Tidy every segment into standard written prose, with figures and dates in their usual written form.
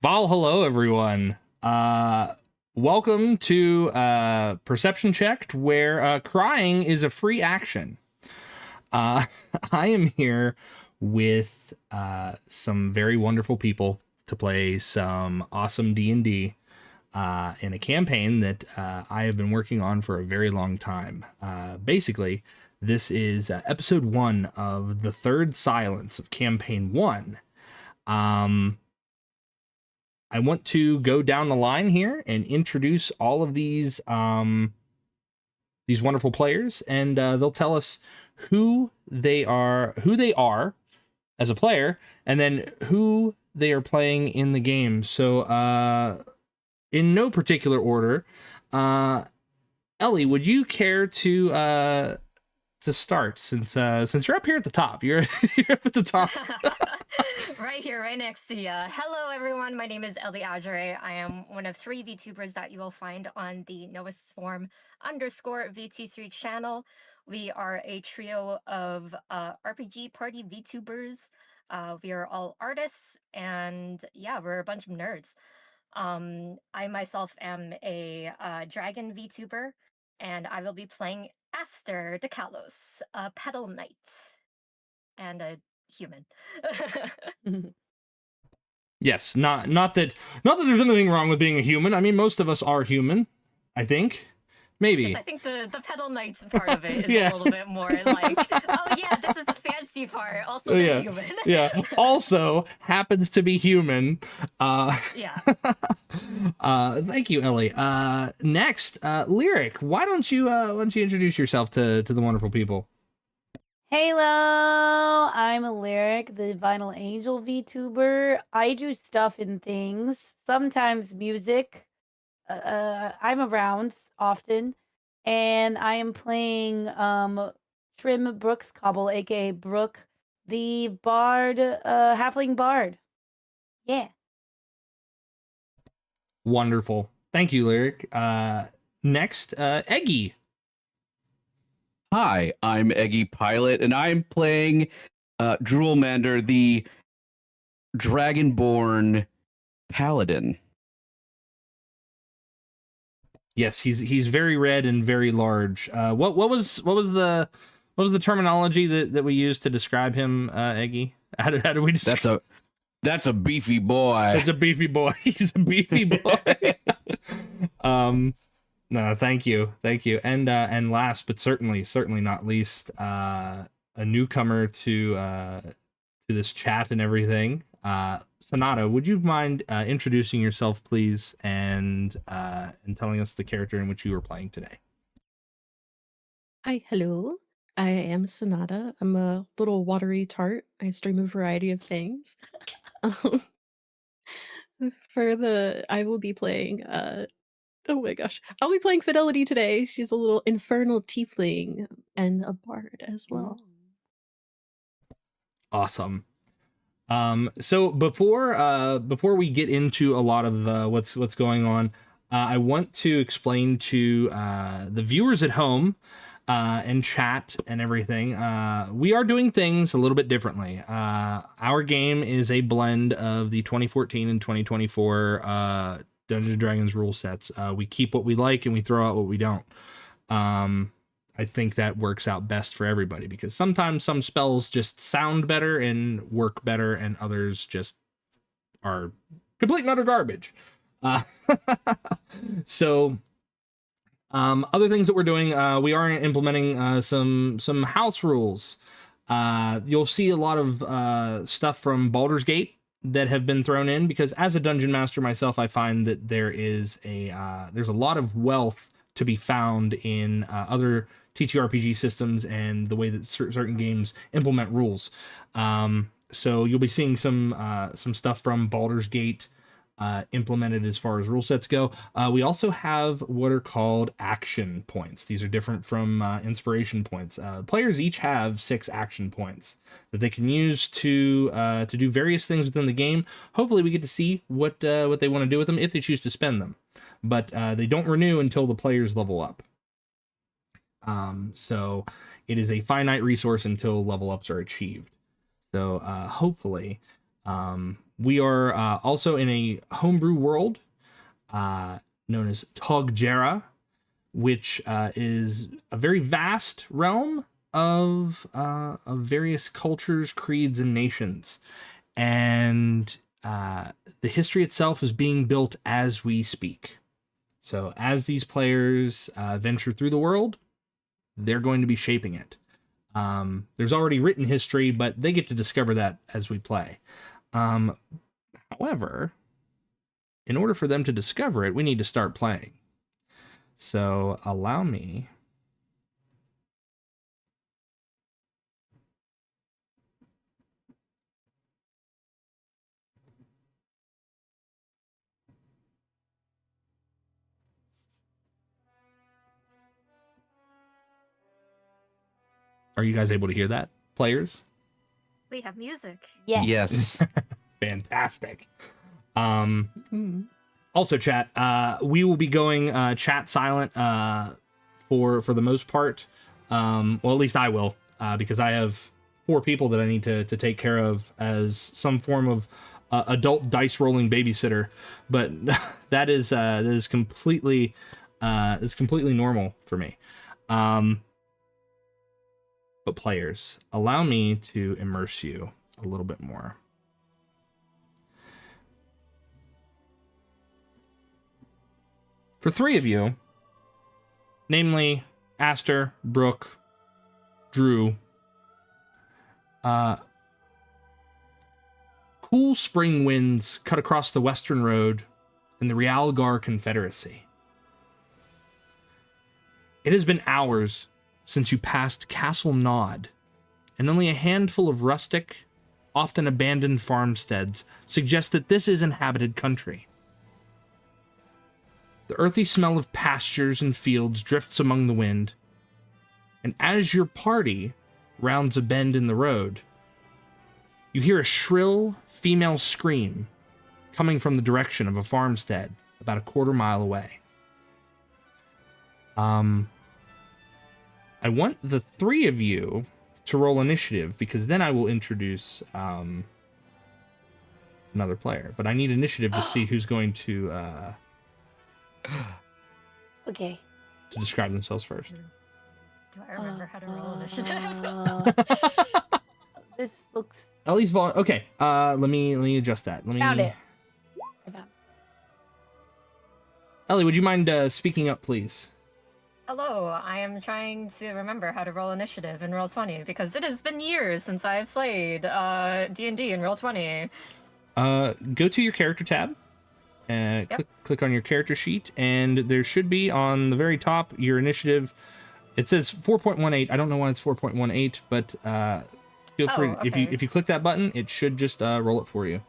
Val, hello everyone. Welcome to Perception Checked, where crying is a free action. I am here with some very wonderful people to play some awesome D&D in a campaign that I have been working on for a very long time. Basically, this is episode 1 of the third silence of campaign 1. I want to go down the line here and introduce all of these wonderful players, and they'll tell us who they are as a player, and then who they are playing in the game. So, in no particular order, Ellie, would you care to start since you're up here at the top? You're up at the top. Right here, right next to you. Hello, everyone. My name is Ellie Adjare. I am one of 3 VTubers that you will find on the NoahSwarm_VT3 channel. We are a trio of RPG party VTubers. We are all artists, and yeah, we're a bunch of nerds. I myself am a dragon VTuber, and I will be playing Aster Dekalos, a pedal knight, and a human. Yes, not that there's anything wrong with being a human. I mean, most of us are human, I think. Maybe. I think the pedal knights part of it is a little bit more like, oh yeah, this is the fancy part. Also, they're human. Yeah. Also happens to be human. Yeah. Thank you, Ellie. Next, Lyric. Why don't you introduce yourself to the wonderful people? Hello, I'm a Lyric, the Vinyl Angel VTuber. I do stuff and things, sometimes music. I'm around often, and I am playing Trim Brooks Cobble, aka Brooke, the bard, halfling bard. Yeah. Wonderful. Thank you, Lyric. Next, Eggy. Hi, I'm Eggy Pilot, and I'm playing Droolmander, the Dragonborn Paladin. Yes, he's very red and very large. What was the terminology that we used to describe him, Eggy? How did we describe? That's a beefy boy. That's a beefy boy. He's a beefy boy. No, thank you. And last but certainly not least, a newcomer to this chat and everything. Sonata, would you mind introducing yourself, please, and telling us the character in which you were playing today? Hi, hello. I am Sonata. I'm a little watery tart. I stream a variety of things. I will be playing oh my gosh. I'll be playing Fidelity today. She's a little infernal tiefling and a bard as well. Awesome. So before we get into a lot of what's going on, I want to explain to the viewers at home and chat and everything. We are doing things a little bit differently. Our game is a blend of the 2014 and 2024 Dungeons & Dragons rule sets. We keep what we like and we throw out what we don't. I think that works out best for everybody, because sometimes some spells just sound better and work better, and others just are complete and utter garbage. So other things that we're doing, we are implementing some house rules. You'll see a lot of stuff from Baldur's Gate that have been thrown in, because as a dungeon master myself, I find that there's a lot of wealth to be found in other TTRPG systems and the way that certain games implement rules. So you'll be seeing some stuff from Baldur's Gate implemented as far as rule sets go. We also have what are called action points. These are different from inspiration points. Players each have 6 action points that they can use to do various things within the game. Hopefully we get to see what they want to do with them if they choose to spend them. But they don't renew until the players level up. So it is a finite resource until level ups are achieved. So hopefully We are also in a homebrew world known as Togg Jerra, which is a very vast realm of various cultures, creeds, and nations. And the history itself is being built as we speak. So as these players venture through the world, they're going to be shaping it. There's already written history, but they get to discover that as we play. However, in order for them to discover it, we need to start playing. So allow me. Are you guys able to hear that, players? We have music. Yeah. Yes. Fantastic. Mm. Also, chat. We will be going chat silent for the most part. Well, at least I will, because I have 4 people that I need to take care of as some form of adult dice rolling babysitter. But that is completely normal for me. But players, allow me to immerse you a little bit more. For 3 of you, namely Aster, Brooke, Drew, cool spring winds cut across the western road in the Realgar Confederacy. It has been hours since you passed Castle Nod, and only a handful of rustic, often abandoned farmsteads suggest that this is inhabited country. The earthy smell of pastures and fields drifts among the wind, and as your party rounds a bend in the road, you hear a shrill female scream coming from the direction of a farmstead about a quarter mile away. I want the 3 of you to roll initiative, because then I will introduce another player. But I need initiative to see who's going to Okay. describe themselves first. Do I remember how to roll initiative? This looks. At least okay. Let me adjust that. Let me. Found it. I found it. Ellie, would you mind speaking up, please? Hello, I am trying to remember how to roll initiative in Roll20 because it has been years since I've played D&D in Roll20. Go to your character tab. Click on your character sheet, and there should be on the very top your initiative. It says 4.18. I don't know why it's 4.18, but feel free. Okay. If you click that button, it should just roll it for you.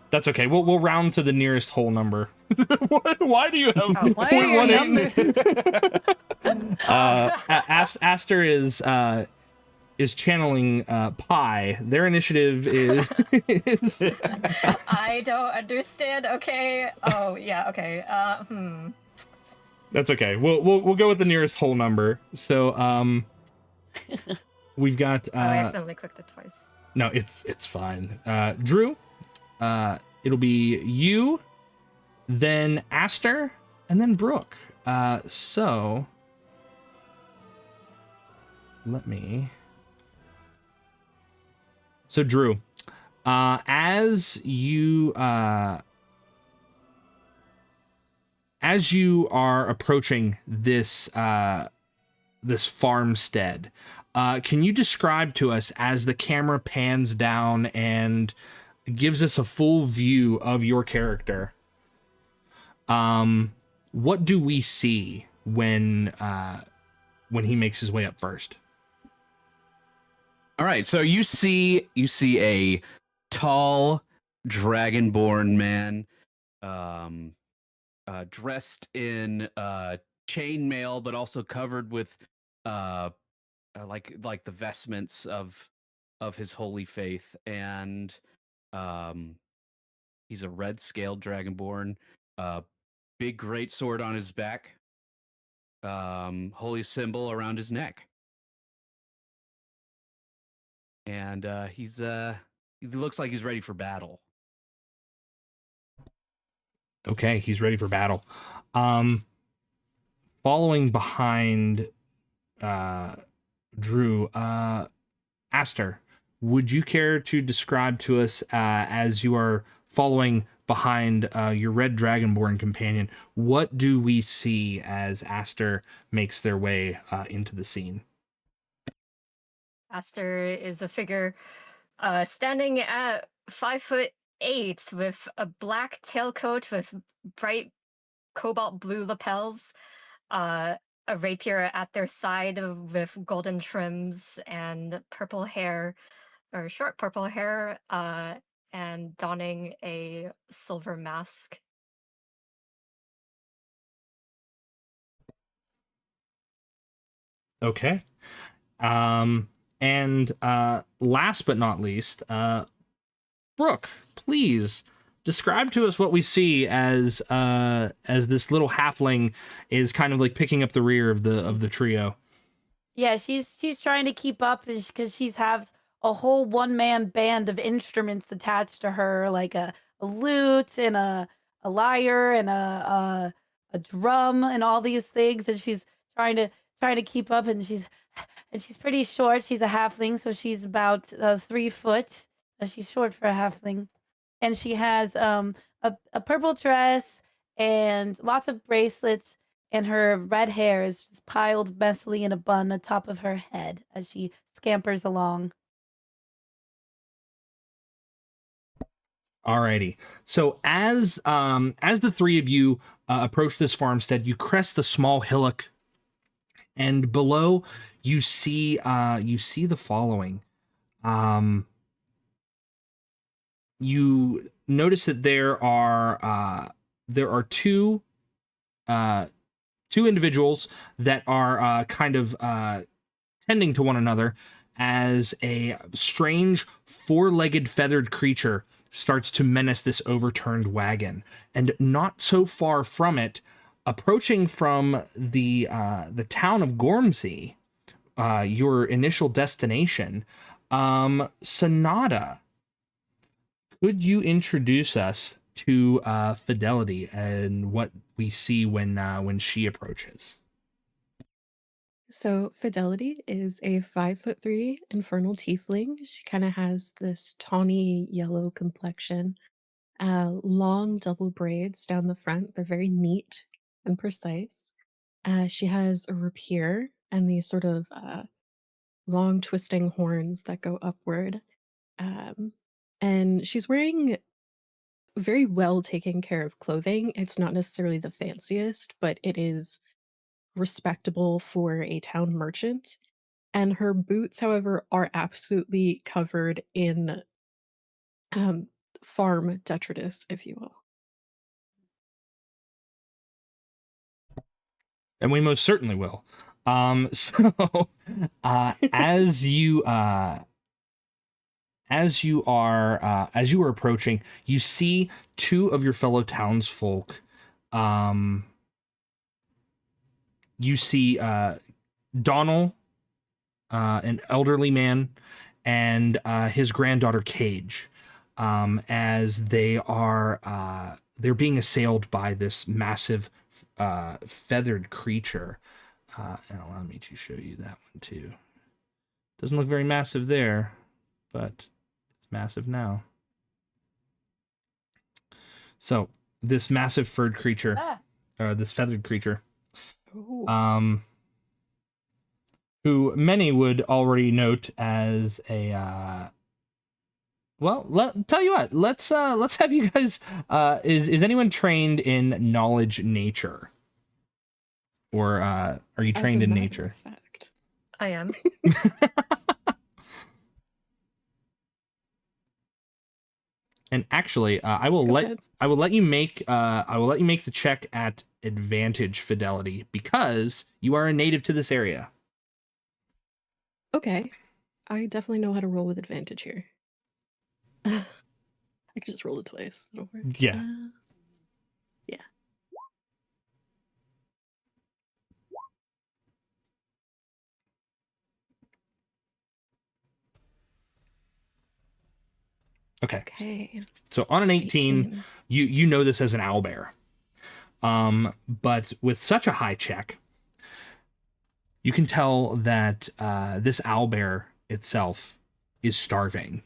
That's okay. We'll round to the nearest whole number. Why do you have 0.18? Aster is channeling Pi. Their initiative is. I don't understand. Okay. Oh yeah. Okay. That's okay. We'll go with the nearest whole number. So we've got. I accidentally clicked it twice. No, it's fine. Drew. It'll be you, then Aster, and then Brooke. So let me. So Drew, as you are approaching this this farmstead, can you describe to us as the camera pans down and gives us a full view of your character? What do we see when he makes his way up first? All right, so you see a tall dragonborn man, dressed in chainmail, but also covered with like the vestments of his holy faith, and he's a red scaled dragonborn, big great sword on his back, holy symbol around his neck. and he looks like he's ready for battle. Okay, he's ready for battle. Following behind Drew, Aster, would you care to describe to us, as you are following behind your red dragonborn companion, what do we see as Aster makes their way into the scene? Aster is a figure standing at 5'8" with a black tailcoat with bright cobalt blue lapels, a rapier at their side with golden trims and purple hair, or short purple hair, and donning a silver mask. Okay. And last but not least, Brooke, please describe to us what we see as this little halfling is kind of like picking up the rear of the trio. Yeah, she's trying to keep up because she's has a whole one-man band of instruments attached to her, like a lute and a lyre and a drum and all these things, and she's trying to keep up, and she's pretty short. She's a halfling, so she's about 3 foot. She's short for a halfling, and she has a purple dress and lots of bracelets, and her red hair is just piled messily in a bun atop of her head as she scampers along. Alrighty. So as the three of you approach this farmstead, you crest the small hillock, and below you see the following. You notice that there are two individuals that are kind of tending to one another as a strange four-legged feathered creature starts to menace this overturned wagon. And not so far from it, approaching from the town of Gormsey, your initial destination, Sonata, could you introduce us to Fidelity and what we see when she approaches? So Fidelity is a 5'3" infernal tiefling. She kind of has this tawny yellow complexion, long double braids down the front. They're very neat and precise. She has a rapier and these sort of long twisting horns that go upward. Um, and she's wearing very well taken care of clothing. It's not necessarily the fanciest, but it is respectable for a town merchant. And her boots, however, are absolutely covered in um, farm detritus, if you will. And we most certainly will. So as you are approaching, you see two of your fellow townsfolk. You see Donald, an elderly man, and his granddaughter Cage, as they're being assailed by this massive feathered creature. And allow me to show you that one too. Doesn't look very massive there, but it's massive now. So this massive furred creature, or this feathered creature, Ooh. who many would already note as a tell you what, let's have you guys is anyone trained in knowledge nature, or are you As trained a in matter nature? of fact. I am. And actually, I will Go let ahead. you make the check at advantage, Fidelity, because you are a native to this area. Okay. I definitely know how to roll with advantage here. I could just roll it twice. That'll work. Yeah. Yeah. Okay. Okay. So on an 18, 18. you know this as an owlbear. But with such a high check, you can tell that this owlbear itself is starving.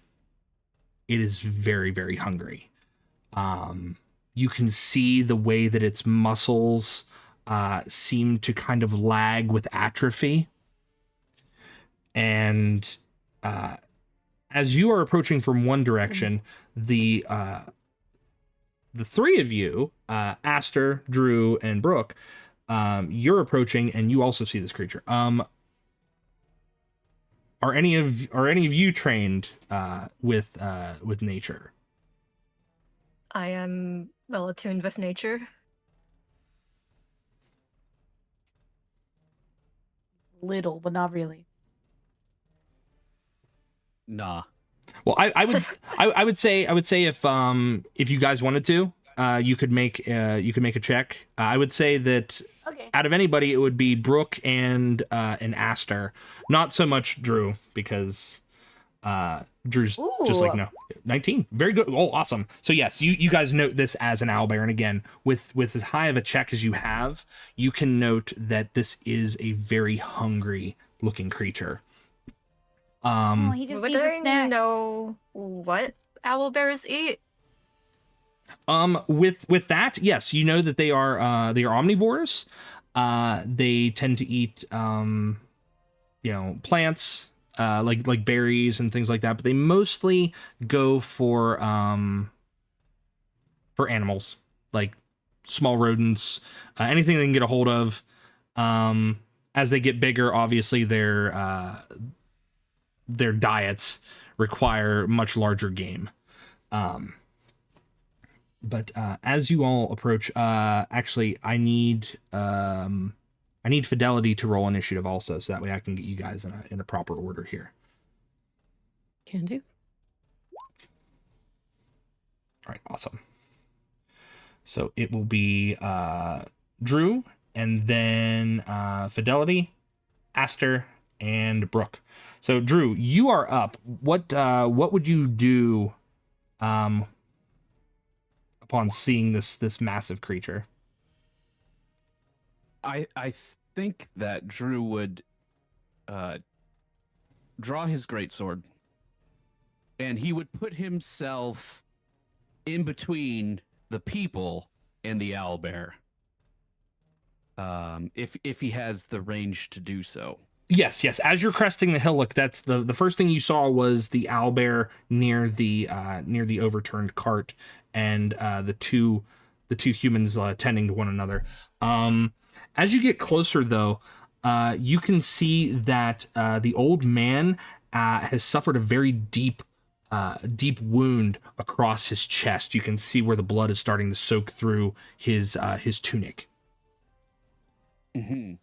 It is very, very hungry. You can see the way that its muscles seem to kind of lag with atrophy. And as you are approaching from one direction, the three of you, Aster, Drew, and Brooke, you're approaching, and you also see this creature. Are any of you trained with nature? I am well attuned with nature. Little, but not really. Nah. Well, I would I would say if you guys wanted to, you could make a check. I would say that Okay. out of anybody, it would be Brooke and Aster. Not so much Drew, because Drew's just like, Ooh. no. 19. Very good. Oh, awesome. So yes, you guys note this as an owlbear, and again, with as high of a check as you have, you can note that this is a very hungry looking creature. Oh, he just Would needs a I snack. know what owlbears eat? With that, yes, you know that they are omnivores. They tend to eat plants, like berries and things like that, but they mostly go for animals, like small rodents, anything they can get a hold of. As they get bigger, obviously their diets require much larger game. But as you all approach, actually, I need Fidelity to roll initiative also, so that way I can get you guys in a proper order here. Can do. All right, awesome. So it will be Drew, and then Fidelity, Aster, and Brooke. So Drew, you are up. What would you do upon seeing this massive creature? I think that Drew would draw his greatsword, and he would put himself in between the people and the owlbear. If he has the range to do so. Yes. As you're cresting the hillock, that's the first thing you saw was the owlbear near the overturned cart, and the two humans tending to one another. As you get closer, though, you can see that the old man has suffered a very deep wound across his chest. You can see where the blood is starting to soak through his tunic. Mm-hmm.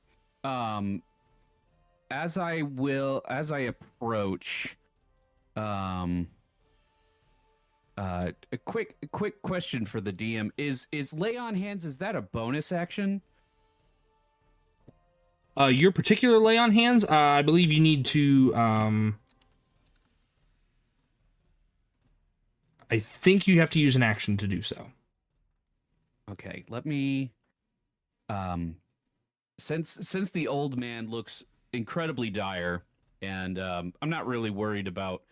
As I approach, a quick question for the DM: Is lay on hands, is that a bonus action? Your particular lay on hands, I believe you need to. I think you have to use an action to do so. Okay, let me. Since the old man looks incredibly dire, and I'm not really worried about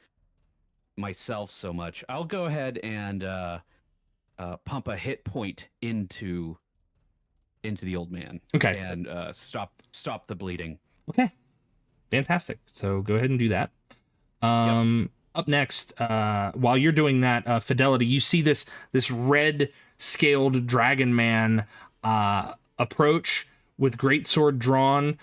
myself so much, I'll go ahead and pump a hit point into the old man. Okay. And stop the bleeding. Okay. Fantastic. So go ahead and do that. Up next, while you're doing that, Fidelity, you see this red scaled dragon man approach with greatsword drawn.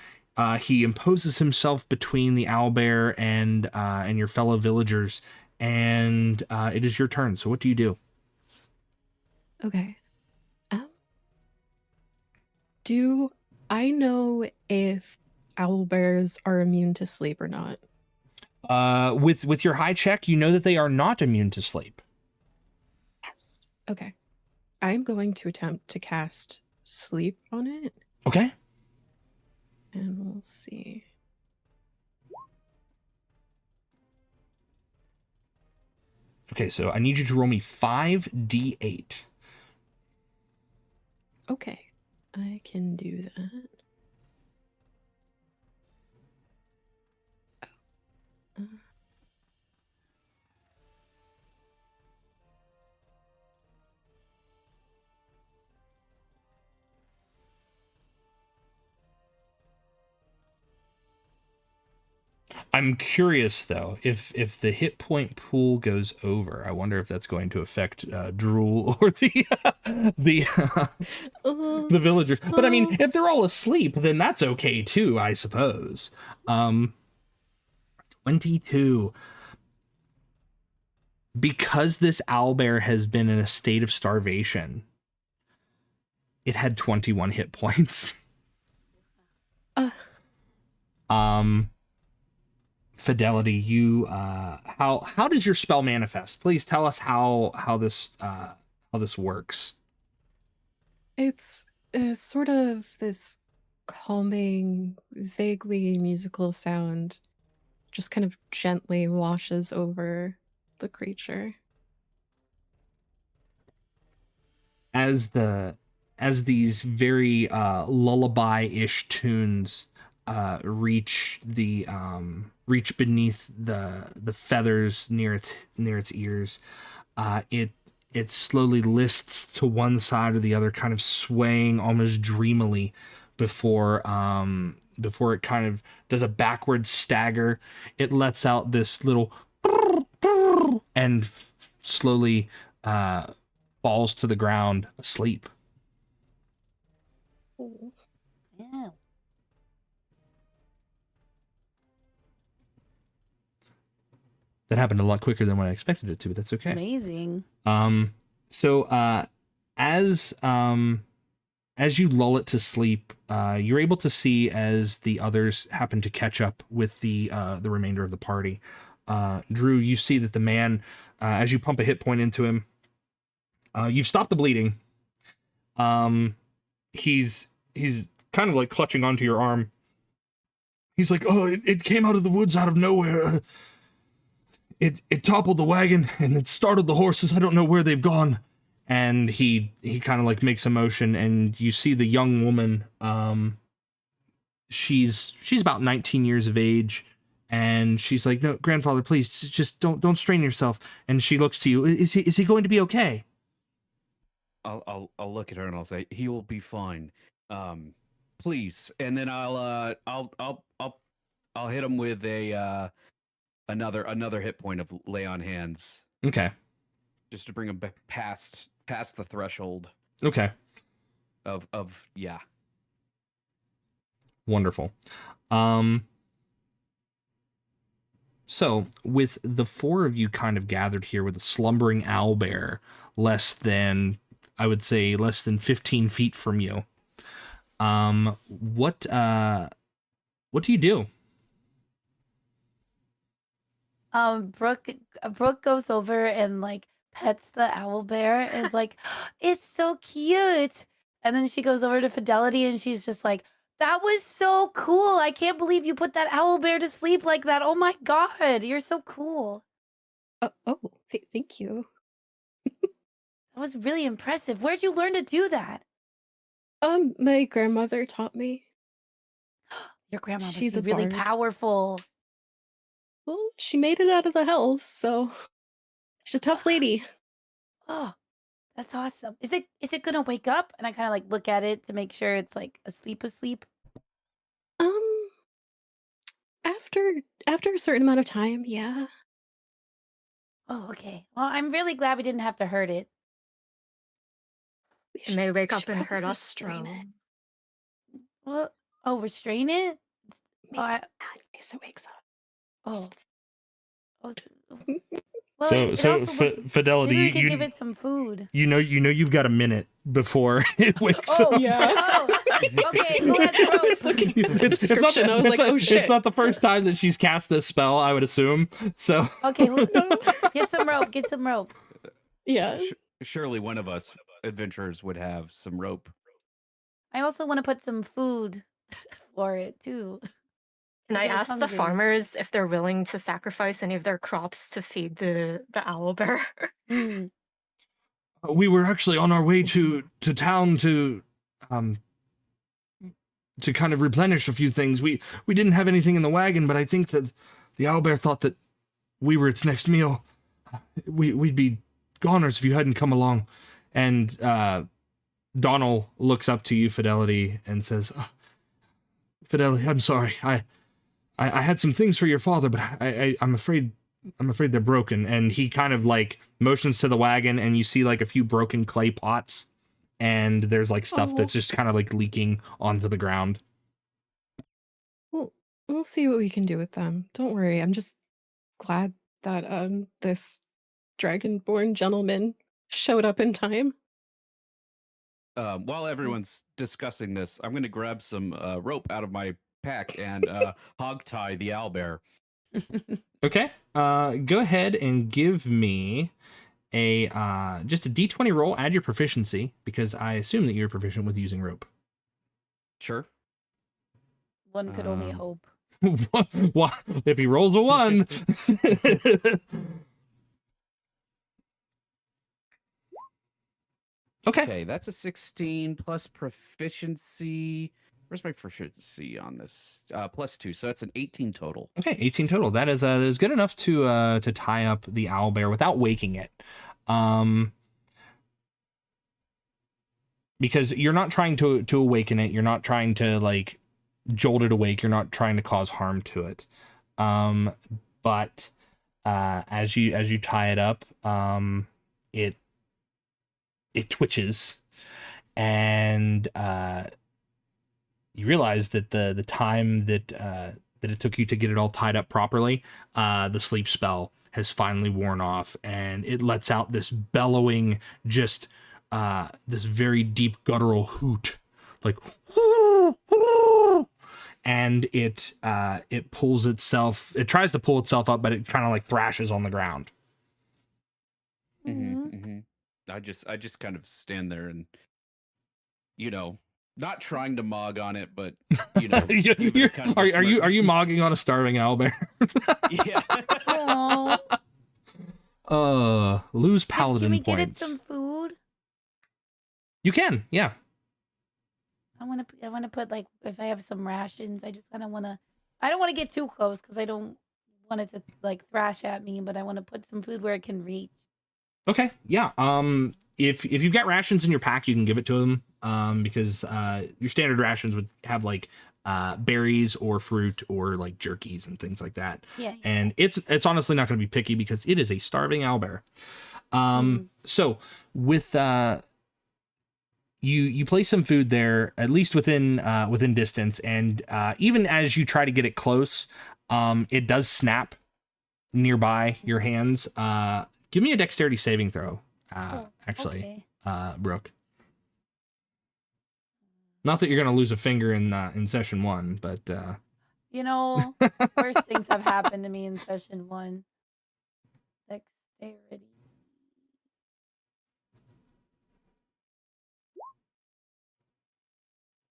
He imposes himself between the owlbear and your fellow villagers, and it is your turn. So what do you do? Okay. Do I know if owlbears are immune to sleep or not? With your high check, you know that they are not immune to sleep. Yes. Okay. I'm going to attempt to cast sleep on it. Okay. And we'll see. Okay, so I need you to roll me 5d8. Okay, I can do that. Uh, I'm curious though, if the hit point pool goes over, I wonder if that's going to affect Drool or the the villagers. But I mean, if they're all asleep, then that's okay too, I suppose. 22. Because this owlbear has been in a state of starvation, it had 21 hit points. Fidelity, you how does your spell manifest? Please tell us how this works. It's sort of this calming, vaguely musical sound just kind of gently washes over the creature. As these very lullaby-ish tunes reach beneath the feathers near its ears, it slowly lists to one side or the other, kind of swaying almost dreamily before it kind of does a backward stagger. It lets out this little and slowly falls to the ground asleep. Yeah. That happened a lot quicker than what I expected it to, but that's okay. Amazing. So as you lull it to sleep, you're able to see as the others happen to catch up with the remainder of the party. Drew, you see that the man, as you pump a hit point into him, you've stopped the bleeding. He's kind of like clutching onto your arm. He's like, "Oh, it came out of the woods out of nowhere. It toppled the wagon and it startled the horses. I don't know where they've gone." And he kind of like makes a motion, and you see the young woman. She's about 19 years of age, and she's like, "No, grandfather, please, just don't strain yourself." And she looks to you. Is he going to be okay? I'll look at her and I'll say he will be fine. Please, and then I'll hit him with a another hit point of lay on hands. Okay. Just to bring him past the threshold. Okay. Of yeah. Wonderful. So with the four of you kind of gathered here with a slumbering owlbear less than 15 feet from you, what do you do? Brooke goes over and like pets the owl bear and is like, it's so cute. And then she goes over to Fidelity and she's just like, that was so cool. I can't believe you put that owl bear to sleep like that. Oh my God, you're so cool. Thank you. That was really impressive. Where'd you learn to do that? My grandmother taught me. Your grandma must She's be a really bard. powerful. Well, she made it out of the house, so she's a tough lady. Oh, that's awesome. Is it gonna wake up? And I kind of like look at it to make sure it's like asleep. Um, after a certain amount of time, yeah. Oh, okay. Well, I'm really glad we didn't have to hurt it. We It may wake we up should and probably hurt us. restrain it. Well, oh, restrain it? Make Oh, it mad in case it wakes up. oh, oh. So it also would- Fidelity, maybe we could give it some food. you know you've got a minute before it wakes Oh, up. yeah. Oh, okay. Who has rope? Description, I was like, oh, shit. It's not the first time that she's cast this spell, I would assume. So Okay, get some rope. Get some rope. Yeah. Surely one of us adventurers would have some rope. I also want to put some food for it too. Can I I was ask the hungry. farmers if they're willing to sacrifice any of their crops to feed the owlbear? Mm. We were actually on our way to town to kind of replenish a few things. We didn't have anything in the wagon, but I think that the owlbear thought that we were its next meal. We'd be goners if you hadn't come along. And Donald looks up to you, Fidelity, and says, Fidelity, I'm sorry. I had some things for your father, but I'm afraid they're broken. And he kind of like motions to the wagon, and you see like a few broken clay pots, and there's like stuff that's just kind of like leaking onto the ground. Well, we'll see what we can do with them. Don't worry. I'm just glad that this dragonborn gentleman showed up in time. While everyone's discussing this, I'm going to grab some rope out of my pack and hog tie the owlbear. Okay. Go ahead and give me a just a d20 roll. Add your proficiency, because I assume that you're proficient with using rope. Sure. One could only hope. What if he rolls a 1? Okay, That's a 16 plus proficiency. Where's my proficiency on this? +2, so that's an 18 total. Okay, 18 total. That is good enough to tie up the owlbear without waking it. Because you're not trying to awaken it, you're not trying to like jolt it awake, you're not trying to cause harm to it. But as you tie it up, it twitches, and you realize that the time that it took you to get it all tied up properly, the sleep spell has finally worn off, and it lets out this bellowing, just this very deep guttural hoot, like, and it pulls itself. It tries to pull itself up, but it kind of like thrashes on the ground. Mm-hmm, mm-hmm. I just kind of stand there and, not trying to mog on it, but give it a kind of a are you smirk. mogging on a starving owlbear? Yeah. Lose paladin Can we points. get it some food? You can, yeah. I want to put, like, if I have some rations, I just kind of want to. I don't want to get too close because I don't want it to like thrash at me, but I want to put some food where it can reach. Okay, yeah. If you've got rations in your pack, you can give it to them. Because your standard rations would have like berries or fruit or like jerkies and things like that. Yeah. And it's honestly not going to be picky because it is a starving owlbear. So with you place some food there, at least within distance, and even as you try to get it close, it does snap nearby your hands. Give me a dexterity saving throw, actually, Okay. Brooke. Not that you're going to lose a finger in session 1, but Worse things have happened to me in session 1. Dexterity.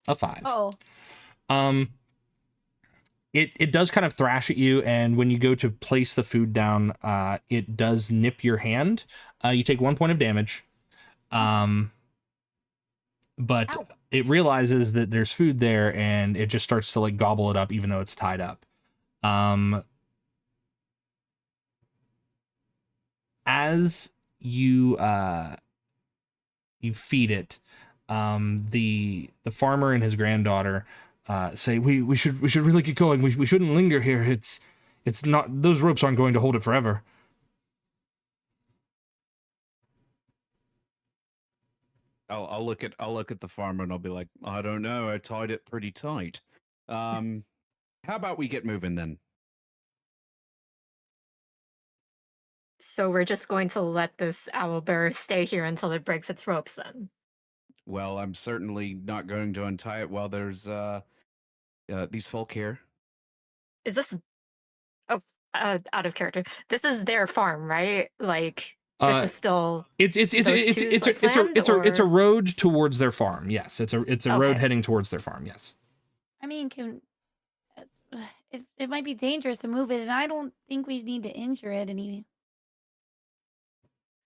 a 5. Oh. It does kind of thrash at you, and when you go to place the food down, it does nip your hand. You take 1 point of damage. But Ow. it realizes that there's food there, and it just starts to like gobble it up, even though it's tied up. As you feed it, the farmer and his granddaughter say, we should really get going. We shouldn't linger here. It's not, those ropes aren't going to hold it forever. I'll look at the farmer and I'll be like, I don't know, I tied it pretty tight. How about we get moving then? So we're just going to let this owlbear stay here until it breaks its ropes then? Well, I'm certainly not going to untie it while there's these folk here. Is this... Oh, out of character. This is their farm, right? Like, this is still... It's a road towards their farm. Yes, it's a road heading towards their farm. Yes. I mean, it might be dangerous to move it, and I don't think we need to injure it any.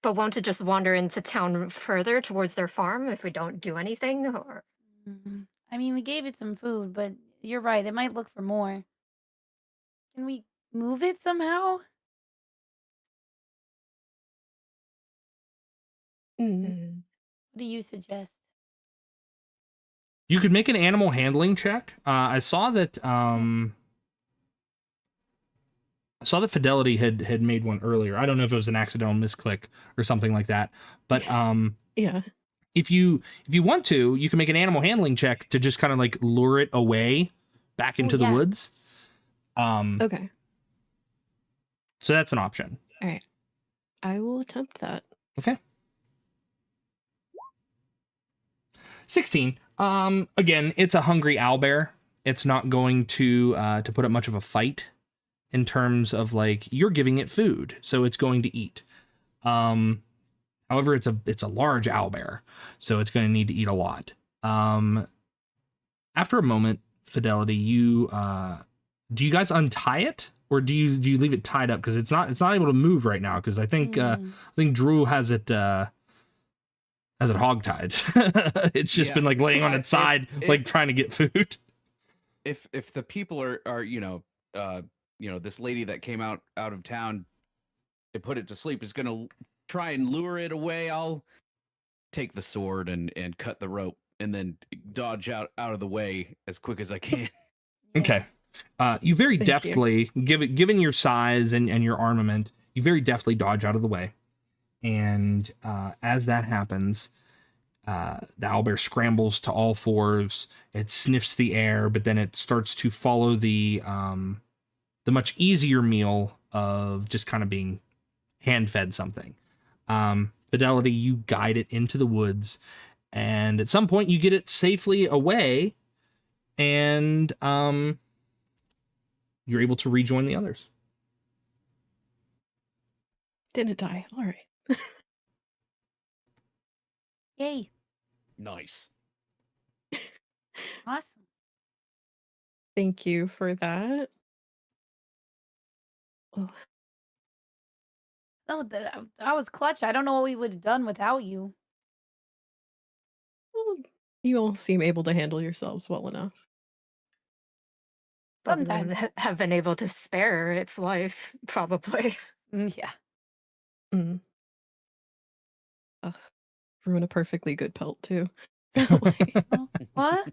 But won't it just wander into town further towards their farm if we don't do anything? Or I mean, we gave it some food, but you're right. It might look for more. Can we move it somehow? Mm. What do you suggest? You could make an animal handling check. I saw that Fidelity had made one earlier. I don't know if it was an accidental misclick or something like that. But Yeah. if you want to, you can make an animal handling check to just kind of like lure it away back into the woods. Okay. So that's an option. All right. I will attempt that. Okay. 16. Again, it's a hungry owlbear. It's not going to put up much of a fight in terms of like you're giving it food, so it's going to eat. However, it's a large owlbear, so it's going to need to eat a lot. After a moment, Fidelity, you do you guys untie it, or do you leave it tied up because it's not able to move right now? Because I think Drew has it hogtied. It's just been like laying on its side, like trying to get food. If the people are this lady that came out of town and put it to sleep is gonna try and lure it away, I'll take the sword and cut the rope and then dodge out of the way as quick as I can. Okay. You very deftly, given your size and your armament, you very deftly dodge out of the way. And as that happens, the owlbear scrambles to all fours. It sniffs the air, but then it starts to follow the much easier meal of just kind of being hand-fed something. Fidelity, you guide it into the woods, and at some point you get it safely away, and you're able to rejoin the others. Didn't die. All right. Yay. Nice. Awesome. Thank you for that. Oh, Oh, that was clutch. I don't know what we would have done without you. well, you all seem able to handle yourselves well enough. but we Sometimes. wouldn't have been able to spare its life, probably. Yeah. Mm. Ugh. Ruin a perfectly good pelt too. Like, What?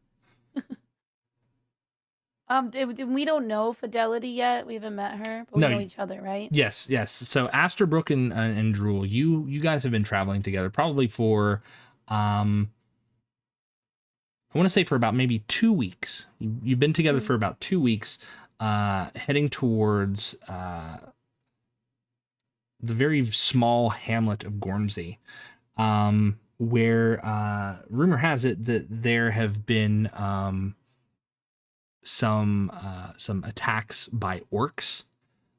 We don't know Fidelity yet. We haven't met her, but we No, know each other, right? Yes. So Asterbrook and Drool, you guys have been traveling together probably for, I want to say for about maybe 2 weeks. You've been together for about 2 weeks, heading towards the very small hamlet of Gormsey, where rumor has it that there have been some attacks by orcs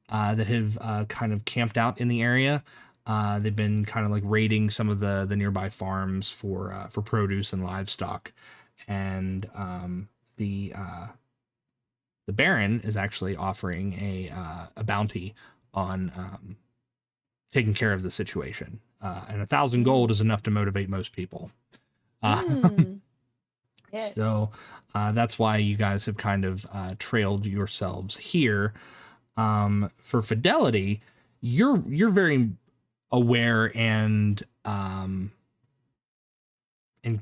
that have kind of camped out in the area. They've been kind of like raiding some of the nearby farms for produce and livestock, and the Baron is actually offering a bounty on taking care of the situation. And 1,000 gold is enough to motivate most people. Yeah. So that's why you guys have kind of trailed yourselves here. For Fidelity, you're very aware and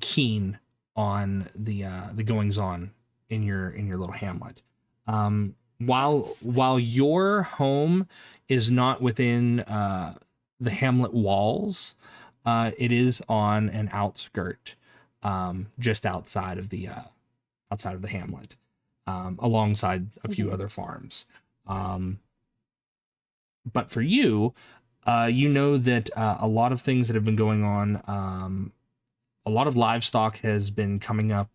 keen on the goings on in your little hamlet. While your home is not within the hamlet walls, it is on an outskirt, just outside of the hamlet, alongside a few other farms. But for you, you know that a lot of things that have been going on, a lot of livestock has been coming up.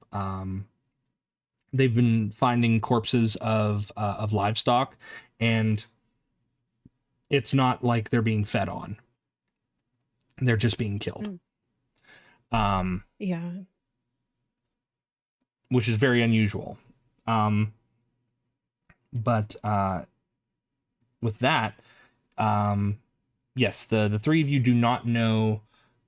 They've been finding corpses of livestock, and it's not like they're being fed on. They're just being killed. yeah. Which is very unusual. But with that, yes, the three of you do not know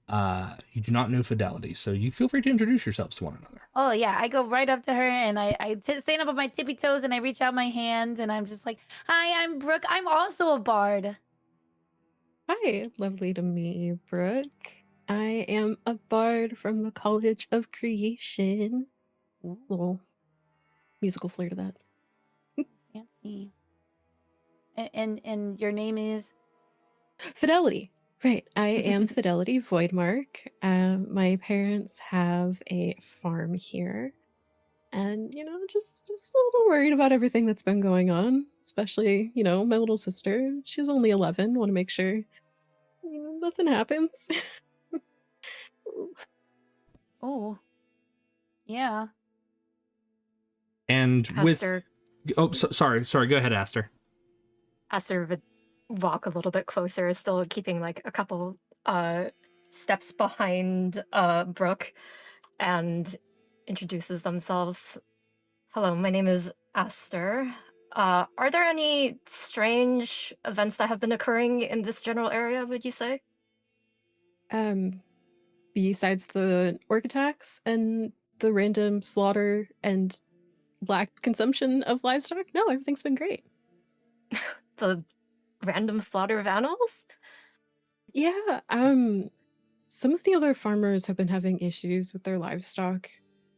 Fidelity, so you feel free to introduce yourselves to one another. Oh yeah, I go right up to her and stand up on my tippy toes and I reach out my hand and I'm just like, "Hi, I'm Brooke. I'm also a bard." Hi, lovely to meet you, Brooke. I am a bard from the College of Creation. Ooh, Little musical flair to that. fancy. And your name is? Fidelity. Right. I am Fidelity Voidmark. My parents have a farm here. And, just a little worried about everything that's been going on, especially, my little sister. She's only 11. Want to make sure, nothing happens. Oh, yeah. And Aster, sorry, go ahead, Aster. Aster would walk a little bit closer, still keeping like a couple steps behind Brooke, and introduces themselves. Hello, my name is Aster. Are there any strange events that have been occurring in this general area, would you say? Besides the orc attacks and the random slaughter and lack consumption of livestock, no, everything's been great. The random slaughter of animals? Yeah, some of the other farmers have been having issues with their livestock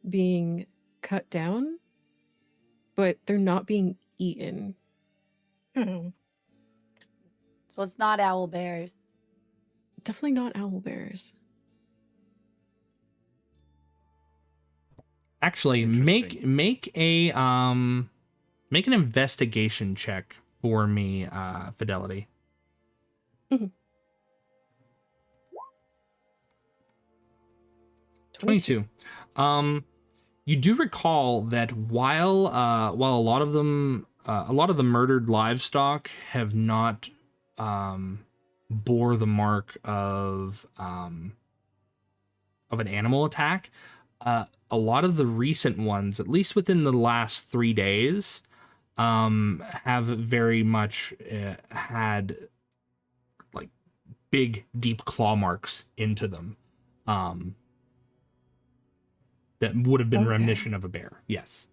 being cut down, but they're not being eaten. Hmm. So it's not owl bears. Definitely not owl bears. Actually, Interesting. make an investigation check for me, Fidelity. Mhm. 22. You do recall that while a lot of the murdered livestock have not bore the mark of an animal attack, a lot of the recent ones, at least within the last 3 days, have very much had like big, deep claw marks into them. That would have been Okay. reminiscent of a bear. Yes.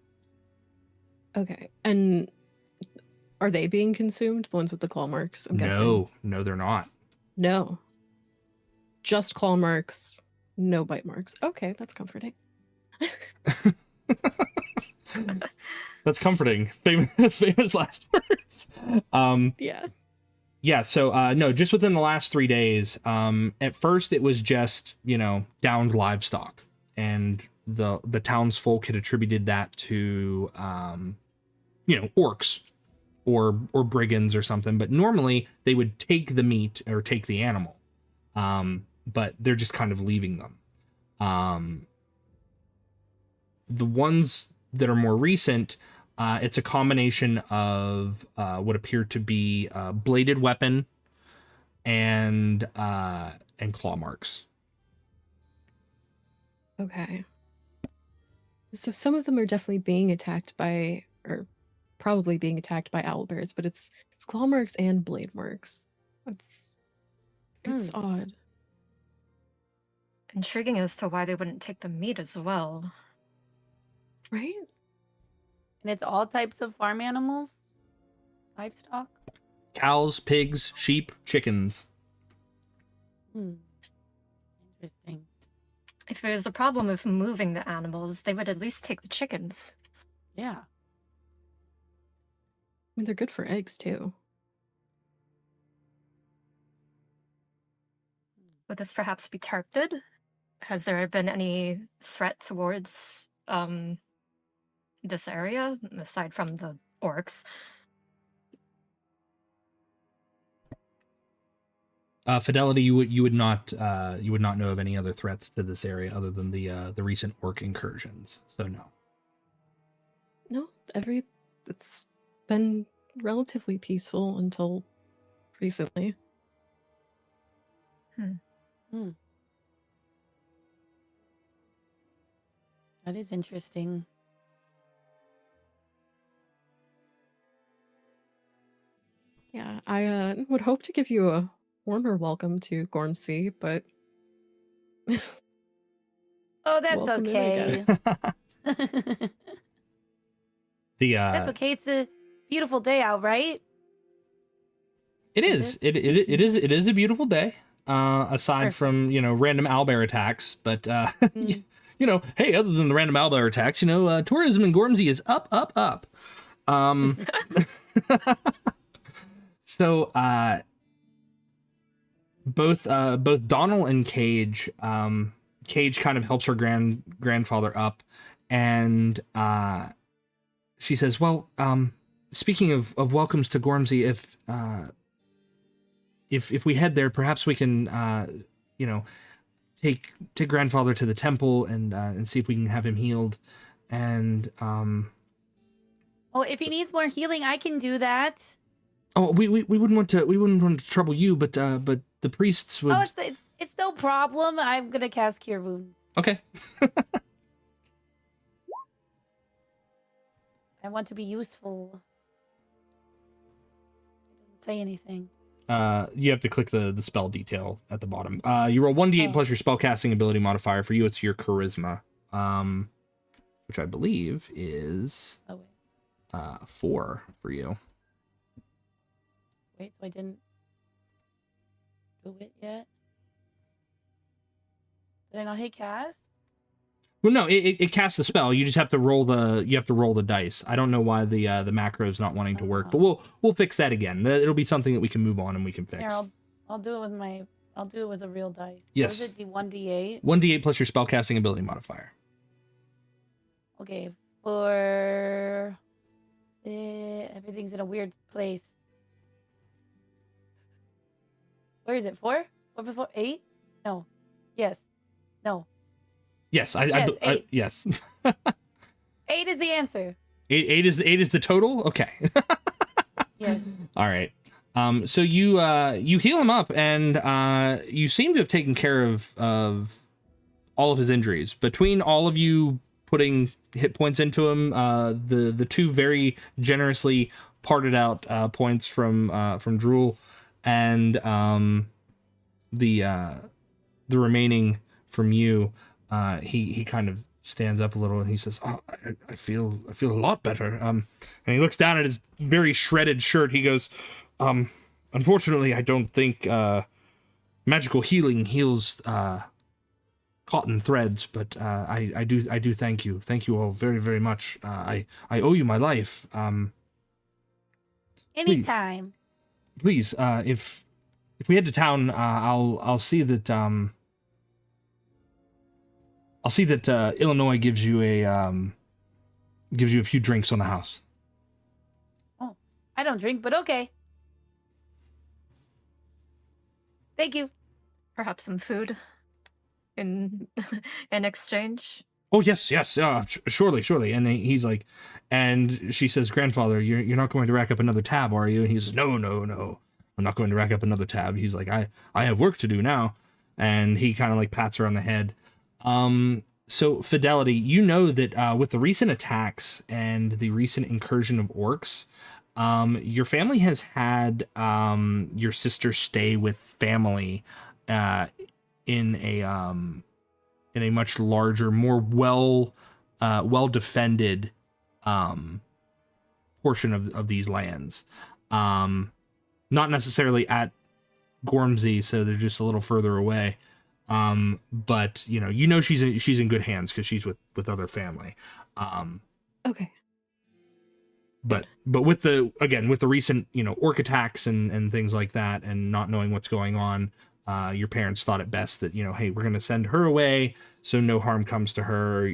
Okay. And are they being consumed? The ones with the claw marks, I'm guessing. No, they're not. No. Just claw marks, no bite marks. Okay, that's comforting. That's comforting. Famous last words. Yeah. Yeah, so no, just within the last 3 days, at first it was just, downed livestock, and the townsfolk had attributed that to orcs or brigands or something, but normally they would take the meat or take the animal. But they're just kind of leaving them. The ones that are more recent, it's a combination of what appear to be a bladed weapon and claw marks. Okay. So some of them are definitely being attacked by, or probably being attacked by owlbears, but it's claw marks and blade marks. It's odd. Intriguing as to why they wouldn't take the meat as well. Right? And it's all types of farm animals? Livestock? Cows, pigs, sheep, chickens. Interesting. If there's a problem with moving the animals, they would at least take the chickens. Yeah. I mean, they're good for eggs too. Would this perhaps be targeted? Has there been any threat towards this area, aside from the orcs? Fidelity, you would not know of any other threats to this area other than the recent orc incursions. So no. No, it's been relatively peaceful until recently. That is interesting. Yeah, I would hope to give you a warmer welcome to Gormsey, but Oh, that's welcome in, I okay. guess. The That's okay. It's a beautiful day out, right? it Is is. It is a beautiful day. Aside Perfect. from, random owlbear attacks, but Mm. hey, other than the random owlbear attacks, tourism in Gormsey is up, up, up. So both Donald and Cage, Cage kind of helps her grandfather up, and she says, "Well, speaking of welcomes to Gormsey, if we head there, perhaps we can, take grandfather to the temple and see if we can have him healed, and Oh, if he needs more healing, I can do that. oh, we wouldn't want to trouble you, but the priests would." Oh, it's no problem. I'm gonna cast Cure Wounds. Okay. I want to be useful. It doesn't say anything. You have to click the spell detail at the bottom. You roll 1d8 plus your spellcasting ability modifier. For you, it's your charisma, which I believe is 4 for you. Wait, so I didn't do it yet? Did I not hit cast? Well, no, it casts the spell. You just have to roll the dice. I don't know why the macro is not wanting to work, but we'll fix that again. It'll be something that we can move on and we can fix. Here, I'll do it with a real dice. Yes. What is it? 1d8. 1d8 plus your spellcasting ability modifier. Okay, for everything's in a weird place. Where is it? 4? What before 8? No. Yes. No. Yes, Yes, 8. Yes. 8 is the answer. Eight is the total. Okay. Yes. All right. So you heal him up, and you seem to have taken care of all of his injuries. Between all of you putting hit points into him, the 2 very generously parted out points from Drool, and the remaining from you, he kind of stands up a little and he says, "Oh, I feel a lot better." And he looks down at his very shredded shirt. He goes, "Unfortunately, I don't think magical healing heals cotton threads, but I do thank you. Thank you all very, very much. I owe you my life. Anytime. Please, if we head to town, I'll see that Illinois gives you a few drinks on the house." Oh, I don't drink, but okay. Thank you. Perhaps some food in exchange. "Oh, yes, surely." And he's like, and she says, "Grandfather, you're not going to rack up another tab, are you?" And he says, No. I'm not going to rack up another tab." He's like, I have work to do now. And he kind of like pats her on the head. So Fidelity, you know that with the recent attacks and the recent incursion of orcs, your family has had your sister stay with family in a much larger, more well defended portion of these lands. Not necessarily at Gormsey, so they're just a little further away. But she's in good hands because she's with other family. Okay. But with the recent orc attacks and things like that, and not knowing what's going on, your parents thought it best that hey, we're gonna send her away so no harm comes to her.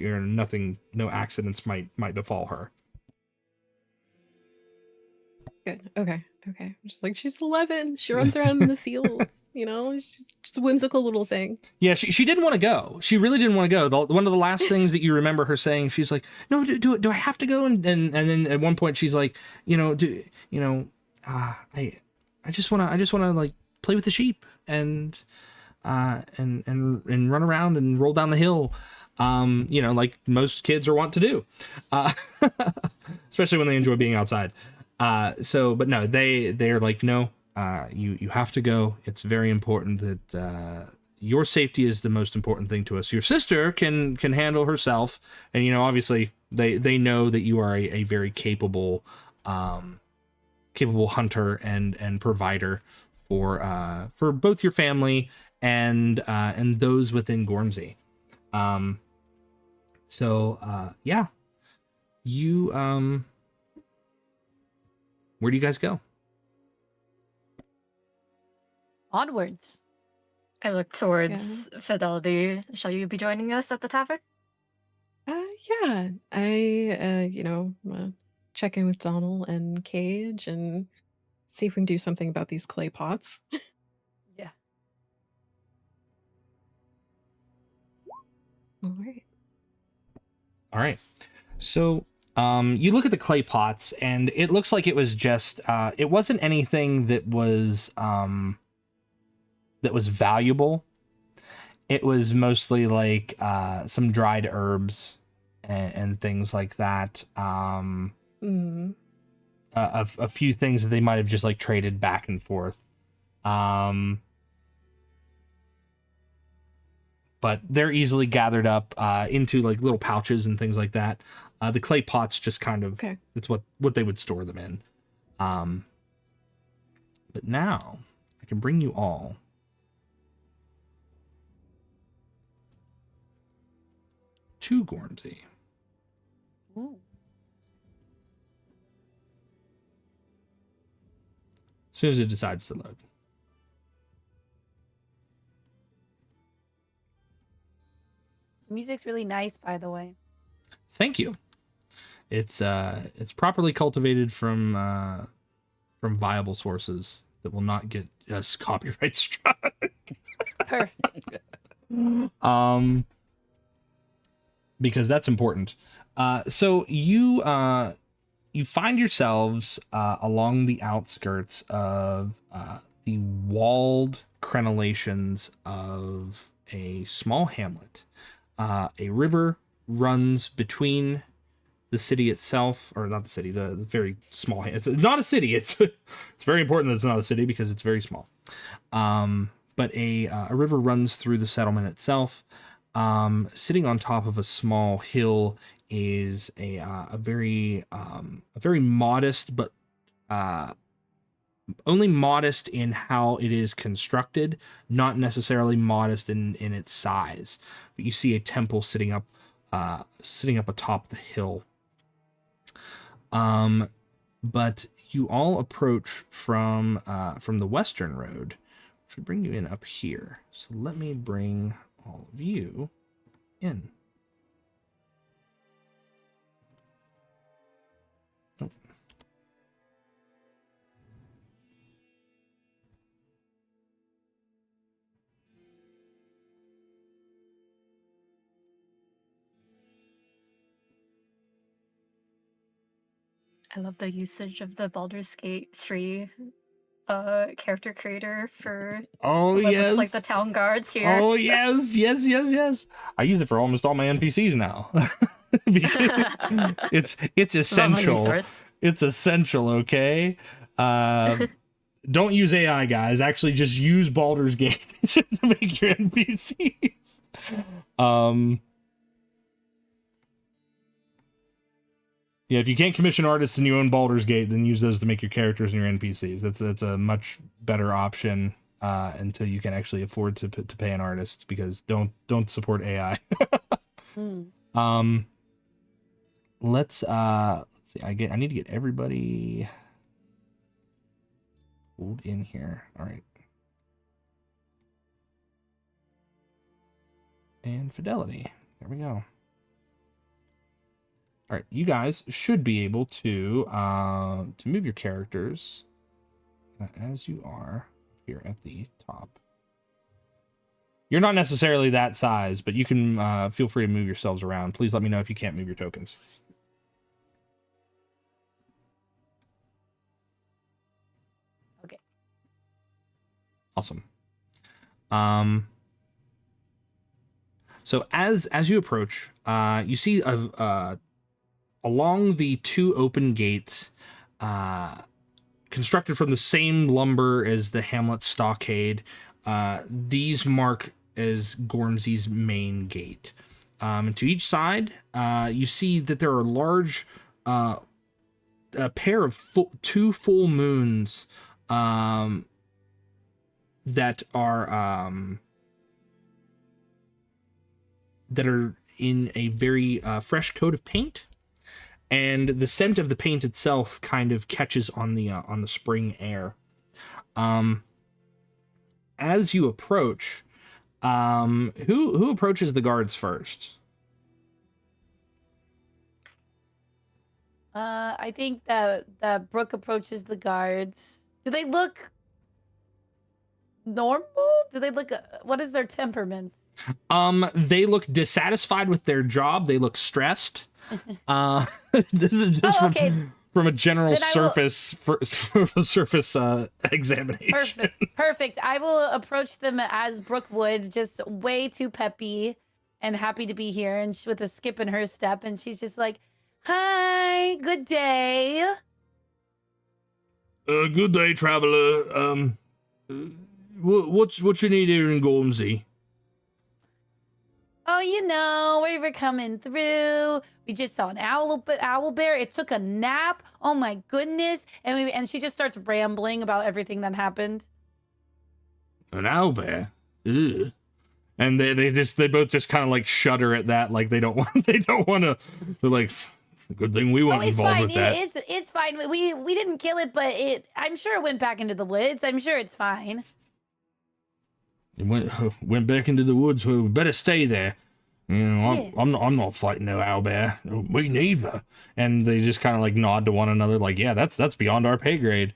No accidents might befall her. Good. Okay. Just like, she's 11. She runs around in the fields. She's just a whimsical little thing. Yeah, she didn't want to go. She really didn't want to go. One of the last things that you remember her saying, she's like, "No, do I have to go?" And then at one point she's like, I just want to like play with the sheep and run around and roll down the hill. Like most kids are wont to do, especially when they enjoy being outside. But no, they're like, no, you have to go. It's very important that your safety is the most important thing to us. Your sister can handle herself, and obviously they know that you are a very capable hunter and provider for both your family and those within Gormsey. Yeah, you where do you guys go? Onwards. I look towards Fidelity. Shall you be joining us at the tavern? Yeah. I check in with Donald and Cage and see if we can do something about these clay pots. Yeah. All right. All right. So you look at the clay pots, and it looks like it was just it wasn't anything that was valuable. It was mostly like some dried herbs and things like that. A few things that they might have just like traded back and forth. But they're easily gathered up into like little pouches and things like that. The clay pots just kind of, it's what they would store them in. But now I can bring you all to Gormsey. Ooh. As soon as it decides to load. The music's really nice, by the way. Thank you. It's properly cultivated from viable sources that will not get us copyright struck. Perfect. Because that's important. So you find yourselves along the outskirts of the walled crenellations of a small hamlet. A river runs between the city itself, or not the city, the very small. It's not a city. It's very important that it's not a city because it's very small. But a river runs through the settlement itself. Sitting on top of a small hill is a very modest, but only modest in how it is constructed, not necessarily modest in its size. But you see a temple sitting up atop the hill. But you all approach from the western road, which would bring you in up here. So let me bring all of you in. Oh. I love the usage of the Baldur's Gate 3 character creator for what looks like the town guards here. Oh yes. I use it for almost all my NPCs now. it's essential. It's essential, okay? Don't use AI, guys. Actually just use Baldur's Gate to make your NPCs. Yeah, if you can't commission artists and you own Baldur's Gate, then use those to make your characters and your NPCs. That's a much better option until you can actually afford to pay an artist, because don't support AI. Let's see. I need to get everybody pulled in here. All right. And Fidelity. There we go. All right, you guys should be able to move your characters as you are here at the top. You're not necessarily that size, but you can feel free to move yourselves around. Please let me know if you can't move your tokens. Okay. Awesome. So as you approach, you see along the two open gates, constructed from the same lumber as the hamlet stockade. These mark as Gormsey's main gate. And to each side, you see that there are large, a pair of two full moons that are in a very fresh coat of paint, and the scent of the paint itself kind of catches on the spring air. As you approach, who approaches the guards first? I think that Brooke approaches the guards. Do they look normal? Do they look? What is their temperament? They look dissatisfied with their job. They look stressed. This is just from a general surface examination. Perfect. I will approach them as Brooke would, just way too peppy and happy to be here, and with a skip in her step, and she's just like, "Hi, good day." Good day, traveler. What you need here in Gormsey? Oh, we were coming through. We just saw an owl bear. It took a nap. Oh my goodness! And she just starts rambling about everything that happened. An owl bear? Ugh. And they both just kind of like shudder at that, like they don't want to. They're like, good thing we weren't involved with that. It's fine. We didn't kill it, but I'm sure it went back into the woods. I'm sure it's fine. It went back into the woods. Well, we better stay there. I'm not fighting no owlbear. Me neither. And they just kind of like nod to one another, like, yeah, that's beyond our pay grade.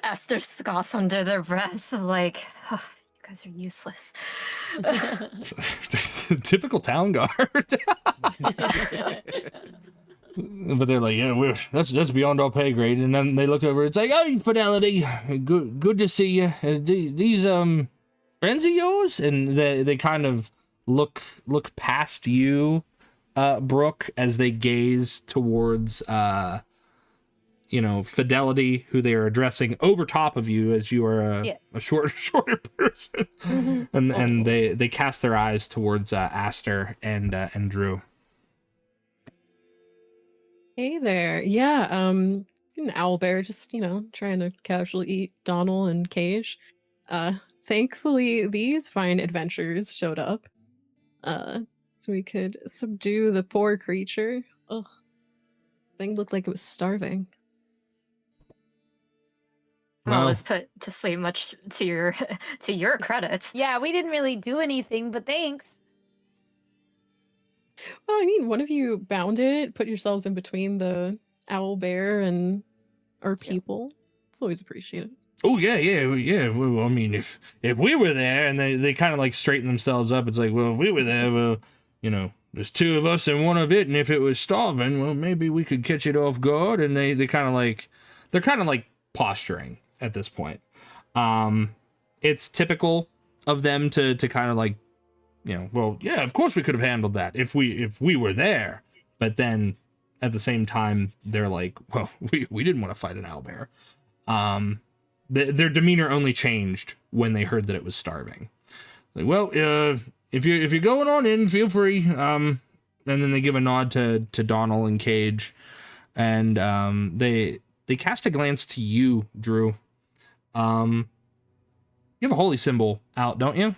Esther scoffs under their breath, like, oh, you guys are useless. Typical town guard. But they're like, yeah, that's beyond our pay grade. And then they look over. It's like, hey, Fidelity, good to see you. These friends of yours? And they kind of look past you, Brooke, as they gaze towards Fidelity, who they are addressing over top of you, as you are a shorter person. and they cast their eyes towards Aster and Drew. Hey there. Yeah, an owlbear just, trying to casually eat Donald and Cage. Thankfully, these fine adventurers showed up. So we could subdue the poor creature. Ugh. Thing looked like it was starving. Well, it's put to sleep, much to your credit. Yeah, we didn't really do anything, but thanks. Well, I mean, one of you bound it, put yourselves in between the owl bear and our people. It's always appreciated. Oh yeah. Well, I mean, if we were there, and they kind of like straighten themselves up, it's like, well, if we were there, well, there's two of us and one of it, and if it was starving, well, maybe we could catch it off guard. And they're kind of like posturing at this point. It's typical of them to kind of like, well, yeah, of course we could have handled that if we were there. But then at the same time, they're like, well, we didn't want to fight an owlbear. Their demeanor only changed when they heard that it was starving. Like, well, if you're going on in, feel free. And then they give a nod to Donald and Cage, and they cast a glance to you, Drew. You have a holy symbol out, don't you?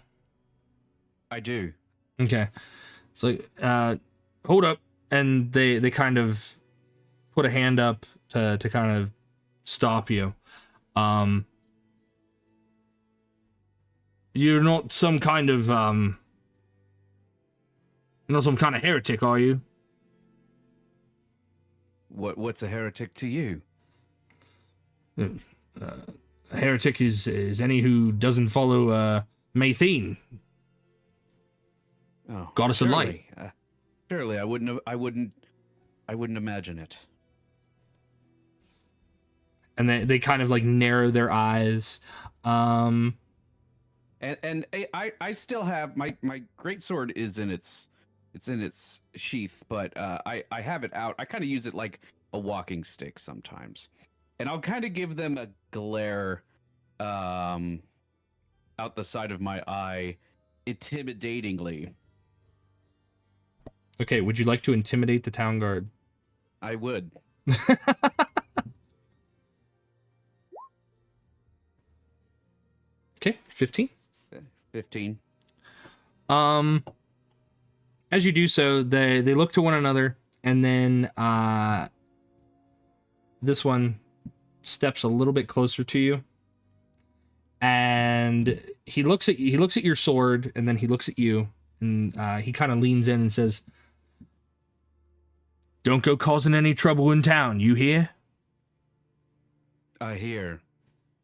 I do. Okay. It's like, hold up. And they kind of put a hand up to kind of stop you. You're not some kind of, heretic, are you? What's a heretic to you? A heretic is any who doesn't follow, Mathene. Oh, Goddess of light. Surely, I wouldn't imagine it. And they kind of like narrow their eyes. And I still have my greatsword is in its It's in its sheath, but I have it out. I kind of use it like a walking stick sometimes, and I'll kind of give them a glare out the side of my eye, intimidatingly. Okay, would you like to intimidate the town guard? I would. Okay, 15. 15. As you do so, they look to one another, and then this one steps a little bit closer to you, and he looks at your sword, and then he looks at you, and he kind of leans in and says, "Don't go causing any trouble in town, you hear?" I hear,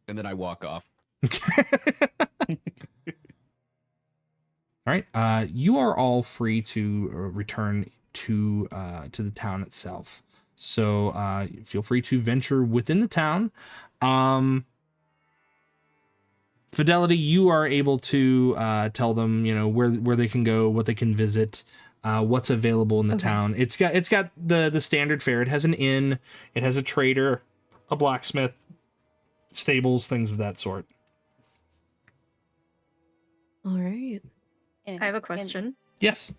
and then I walk off. All right. You are all free to return to the town itself. So feel free to venture within the town. Fidelity, you are able to tell them, where they can go, what they can visit, what's available in the town. It's got the standard fare. It has an inn. It has a trader, a blacksmith, stables, things of that sort. All right. I have a question. Yes.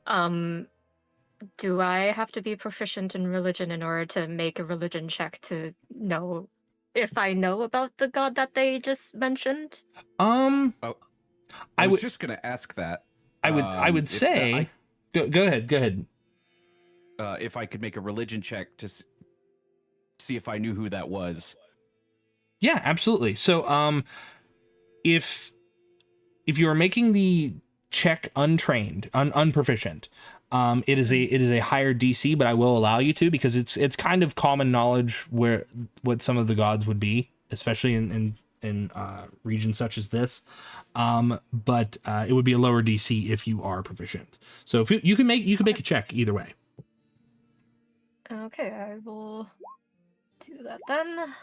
Do I have to be proficient in religion in order to make a religion check to know if I know about the god that they just mentioned? I was would just gonna ask that. I would say. Go ahead. If I could make a religion check to see if I knew who that was. Yeah, absolutely. So, if you are making the check untrained, unproficient, it is a higher DC, but I will allow you to, because it's kind of common knowledge what some of the gods would be, especially in regions such as this. But it would be a lower DC if you are proficient. So if you can make a check either way. Okay, I will do that then.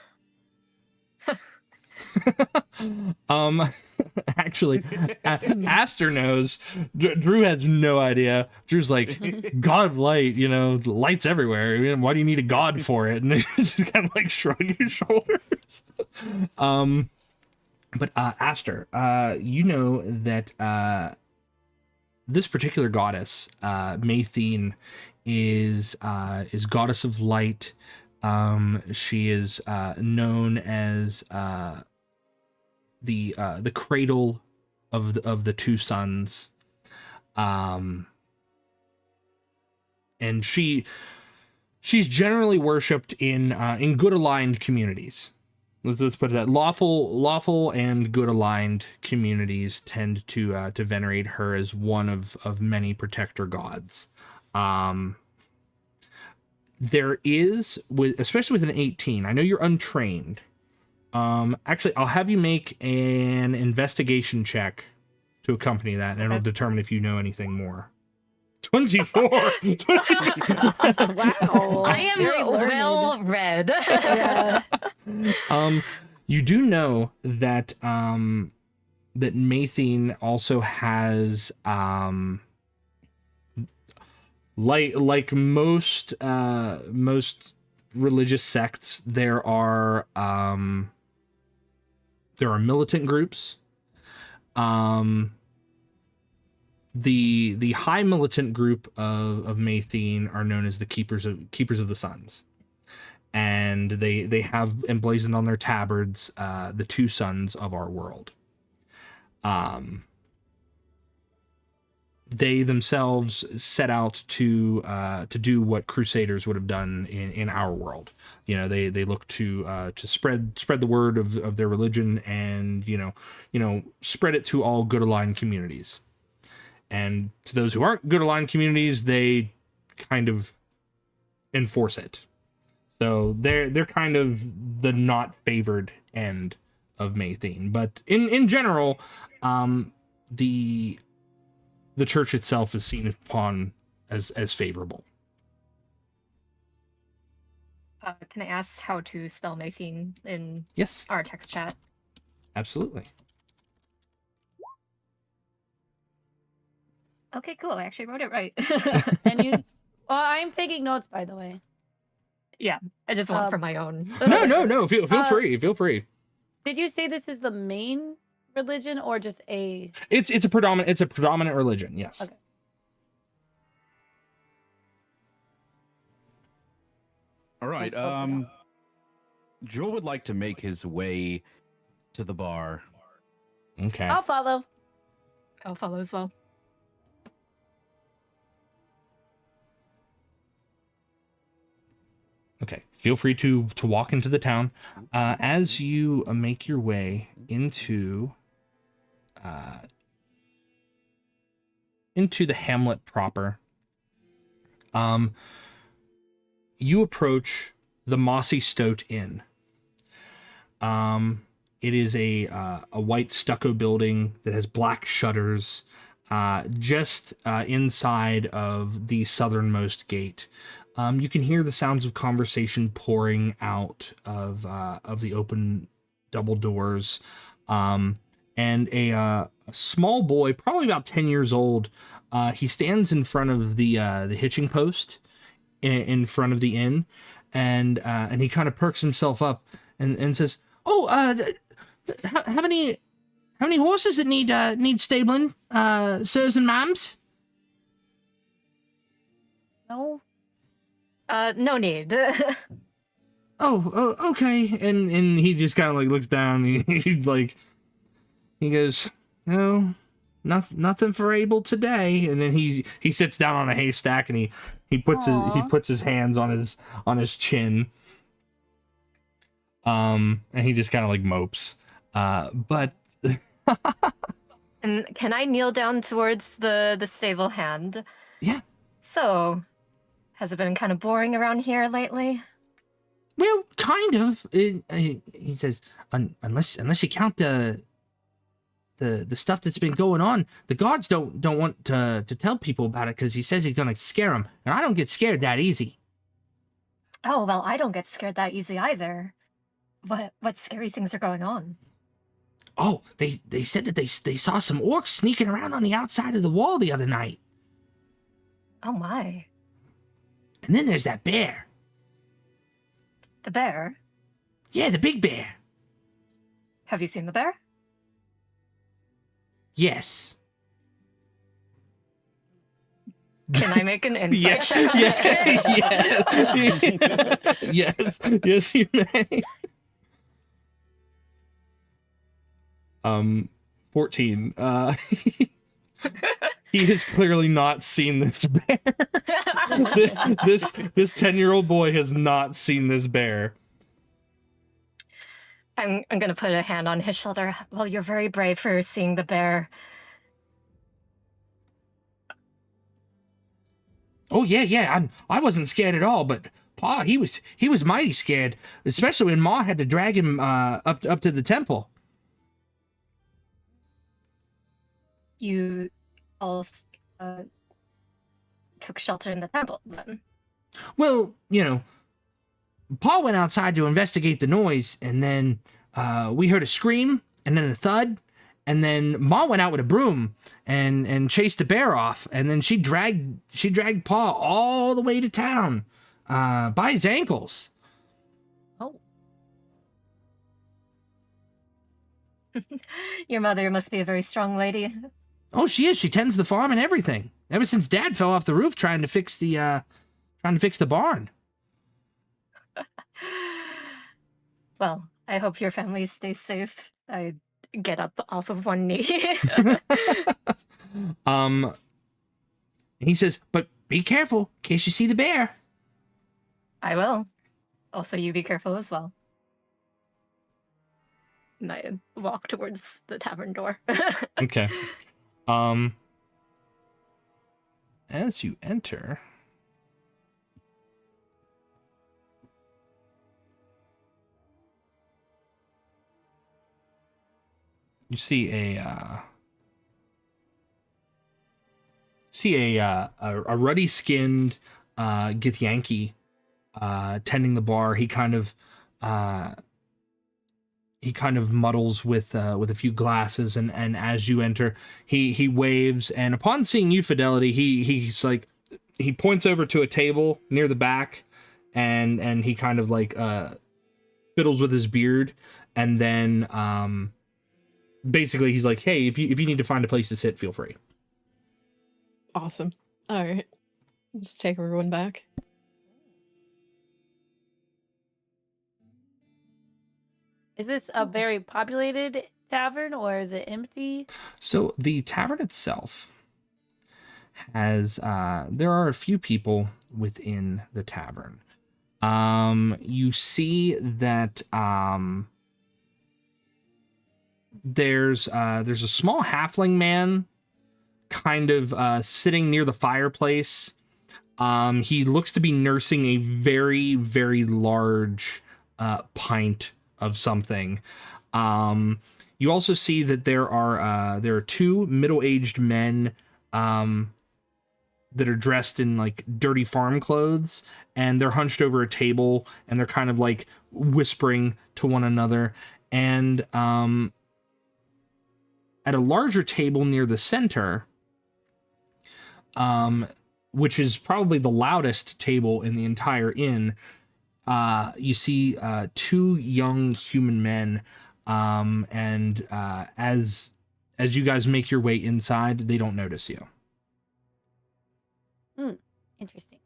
Actually, Aster knows. Drew has no idea. Drew's like, God of light, light's everywhere. Why do you need a god for it? And he's just kind of like shrugging his shoulders. But Aster, you know that this particular goddess, Maythene, is goddess of light. She is known as the cradle of the two suns, and she's generally worshipped in good aligned communities. Let's put it that lawful and good aligned communities tend to venerate her as one of many protector gods. There is, especially with an 18. I know you're untrained. Actually, I'll have you make an investigation check to accompany that, and it'll determine if you know anything more. 24. 24. Wow. I am well read. Yeah. You do know that that Maythene also has like most religious sects, there are militant groups. The high militant group of Maythene are known as the Keepers of the Suns, and they have emblazoned on their tabards the two suns of our world. They themselves set out to do what Crusaders would have done in our world. They look to spread the word of their religion, and spread it to all good aligned communities. And to those who aren't good aligned communities, they kind of enforce it. So they're kind of the not favored end of Maythene. But in general, the church itself is seen upon as favorable. Can I ask how to spell Maythene in Yes, our text chat? absolutely. Okay, cool. I actually wrote it right. And you, well, I'm taking notes, by the way. Yeah, I just want for my own. No. Feel Uh, free. Feel free. Did you say this is the main religion or just a? It's a predominant religion. Yes. Okay. All right. Let's open Joel would like to make his way to the bar. Okay. I'll follow. I'll follow as well. Okay. Feel free to walk into the town. As you make your way into the hamlet proper, you approach the Mossy Stoat Inn. It is a white stucco building that has black shutters, just inside of the southernmost gate. You can hear the sounds of conversation pouring out of the open double doors, and a small boy, probably about 10 years old. He stands in front of the hitching post in front of the inn, and he kind of perks himself up and says, "Oh, have any horses that need stabling, sirs and ma'ams?" No. No need. Oh, okay. And he just kind of like looks down. He goes, "No, nothing for Abel today." And then he sits down on a haystack and he puts his hands on his chin. And he just kind of like mopes. But And can I kneel down towards the stable hand? Yeah. So, has it been kind of boring around here lately? Well, kind of. He says, unless you count the stuff that's been going on, the guards don't want to tell people about it because he says he's gonna scare them, and I don't get scared that easy. Oh, well, I don't get scared that easy either. What scary things are going on? Oh, they said that they saw some orcs sneaking around on the outside of the wall the other night. Oh my. And then there's that bear. The bear? Yeah, the big bear. Have you seen the bear? Yes. Can I make an insight check on this? Yes, you may. 14. He has clearly not seen this bear. This 10-year-old boy has not seen this bear. I'm gonna put a hand on his shoulder. Well, you're very brave for seeing the bear. Oh yeah. I wasn't scared at all, but Pa, he was mighty scared, especially when Ma had to drag him up to the temple. You all took shelter in the temple then. Well, Pa went outside to investigate the noise, and then we heard a scream, and then a thud, and then Ma went out with a broom and chased the bear off, and then she dragged Pa all the way to town by his ankles. Oh. Your mother must be a very strong lady. Oh, she is. She tends the farm and everything. Ever since Dad fell off the roof trying to fix the barn. Well, I hope your family stays safe. I get up off of one knee. He says, "But be careful in case you see the bear." I will. Also, you be careful as well. And I walk towards the tavern door. Okay. As you enter, you see a ruddy-skinned Githyanki tending the bar. He kind of he kind of muddles with a few glasses, and as you enter, he waves, and upon seeing you, Fidelity, he's like, he points over to a table near the back, and he kind of like fiddles with his beard, and then basically he's like, hey, if you need to find a place to sit, feel free. Awesome. All right. Just take everyone back. Is this a very populated tavern or is it empty? So the tavern itself has there are a few people within the tavern. You see that there's a small halfling man kind of sitting near the fireplace. He looks to be nursing a very, very large pint of something. You also see that there are two middle-aged men that are dressed in like dirty farm clothes, and they're hunched over a table, and they're kind of like whispering to one another. And at a larger table near the center, which is probably the loudest table in the entire inn, you see two young human men, and as you guys make your way inside, they don't notice you. Interesting.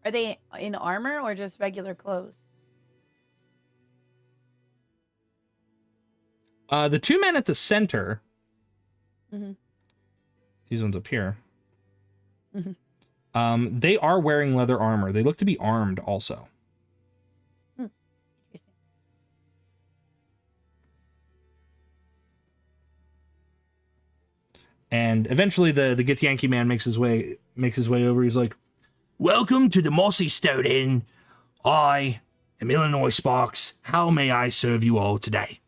Are they in armor or just regular clothes? The two men at the center, Mm-hmm. these ones up here, Mm-hmm. they are wearing leather armor. They look to be armed also. Interesting. And eventually the Githyanki man makes his way over. He's like, welcome to the Mossy Stout Inn. I am Illinois Sparks. How may I serve you all today?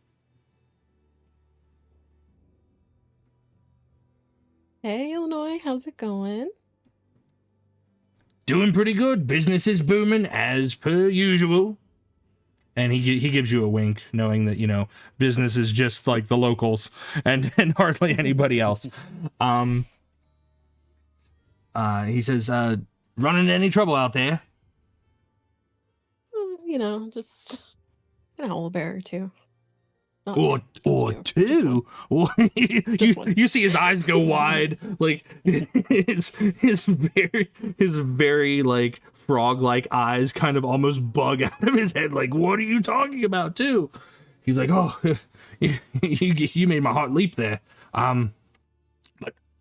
Hey, Illinois, how's it going? Doing pretty good. Business is booming as per usual. And he gives you a wink, knowing that, you know, business is just like the locals and hardly anybody else. He says, running any trouble out there? You know, just an owlbear or two. Not Or just two. Or Just one. you see his eyes go wide, like his very like frog-like eyes kind of almost bug out of his head. Like, what are you talking about, too? He's like, oh, you made my heart leap there. But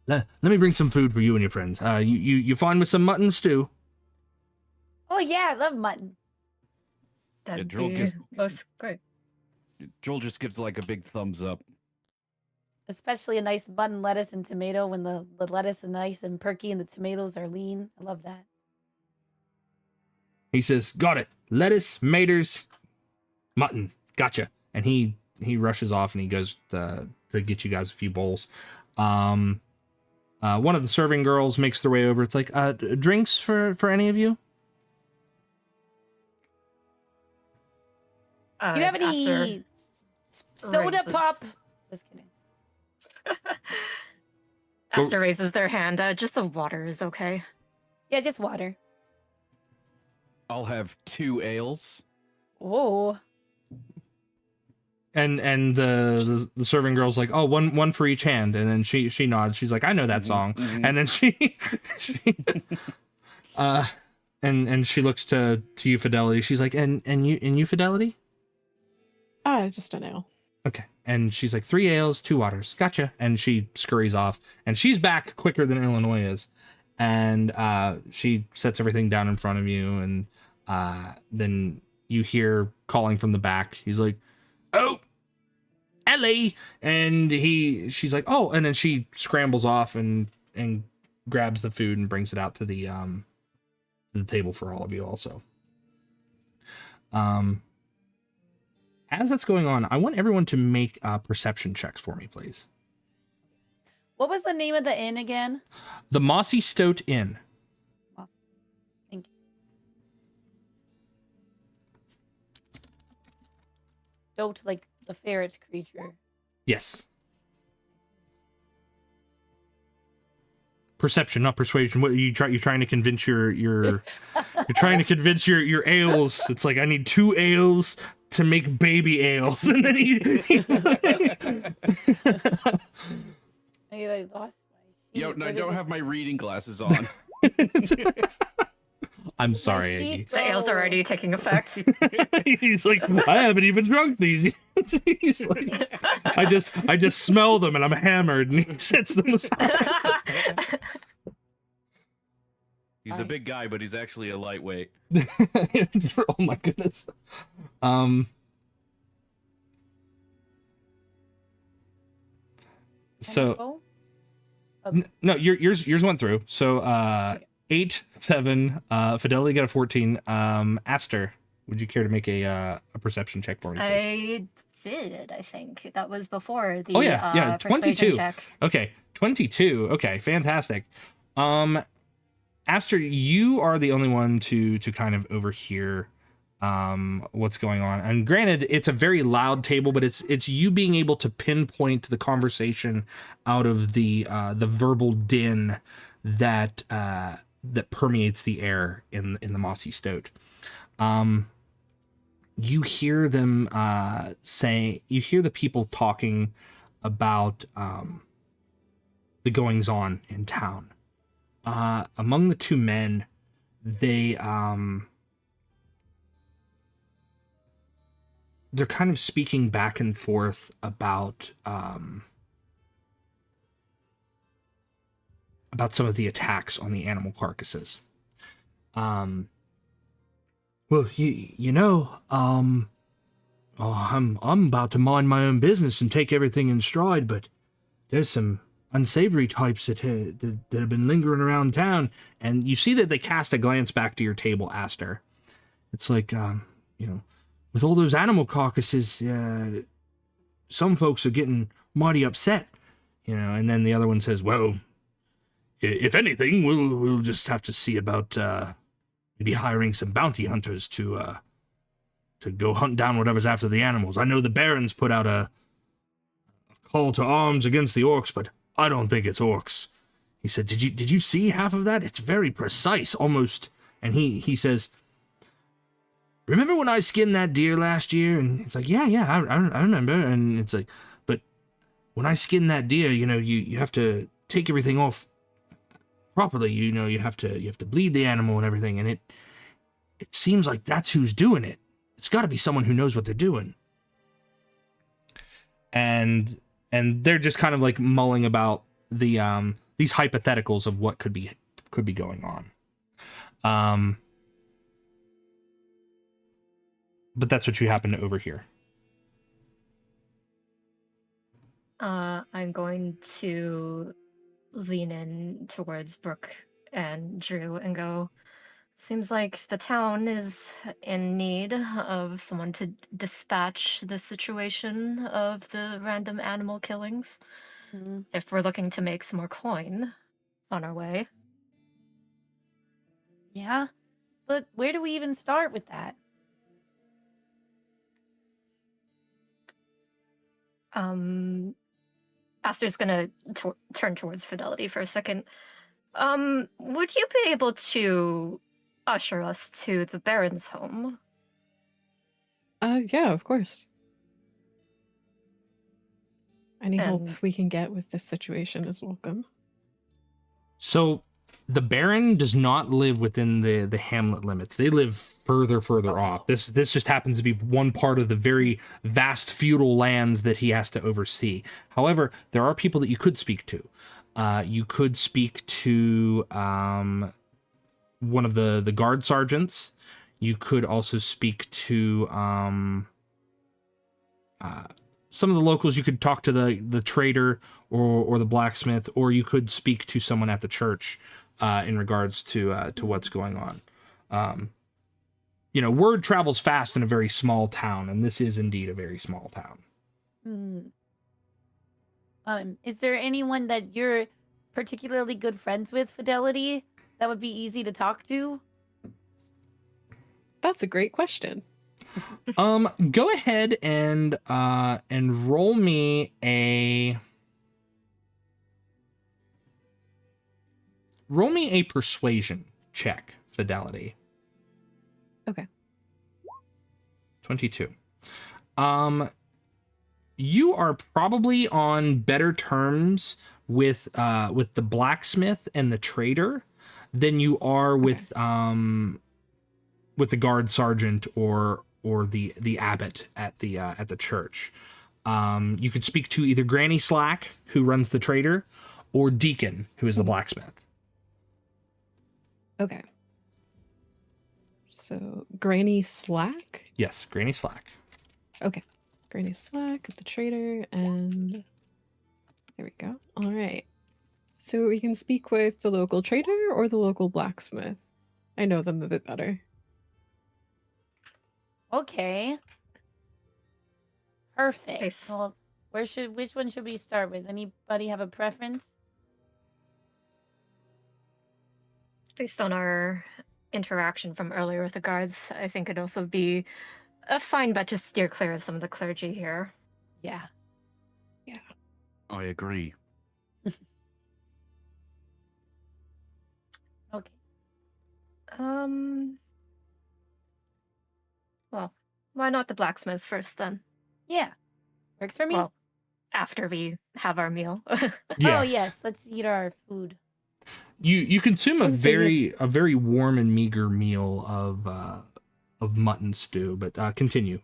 let me bring some food for you and your friends. You fine with some mutton stew? Oh yeah, I love mutton. That'd Joel be gives- most great. Joel just gives like a big thumbs up. Especially a nice button lettuce and tomato when the lettuce is nice and perky and the tomatoes are lean. I love that. He says, got it. Lettuce, maters, mutton. Gotcha. And he rushes off and he goes to get you guys a few bowls. One of the serving girls makes their way over. It's like, drinks for any of you? Do you have any soda raises- pop? Just kidding. Aster raises their hand. Just some water is okay. Yeah, just water. I'll have 2 ales. Whoa. And the serving girl's like, oh, one for each hand. And then she nods. She's like, I know that song. And then she and she looks to you, Fidelity. She's like, and you, Fidelity? Just an ale. Okay. And she's like, 3 ales, 2 waters. Gotcha. And she scurries off. And she's back quicker than Illinois is. And she sets everything down in front of you. And then you hear calling from the back. He's like, oh, Ellie. And she's like, oh. And then she scrambles off and grabs the food and brings it out to the table for all of you also. As that's going on, I want everyone to make perception checks for me, please. What was the name of the inn again? The Mossy Stoat Inn. show to like the ferret creature. Yes. Perception, not persuasion. What you're trying to convince you're trying to convince your ales. It's like, I need 2 ales to make baby ales, and then I lost my sheet. Yo, Where I did don't it have go? my reading glasses on. I'm My sorry, sheet The ale's go. already taking effect. Aggie. He's like, I haven't even drunk these. He's like, I just smell them and I'm hammered, and he sets them aside. He's a big guy, but he's actually a lightweight. Oh my goodness. So Go? no, yours went through. So 8, 7, Fidelity got a 14. Aster, would you care to make a perception check for me, please? I did, I think. That was before the Oh yeah, persuasion 22. check. Okay, 22. Okay, fantastic. Aster, you are the only one to kind of overhear what's going on. And granted, it's a very loud table, but it's you being able to pinpoint the conversation out of the verbal din that that permeates the air in the Mossy Stoat. You hear them you hear the people talking about the goings on in town. Among the 2 men, they're kind of speaking back and forth about some of the attacks on the animal carcasses. Well, you know, oh, I'm about to mind my own business and take everything in stride, but there's some unsavory types that have been lingering around town, and you see that they cast a glance back to your table, Aster. It's like, you know, with all those animal carcasses, some folks are getting mighty upset, you know. And then the other one says, well, if anything, we'll just have to see about maybe hiring some bounty hunters to go hunt down whatever's after the animals. I know the Barons put out a call to arms against the orcs, but I don't think it's orcs. He said, did you see half of that? It's very precise, almost. And he says, remember when I skinned that deer last year? And it's like, yeah, I remember. And it's like, but when I skinned that deer, you know, you have to take everything off properly. You know, you have to bleed the animal and everything. And it seems like that's who's doing it. It's got to be someone who knows what they're doing. And they're just kind of like mulling about the these hypotheticals of what could be going on. But that's what you happen to overhear. I'm going to lean in towards Brooke and Drew and go, seems like the town is in need of someone to dispatch the situation of the random animal killings. Mhm. If we're looking to make some more coin on our way. Yeah, but where do we even start with that? Aster's gonna turn towards Fidelity for a second. Would you be able to usher us to the Baron's home? Yeah, of course. Any help And we can get with this situation is welcome. So the Baron does not live within the hamlet limits. They live further off. This just happens to be one part of the very vast feudal lands that he has to oversee. However, there are people that you could speak to. You could speak to one of the guard sergeants. You could also speak to some of the locals. You could talk to the trader or the blacksmith, or you could speak to someone at the church in regards to what's going on. You know, word travels fast in a very small town, and this is indeed a very small town. Is there anyone that you're particularly good friends with, Fidelity, that would be easy to talk to? That's a great question. Go ahead and roll me a persuasion check, Fidelity. Okay. 22. You are probably on better terms with the blacksmith and the trader than you are with the guard sergeant or the abbot at the church. You could speak to either Granny Slack, who runs the trader, or Deacon, who is the blacksmith. Okay. So Granny Slack? Yes, Granny Slack. Okay. Granny Slack, the trader, and there we go. All right. So we can speak with the local trader or the local blacksmith. I know them a bit better. Okay. Perfect. Nice. Well, which one should we start with? Anybody have a preference? Based on our interaction from earlier with the guards, I think it'd also be a fine bet to steer clear of some of the clergy here. Yeah. I agree. Okay. Well, why not the blacksmith first then? Yeah. Works for me. Well, after we have our meal. Oh yes, let's eat our food. You consume a Oh, so very warm and meager meal of mutton stew, but continue.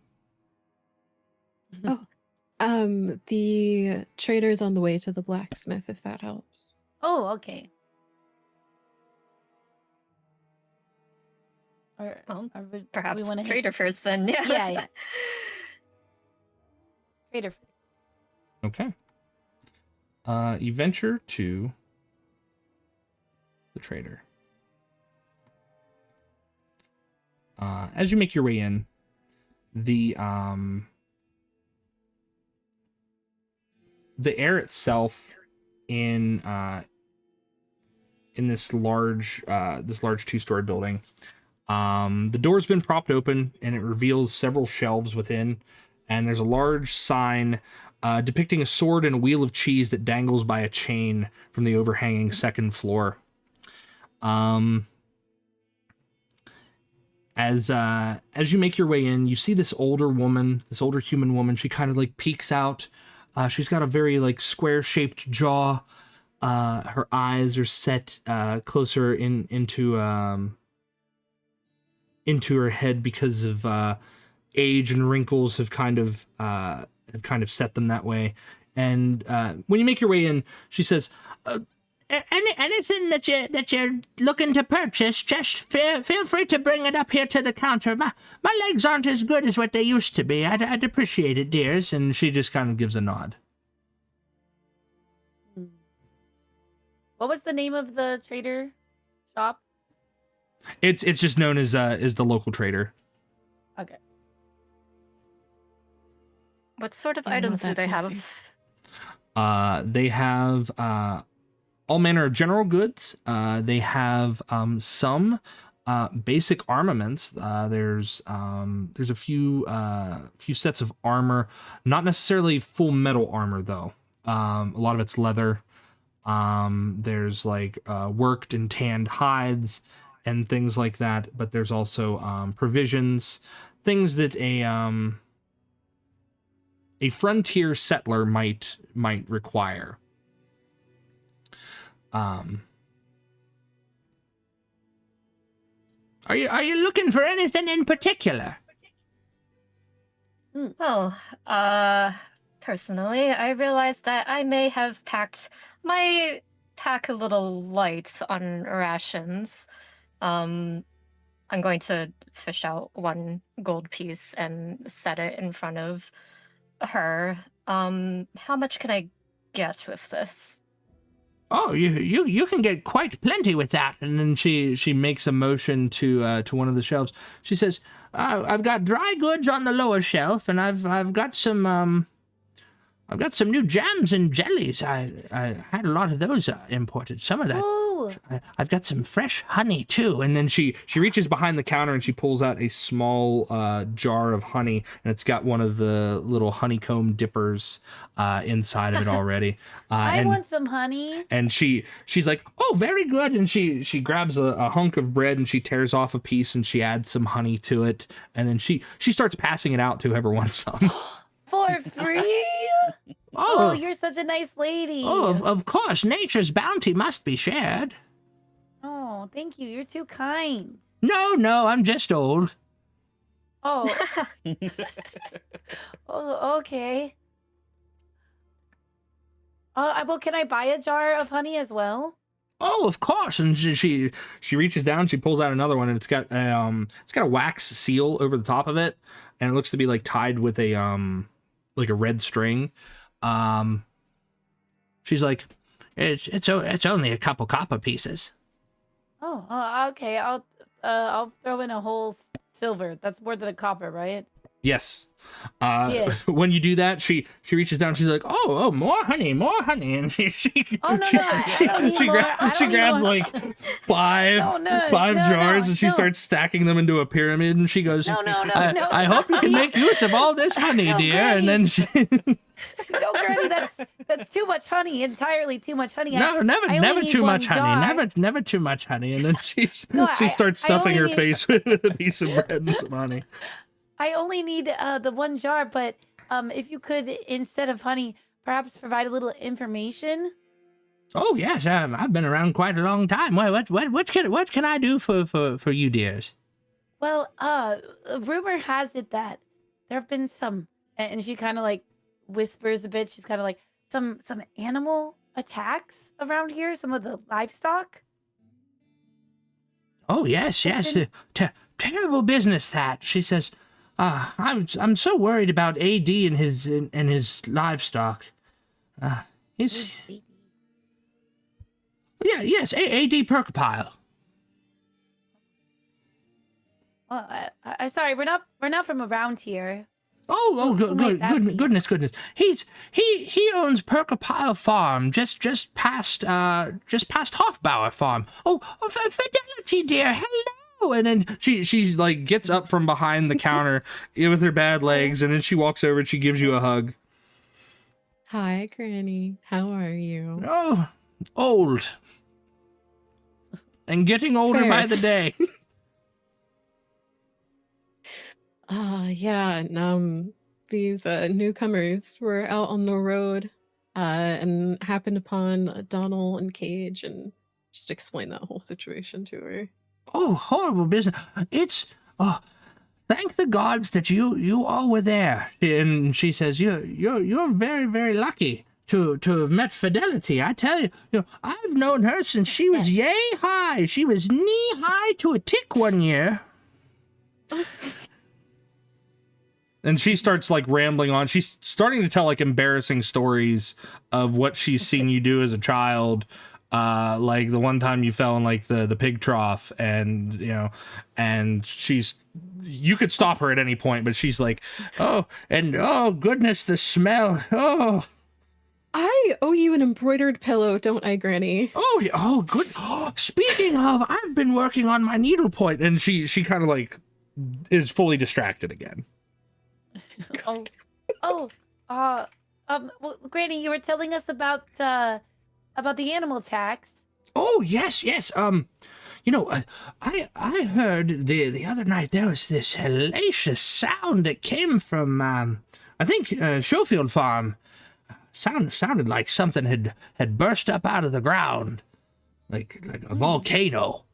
The trader's on the way to the blacksmith, if that helps. Oh, okay. Or, Well, or we Perhaps wanna hit- trader first then. Yeah. Yeah. Trader. Okay. You venture to the trader. As you make your way in, the air itself in this large two-story building, the door's been propped open and it reveals several shelves within, and there's a large sign depicting a sword and a wheel of cheese that dangles by a chain from the overhanging second floor. As you make your way in, you see this older human woman. She kind of like peeks out. She's got a very like square-shaped jaw. Her eyes are set closer into her head because of age and wrinkles have kind of set them that way. And when you make your way in, she says, anything that you're looking to purchase, just feel free to bring it up here to the counter. My legs aren't as good as what they used to be. I'd appreciate it, dears. And she just kind of gives a nod. What was the name of the trader shop? It's just known as the local trader. Okay. What sort of Yeah, not items do that they fancy. have? They have all manner of general goods. They have some basic armaments. There's a few sets of armor, not necessarily full metal armor though. A lot of it's leather. There's like worked and tanned hides and things like that. But there's also provisions, things that a frontier settler might require. Are you looking for anything in particular? Well, personally, I realized that I may have packed my pack a little light on rations. I'm going to fish out one gold piece and set it in front of her. How much can I get with this? Oh, you can get quite plenty with that. And then she makes a motion to one of the shelves. She says, "I've got dry goods on the lower shelf, and I've got some new jams and jellies. I had a lot of those imported. Some of that you. I've got some fresh honey too. And then she reaches behind the counter and she pulls out a small jar of honey, and it's got one of the little honeycomb dippers inside of it already. I want some honey. And she's like, oh, very good. And she grabs a hunk of bread and she tears off a piece and she adds some honey to it. And then she starts passing it out to whoever wants some. For free? Oh, you're such a nice lady. Oh, of course. Nature's bounty must be shared. Oh, thank you. You're too kind. No, I'm just old. Oh. Oh, okay. Well, can I buy a jar of honey as well? Oh, of course. And she reaches down, she pulls out another one, and it's got a wax seal over the top of it, and it looks to be like tied with a like a red string. She's like, it's only a couple copper pieces. Oh, okay. I'll throw in a whole silver. That's more than a copper, right? Yes. Yeah. When you do that, she reaches down. She's like, oh, more honey, and she Oh, no, I don't need more. I she don't grabs need more. like five No, jars, and she no. starts stacking them into a pyramid. And she goes, No. I hope you can make use of all this honey, No, dear. Granny. And then she, No, Granny, that's too much honey. Entirely too much honey. no, I never only too need much one honey, jar. never too much honey. And then she No, starts I stuffing only her need- face with a piece of bread and some honey. I only need the one jar, but if you could, instead of honey, perhaps provide a little information. Oh yes, I've been around quite a long time. What can I do for you, dears? Well, rumor has it that there have been some, and she kind of like whispers a bit. She's kind of like some animal attacks around here. Some of the livestock. Oh yes, terrible business that. She says, I'm so worried about AD and his livestock. He's yes, AD Perkapile. Well, I'm sorry, we're not from around here. Oh, might that be? goodness. He owns Perkapile Farm, just past Hofbauer Farm. Oh, Fidelity, dear, hello. And then she like gets up from behind the counter with her bad legs, and then she walks over and she gives you a hug. Hi, Granny. How are you? Oh, old. And getting older Fair. by the day. Yeah, and these newcomers were out on the road and happened upon Donald and Cage and just explained that whole situation to her. Oh, horrible business. Thank the gods that you all were there. And she says, you're very, very lucky to have met Fidelity. I tell you, I've known her since she was yay high. She was knee high to a tick one year. And she starts like rambling on. She's starting to tell like embarrassing stories of what she's seen you do as a child. Like the one time you fell in like the pig trough, and and you could stop her at any point, but she's like, oh goodness, the smell. Oh, I owe you an embroidered pillow, don't I, Granny? oh, yeah, oh, good. Speaking of, I've been working on my needlepoint, and she kind of like is fully distracted again. Well, Granny, you were telling us about the animal attacks. Oh, yes. I heard the other night there was this hellacious sound that came from, I think, Schofield Farm. Sounded like something had burst up out of the ground, like a volcano.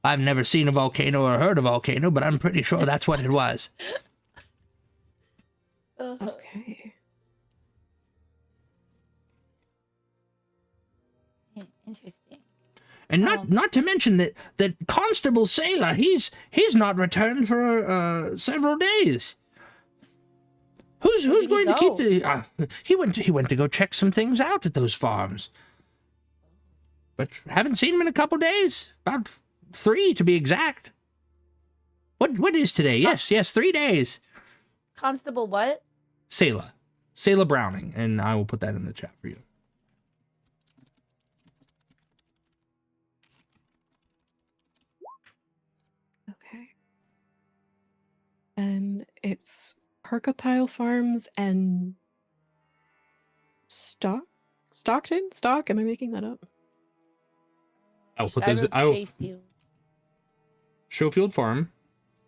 I've never seen a volcano or heard a volcano, but I'm pretty sure that's what it was. Okay. Interesting. And not to mention that Constable Sailor, he's not returned for several days. Who's Where did he going to keep go? the? He went to go check some things out at those farms. But haven't seen him in a couple days. About 3 to be exact. What is today? Yes, 3 days. Constable what? Sailor Browning, and I will put that in the chat for you. It's Percopile Farms and Stockton? Stock? Am I making that up? I'll put I those. wrote I'll Sheffield. Schofield Farm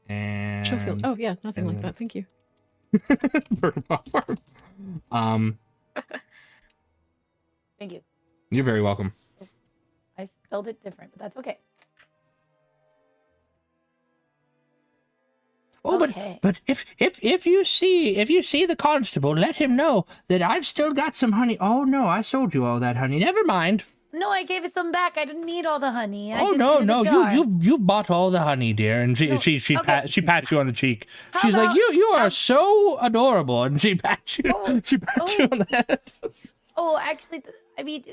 and Schofield. Oh yeah, nothing like and that. Thank you. Perkapile Farm. Thank you. You're very welcome. I spelled it different, but that's okay. Oh, Okay. but if you see the constable, let him know that I've still got some honey. Oh no, I sold you all that honey. Never mind. No, I gave it some back. I didn't need all the honey. I Oh just no, needed the no, jar. you bought all the honey, dear. And No, she okay. pats you on the cheek. How She's like, about- you are how- so adorable, and she pats you. Oh, She pats you on the head. Oh, actually, I mean,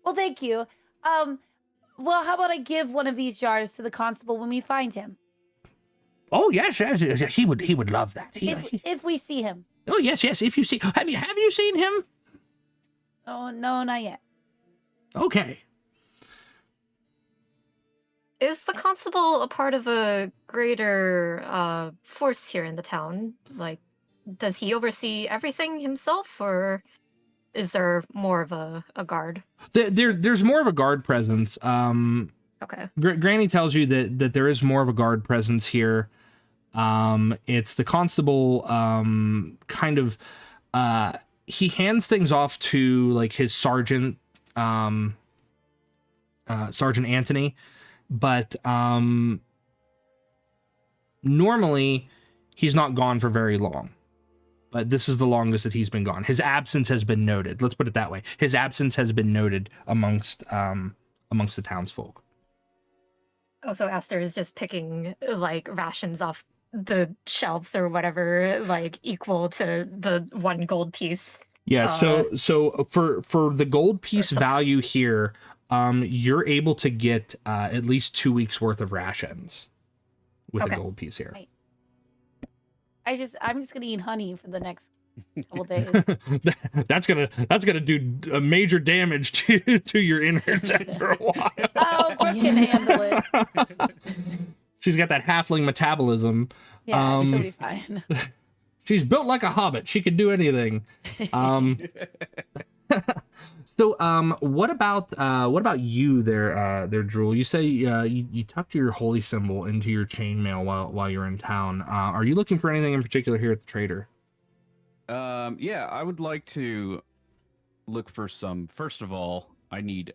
well, thank you. Well, how about I give one of these jars to the constable when we find him? Oh yes, he would love that. If we see him. Oh yes. If you see, have you seen him? Oh no, not yet. Okay. Is the constable a part of a greater force here in the town? Like, does he oversee everything himself, or is there more of a guard? There's more of a guard presence. Okay. Granny tells you that there is more of a guard presence here. It's the constable. Kind of. He hands things off to like his sergeant, Sergeant Anthony. But normally he's not gone for very long. But this is the longest that he's been gone. His absence has been noted. Let's put it that way. His absence has been noted amongst the townsfolk. Oh, so Aster is just picking like rations off the shelves or whatever, like equal to the 1 gold piece. Yeah, so for the gold piece value here, you're able to get at least 2 weeks worth of rations with a gold piece here. Right. I'm just gonna eat honey for the next couple days. that's gonna do a major damage to your innards after a while. Oh, Brooke can handle it. She's got that halfling metabolism. Yeah, she'll be fine. She's built like a hobbit. She can do anything. So, what about you there, Drool? You say you tucked your holy symbol into your chainmail while you're in town. Are you looking for anything in particular here at the trader? Yeah, I would like to look for some. First of all, I need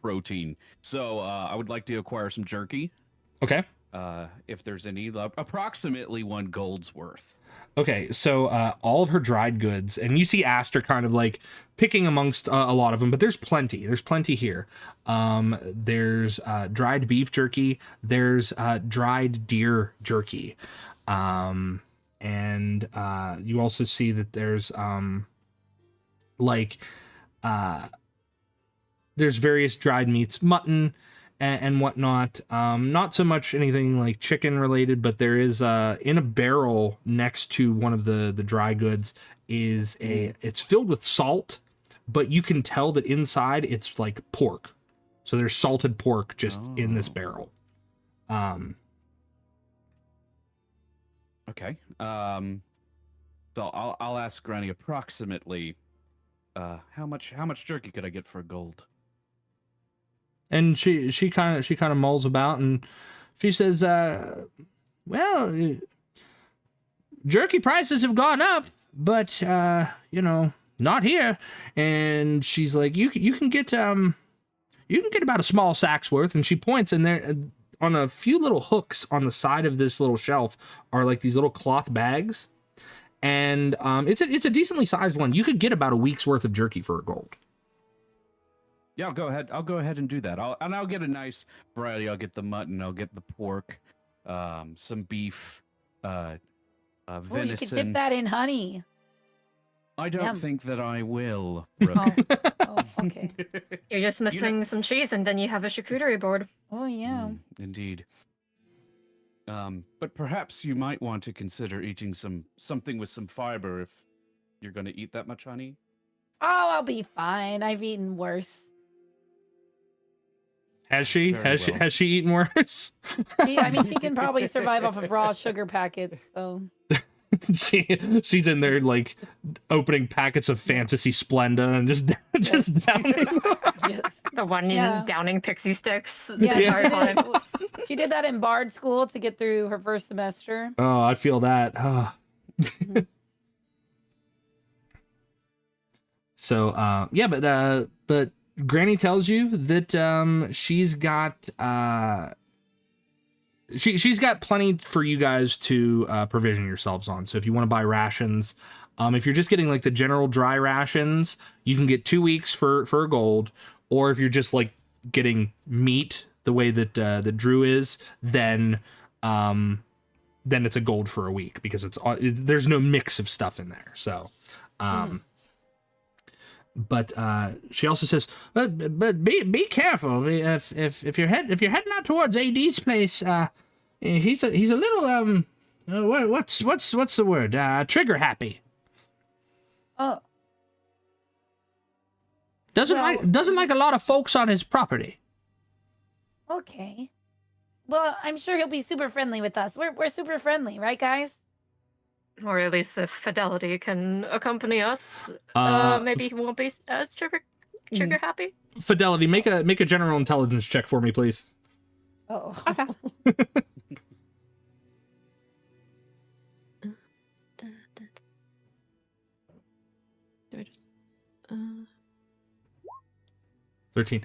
protein, so I would like to acquire some jerky. Okay. If there's any, approximately 1 gold's worth. Okay, so all of her dried goods, and you see Aster kind of like picking amongst a lot of them, but there's plenty. There's plenty here. There's dried beef jerky. There's dried deer jerky. And you also see that there's there's various dried meats, mutton and whatnot. Not so much anything like chicken related, but there is in a barrel next to one of the dry goods is it's filled with salt, but you can tell that inside it's like pork. So there's salted pork just in this barrel. Okay. So I'll ask Granny approximately how much jerky could I get for a gold? And she kind of mulls about and she says, well, jerky prices have gone up, but not here. And she's like, you can get about a small sack's worth. And she points, and there on a few little hooks on the side of this little shelf are like these little cloth bags. And it's a decently sized one. You could get about a week's worth of jerky for a gold. Yeah, I'll go ahead and do that. I'll get a nice variety. I'll get the mutton. I'll get the pork, some beef, venison. Oh, you could dip that in honey. I don't Yum. think that I will, Brooke. Oh, okay. You're just missing some cheese, and then you have a charcuterie board. Oh, yeah. Indeed. But perhaps you might want to consider eating something with some fiber if you're going to eat that much honey. Oh, I'll be fine. I've eaten worse. Has she? Very well. Has she eaten worse? She can probably survive off of raw sugar packets. So She's in there like opening packets of Fantasy Splenda and just downing. Yes. The one Yeah. downing pixie sticks Yeah, the she entire did, time. she did that in Bard school to get through her first semester. Oh, I feel that. Ah. Mhm. So yeah, but Granny tells you that she's got she's got plenty for you guys to provision yourselves on. So if you want to buy rations, if you're just getting like the general dry rations, you can get 2 weeks for a gold. Or if you're just like getting meat the way that the Drew is, then it's a gold for a week because there's no mix of stuff in there. So, but she also says, but be careful if you're heading out towards AD's place. He's a little what's the word? Trigger happy. Oh, Doesn't Well- like a lot of folks on his property. okay. Well, I'm sure he'll be super friendly with us. We're super friendly, right, guys? Or at least if Fidelity can accompany us, maybe he won't be as trigger happy. Fidelity, make a general intelligence check for me, please. Oh. Do I just 13.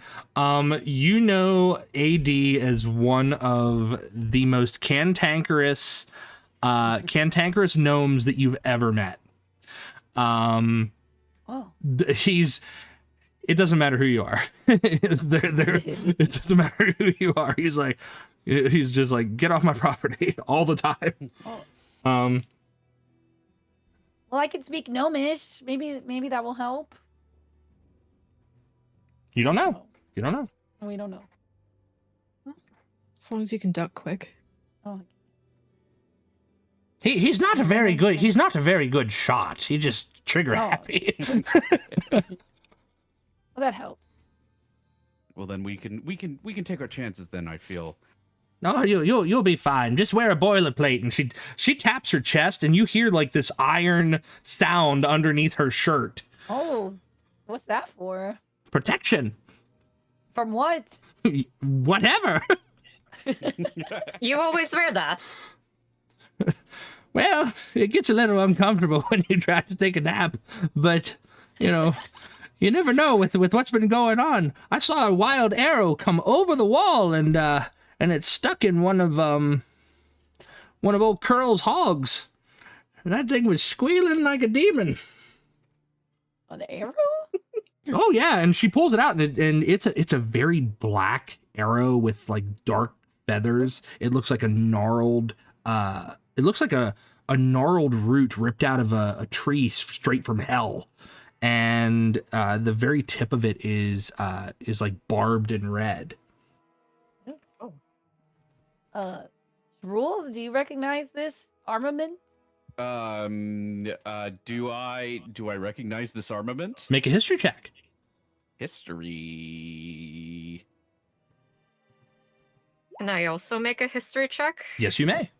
You know AD as one of the most cantankerous gnomes that you've ever met. Oh. It doesn't matter who you are. It doesn't matter who you are. He's just like, get off my property all the time. Oh. Well, I can speak Gnomish. Maybe that will help. You don't know. You don't know. We don't know. as long as you can duck quick. Oh. He's not a very good shot. He just trigger Oh. happy. Well, that helped. Well, then we can take our chances. Then I feel. Oh, you'll be fine. Just wear a boilerplate. And she taps her chest, and you hear like this iron sound underneath her shirt. Oh, what's that for? Protection. From what? Whatever. You always wear that. Well, it gets a little uncomfortable when you try to take a nap, but you never know with what's been going on. I saw a wild arrow come over the wall, and it stuck in one of old Curl's hogs. And that thing was squealing like a demon. On the arrow? Oh yeah, and she pulls it out, and it's a very black arrow with like dark feathers. It looks like a gnarled gnarled root ripped out of a tree straight from hell, and the very tip of it is like barbed and red. Rules? Do you recognize this armament? Do I recognize this armament? Make a history check. History. Can I also make a history check? Yes, you may.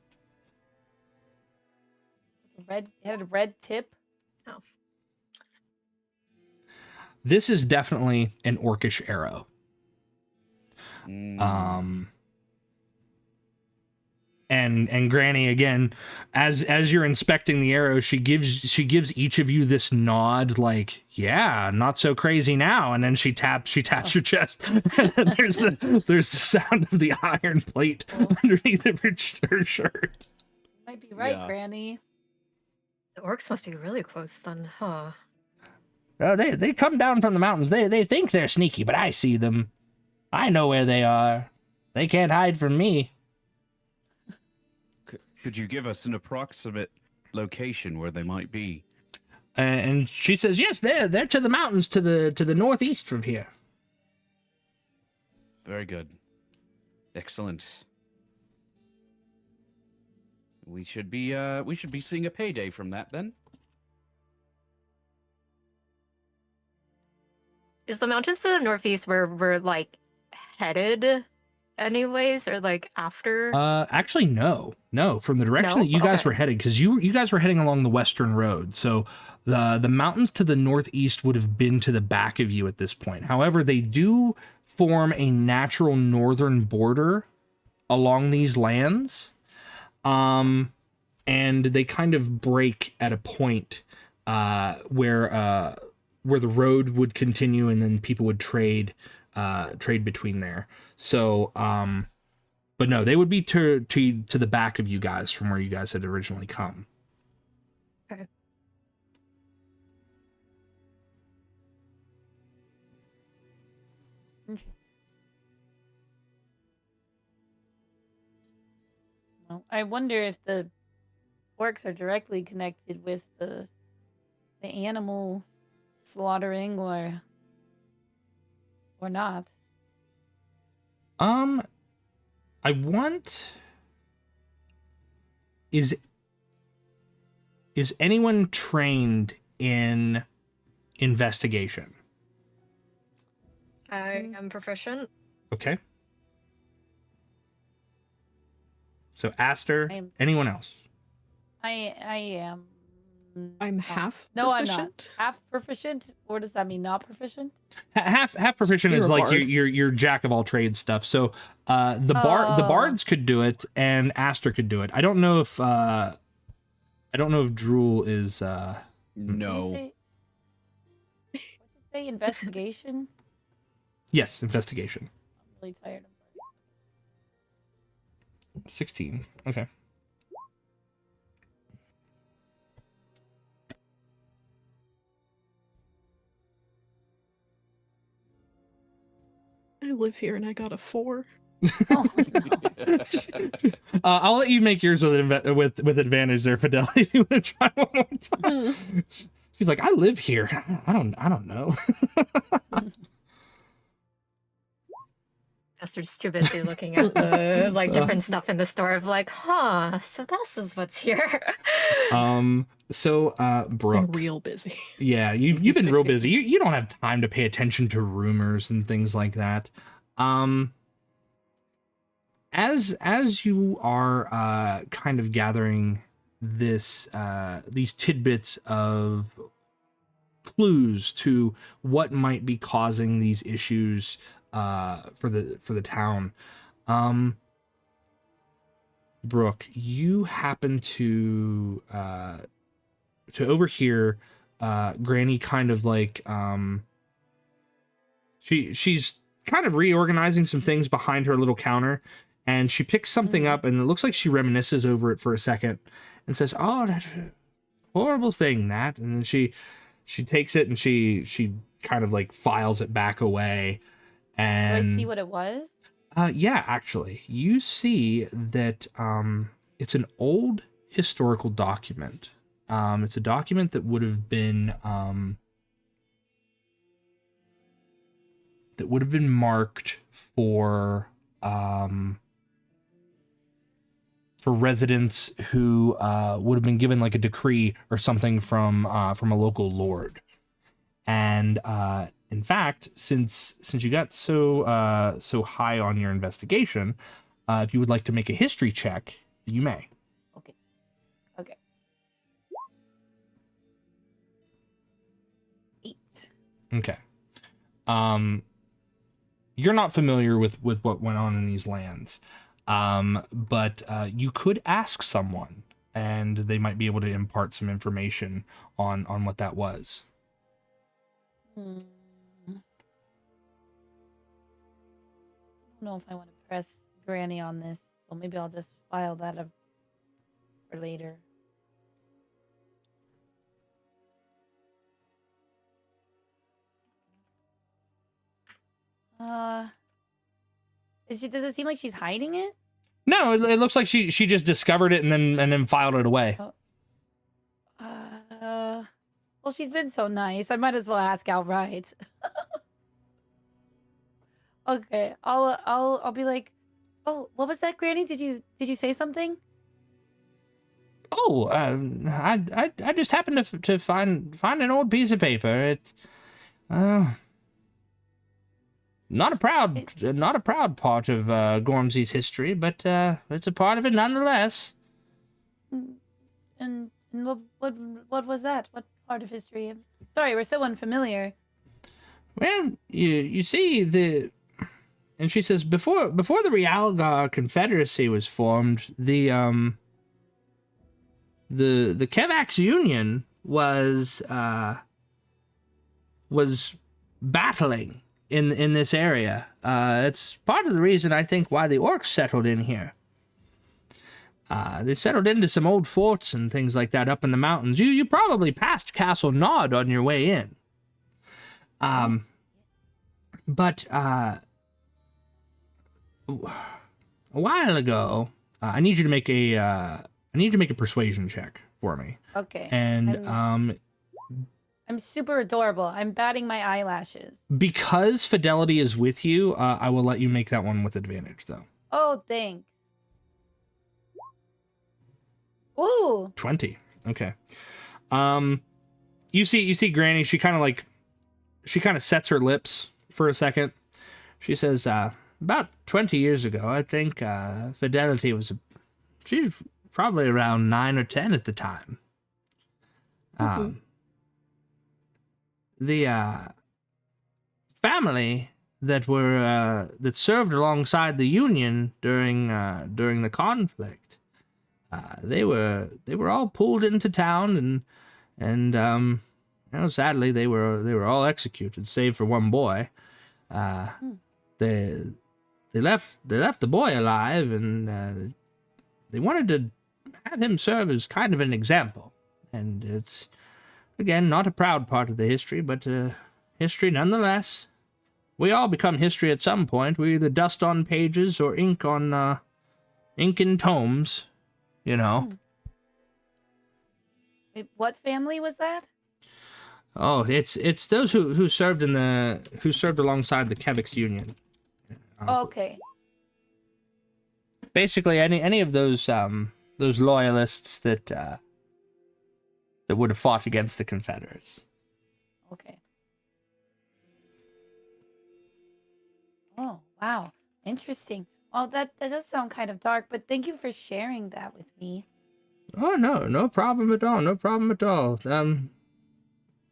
It had a red tip. Oh. This is definitely an orcish arrow. Mm. And Granny, again, as you're inspecting the arrow, she gives each of you this nod, like, yeah, not so crazy now. And then she taps your chest, and then there's the sound of the iron plate underneath of her shirt. Might be right, Yeah. Granny. The orcs must be really close then, huh? They come down from the mountains. They think they're sneaky, but I see them. I know where they are. They can't hide from me. Could you give us an approximate location where they might be? And she says, yes, they're to the mountains to the northeast from here. Very good. Excellent. We should be seeing a payday from that then. Is the mountains to the northeast where we're like headed anyways, or like after? Actually, no. From the direction No? that you guys Okay. were heading, because you guys were heading along the western road, so the mountains to the northeast would have been to the back of you at this point. However, they do form a natural northern border along these lands, and they kind of break at a point where the road would continue, and then people would trade between there. So, but no, they would be to the back of you guys from where you guys had originally come. Okay. Interesting. Well, I wonder if the orcs are directly connected with the animal slaughtering or not. I want is anyone trained in investigation? I am proficient. Okay. So Aster, anyone else? I am. I'm half No, I'm not. proficient. Half proficient? What does that mean? Not proficient? Half proficient You're is a like bard. your jack of all trades stuff. So the bards could do it, and Aster could do it. I don't know if Drool is No. What did you say? Investigation? yes, investigation. I'm really tired of 16. Okay. I live here and I got a 4. Oh, no. I'll let you make yours with advantage there, Fidelity. You want to try one more time? She's like, I live here. I don't know. Esther's too busy looking at the like different stuff in the store of like, so this is what's here. Brooke. I'm real busy. Yeah, you've been real busy. You don't have time to pay attention to rumors and things like that. As you are kind of gathering these tidbits of clues to what might be causing these issues for the town, Brooke, you happen to overhear Granny kind of like she's kind of reorganizing some things behind her little counter, and she picks something up, and it looks like she reminisces over it for a second and says, "Oh, that horrible thing, that." And then she takes it and she kind of like files it back away. And Do I see what it was? Yeah, actually, you see that it's an old historical document. It's a document that would have been marked for residents who would have been given like a decree or something from a local lord. And in fact, since you got so high on your investigation, if you would like to make a history check, you may. Okay. 8. Okay. You're not familiar with what went on in these lands, but you could ask someone, and they might be able to impart some information on what that was. I don't know if I want to press Granny on this, so maybe I'll just file that up for later. Does it seem like she's hiding it? No, it looks like she just discovered it and then filed it away. Well, she's been so nice. I might as well ask outright. Okay, I'll be like, oh, what was that, Granny? Did you say something? Oh, I just happened to find an old piece of paper. It's Not a proud part of Gormsey's history, but it's a part of it nonetheless. And what was that? What part of history? Sorry, we're so unfamiliar. Well, you see and she says before the Realgar Confederacy was formed, the Kevax Union was battling in this area. It's part of the reason I think why the orcs settled in here. They settled into some old forts and things like that up in the mountains. You probably passed Castle Nod on your way in. But a while ago, I need you to make a persuasion check for me. Okay. And I'm super adorable. I'm batting my eyelashes. because Fidelity is with you, I will let you make that one with advantage, though. Oh, thanks. Ooh. 20. Okay. You see Granny, she kind of sets her lips for a second. She says, about 20 years ago, I think Fidelity she's probably around 9 or 10 at the time. The family that served alongside the Union during the conflict, they were all pulled into town, and sadly they were all executed, save for one boy. They left the boy alive, and they wanted to have him serve as kind of an example. And it's, again, not a proud part of the history, but history nonetheless. We all become history at some point. We either dust on pages or ink in tomes, you know. Wait, what family was that? Oh, it's those who served alongside the Kevax Union. Okay. Basically, any of those loyalists that would have fought against the Confederates. Okay. Oh, wow. Interesting. Well, that does sound kind of dark, but thank you for sharing that with me. Oh, no problem at all. No problem at all.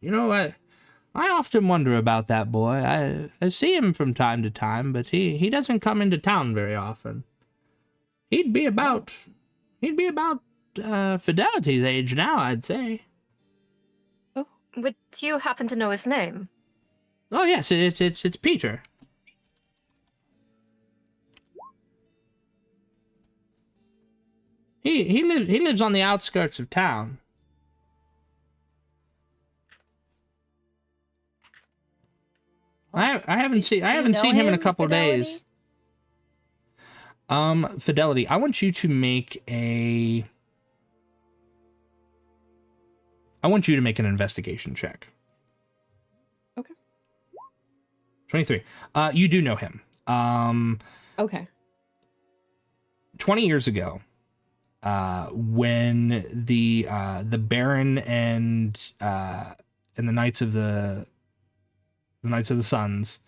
You know, I often wonder about that boy. I see him from time to time, but he doesn't come into town very often. He'd be about Fidelity's age now, I'd say. Oh, would you happen to know his name? Oh yes, it's Peter. He lives on the outskirts of town. I haven't seen him in a couple days. Fidelity, I want you to make an investigation check. Okay. 23. You do know him. Okay. 20 years ago, when the Baron and the Knights of the Suns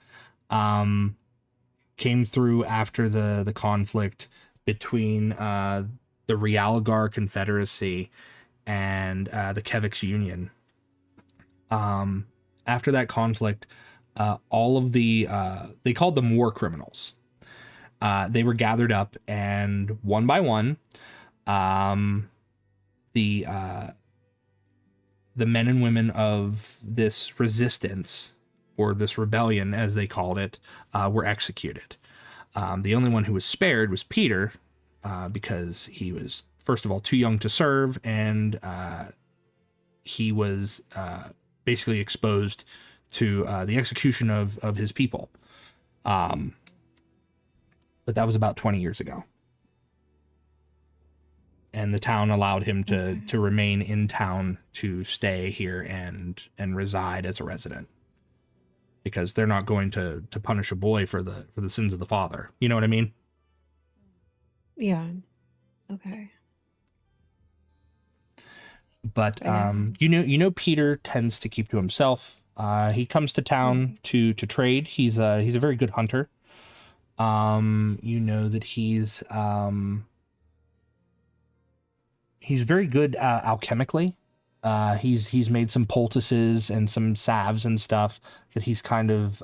came through after the conflict between the Realgar Confederacy and the Kevax Union. After that conflict, all of they called them war criminals. They were gathered up, and one by one, the men and women of this resistance, or this rebellion, as they called it, were executed. The only one who was spared was Peter, because he was, first of all, too young to serve, and he was basically exposed to the execution of his people. But that was about 20 years ago. And the town allowed him to remain in town, to stay here and reside as a resident. Because they're not going to punish a boy for the sins of the father. You know what I mean? Yeah. Okay. But you know Peter tends to keep to himself. He comes to town to trade. He's a very good hunter. You know that he's very good alchemically. He's made some poultices and some salves and stuff that he's kind of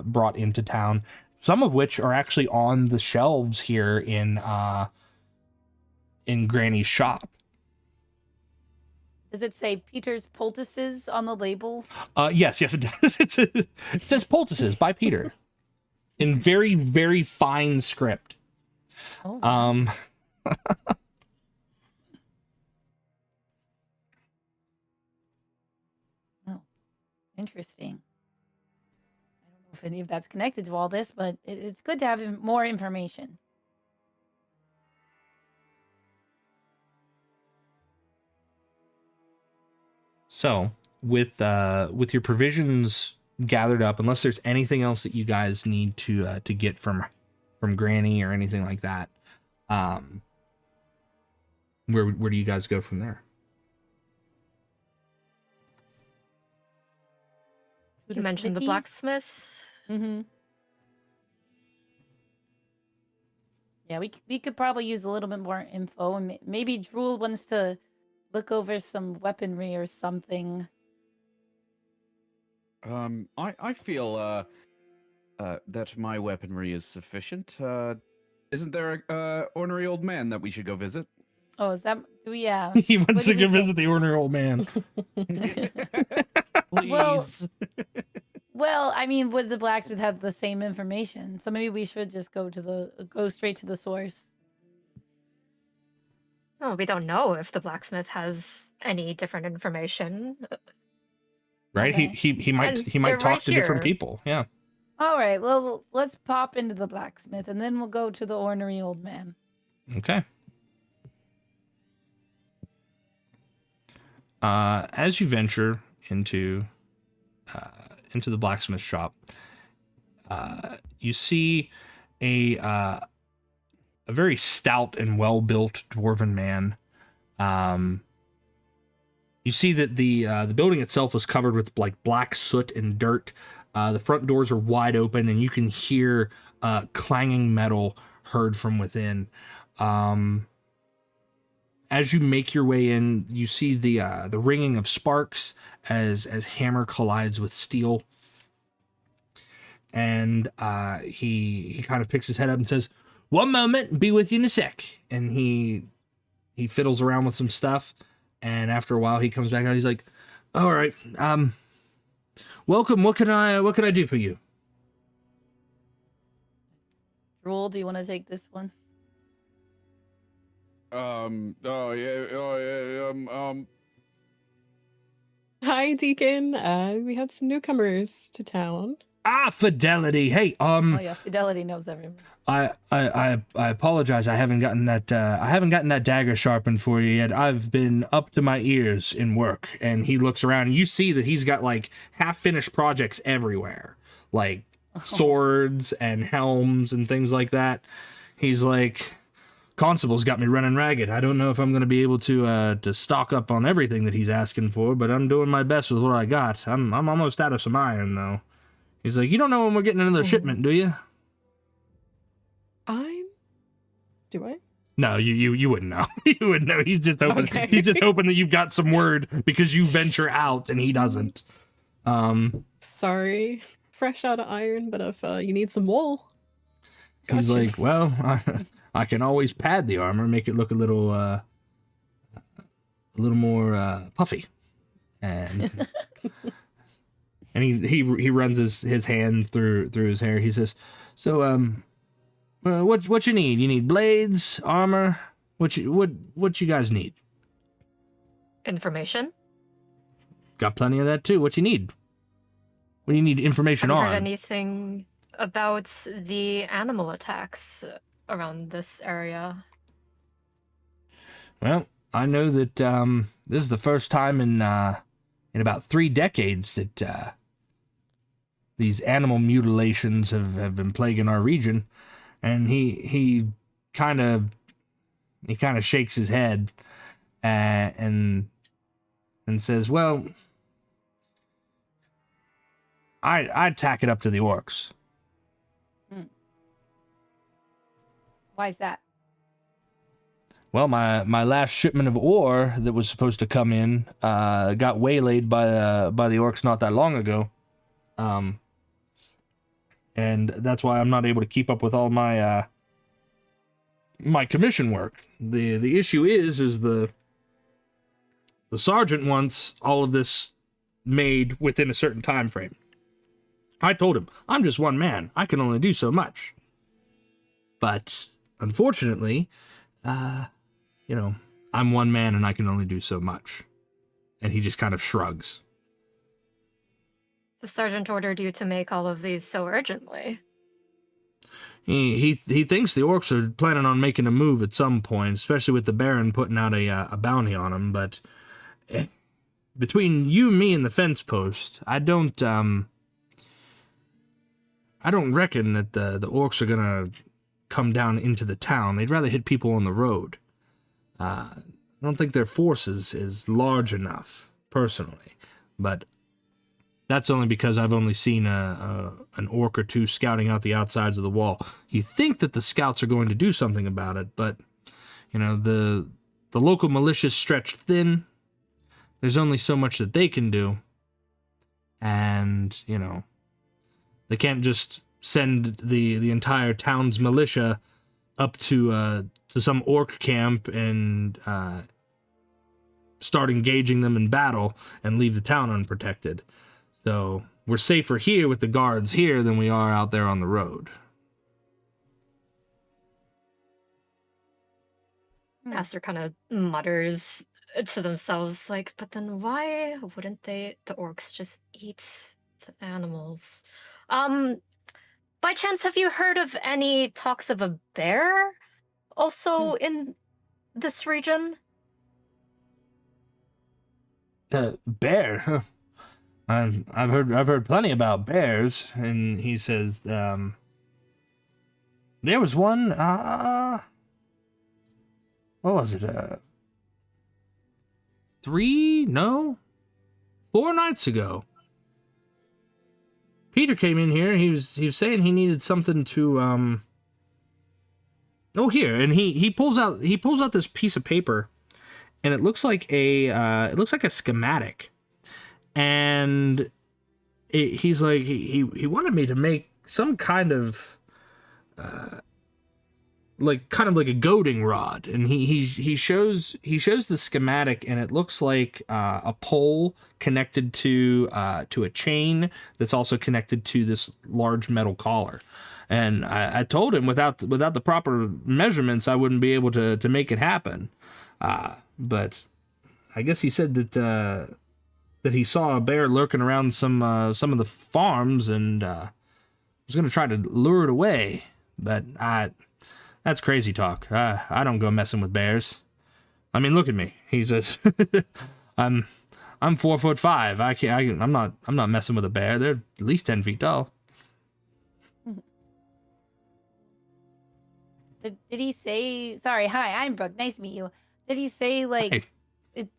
brought into town. Some of which are actually on the shelves here in Granny's shop. Does it say Peter's poultices on the label? Yes, it does. It says poultices by Peter in very, very fine script. Oh, wow. Oh, interesting. I don't know if any of that's connected to all this, but it's good to have more information. So, with your provisions gathered up, unless there's anything else that you guys need to get from Granny or anything like that, where do you guys go from there? You mentioned the blacksmith. Mm-hmm. Yeah, we could probably use a little bit more info, and maybe Drool wants to look over some weaponry or something. I feel that my weaponry is sufficient. Isn't there a ornery old man that we should go visit? Oh, is that? Do we? Yeah. He wants to go visit the ornery old man. Please. Well, I mean, would the blacksmith have the same information? So maybe we should just go straight to the source. Oh, we don't know if the blacksmith has any different information. Right? Okay. He might they're talk right to different here. people. Yeah. All right. Well, let's pop into the blacksmith, and then we'll go to the ornery old man. Okay. As you venture into the blacksmith shop, you see a very stout and well-built dwarven man. You see that the building itself is covered with like black soot and dirt. The front doors are wide open, and you can hear clanging metal heard from within. As you make your way in, you see the ringing of sparks as hammer collides with steel. And he kind of picks his head up and says, "One moment, be with you in a sec." And he fiddles around with some stuff, and after a while he comes back out. He's like, "All right, welcome. What can I do for you?" Drool, do you want to take this one? Hi, Deacon. We had some newcomers to town. Ah, Fidelity. Hey, Oh yeah, Fidelity knows everyone. I apologize. I haven't gotten that dagger sharpened for you yet. I've been up to my ears in work. And he looks around, and you see that he's got like half-finished projects everywhere, like swords and helms and things like that. He's like, "Constable's got me running ragged. I don't know if I'm going to be able to stock up on everything that he's asking for, but I'm doing my best with what I got. I'm almost out of some iron though." He's like, "You don't know when we're getting another shipment, do you?" Do I? No, you wouldn't know. You wouldn't know. He's just hoping. Okay. He's just hoping that you've got some word because you venture out and he doesn't. Sorry. Fresh out of iron, but if you need some wool. He's Gotcha. like, "Well, I can always pad the armor, make it look a little more puffy," and he runs his hand through his hair. He says, "So what you need? You need blades, armor. What you guys need?" Information? "Got plenty of that too. What you need? What do you need information Have you on?" heard anything about the animal attacks around this area? "Well, I know that this is the first time in about 3 decades that these animal mutilations have been plaguing our region." And he kind of shakes his head and says, "Well, I'd tack it up to the orcs. Why is that? Well, my last shipment of ore that was supposed to come in got waylaid by the orcs not that long ago, and that's why I'm not able to keep up with all my my commission work. The issue is the sergeant wants all of this made within a certain time frame. I told him, I'm just one man. I can only do so much. But unfortunately, you know, I'm one man and I can only do so much. And he just kind of shrugs. The sergeant ordered you to make all of these so urgently. He thinks the orcs are planning on making a move at some point, especially with the Baron putting out a bounty on them. But between you, me, and the fence post, I don't reckon that the orcs are gonna come down into the town. They'd rather hit people on the road. I don't think their force is large enough, personally. But that's only because I've only seen an orc or two scouting out the outsides of the wall. You think that the scouts are going to do something about it, but, you know, the local militia's stretched thin. There's only so much that they can do. And, you know, they can't just send the entire town's militia up to some orc camp and start engaging them in battle and leave the town unprotected. So we're safer here with the guards here than we are out there on the road. Master kind of mutters to themselves, like, but then why wouldn't the orcs just eat the animals? By chance, have you heard of any talks of a bear also in this region? Bear? Huh. I've heard plenty about bears, and he says, there was one, what was it, 4 nights ago. Peter came in here, he was saying he needed something to, oh, here, and he pulls out this piece of paper, and it looks like a schematic. And he's like, he wanted me to make some kind of like a goading rod, and he shows the schematic, and it looks like a pole connected to a chain that's also connected to this large metal collar. And I told him without the proper measurements, I wouldn't be able to make it happen. But I guess he said that he saw a bear lurking around some of the farms, and was gonna try to lure it away. But that's crazy talk. I don't go messing with bears. I mean, look at me. He says, I'm 4'5". I'm not messing with a bear. They're at least 10 feet tall. Did he say? Sorry, hi, I'm Brooke. Nice to meet you. Did he say like? Hey.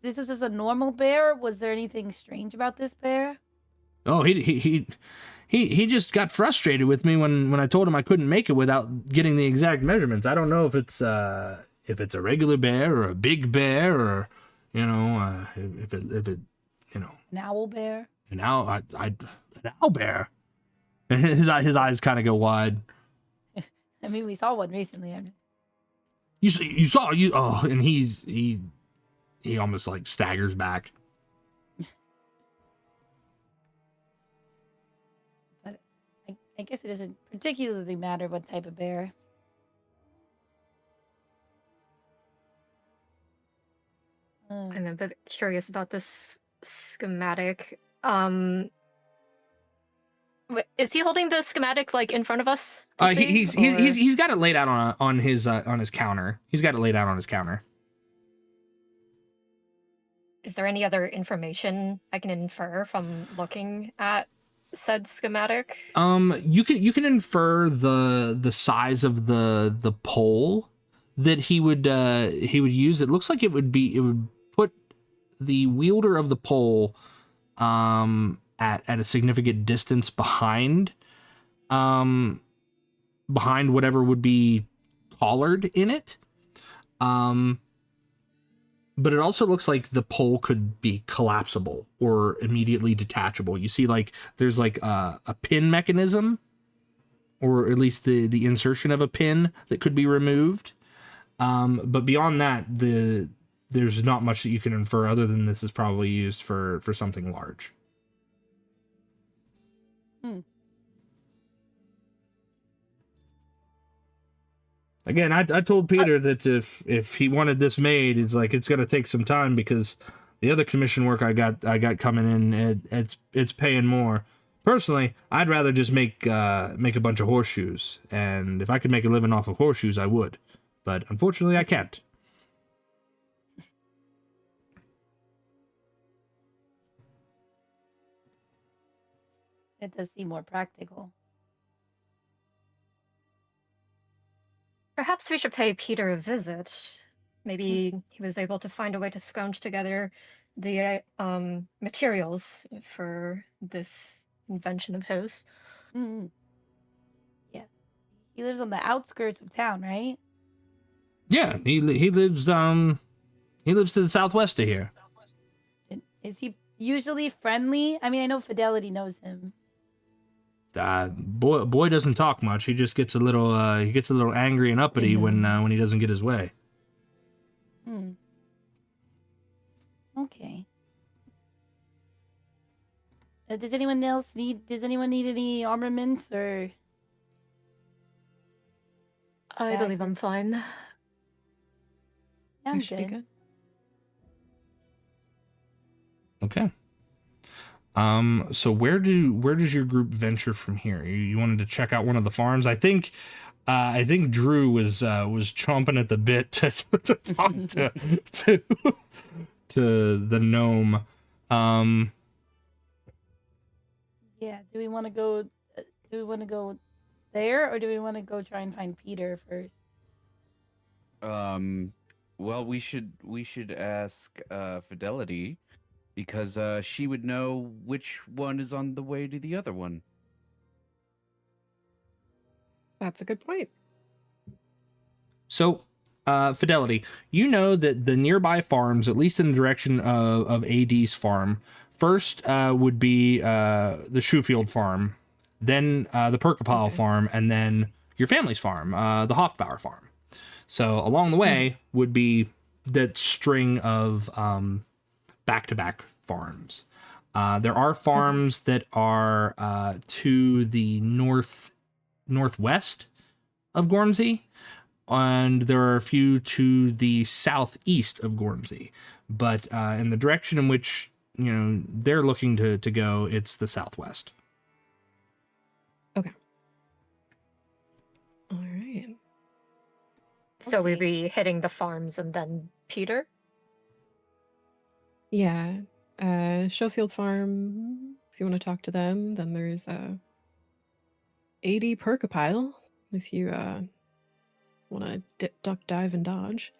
This was just a normal bear? Was there anything strange about this bear? Oh, he just got frustrated with me when I told him I couldn't make it without getting the exact measurements. I don't know if it's a regular bear or a big bear, or you know, if it you know, An owl bear? an owl bear. And his eyes kind of go wide. I mean, we saw one recently. You saw. And he almost like staggers back. But I guess it doesn't particularly matter what type of bear. I'm a bit curious about this schematic. Is he holding the schematic like in front of us? To see, He's got it laid out on his counter. He's got it laid out on his counter. Is there any other information I can infer from looking at said schematic? You can infer the size of the pole that he would use. It looks like it would put the wielder of the pole at a significant distance behind whatever would be collared in it. But it also looks like the pole could be collapsible or immediately detachable. You see, like, there's like a pin mechanism, or at least the insertion of a pin that could be removed. But beyond that, there's not much that you can infer other than this is probably used for something large. Again, I told Peter that if he wanted this made, it's like it's gonna take some time because the other commission work I got coming in, it's paying more. Personally, I'd rather just make a bunch of horseshoes, and if I could make a living off of horseshoes, I would. But unfortunately, I can't. It does seem more practical. Perhaps we should pay Peter a visit. Maybe he was able to find a way to scrounge together the materials for this invention of his. Mm-hmm. Yeah. He lives on the outskirts of town, right? Yeah, he lives to the southwest of here. Is he usually friendly? I mean, I know Fidelity knows him. Boy doesn't talk much. He just gets a little angry and uppity when he doesn't get his way. Okay. Does anyone need any armaments or? I believe I'm fine. Yeah, I'm We should be good. good. Okay. So where does your group venture from here? You wanted to check out one of the farms. I think Drew was chomping at the bit to talk to the gnome. Yeah. Do we want to go? There, or do we want to go try and find Peter first? Well, we should ask Fidelity, because she would know which one is on the way to the other one. That's a good point. So, Fidelity, you know that the nearby farms, at least in the direction of AD's farm, first would be the Shoefield farm, then the Perkapile farm, and then your family's farm, the Hofbauer farm. So along the way would be that string of back-to-back farms. There are farms that are to the northwest of Gormsey, and there are a few to the southeast of Gormsey. But in the direction in which they're looking to go, it's the southwest. Okay. All right. So we'd be hitting the farms and then Peter? Yeah. Schofield Farm, if you want to talk to them, then there's AD Perkapile, if you want to dip, duck, dive, and dodge.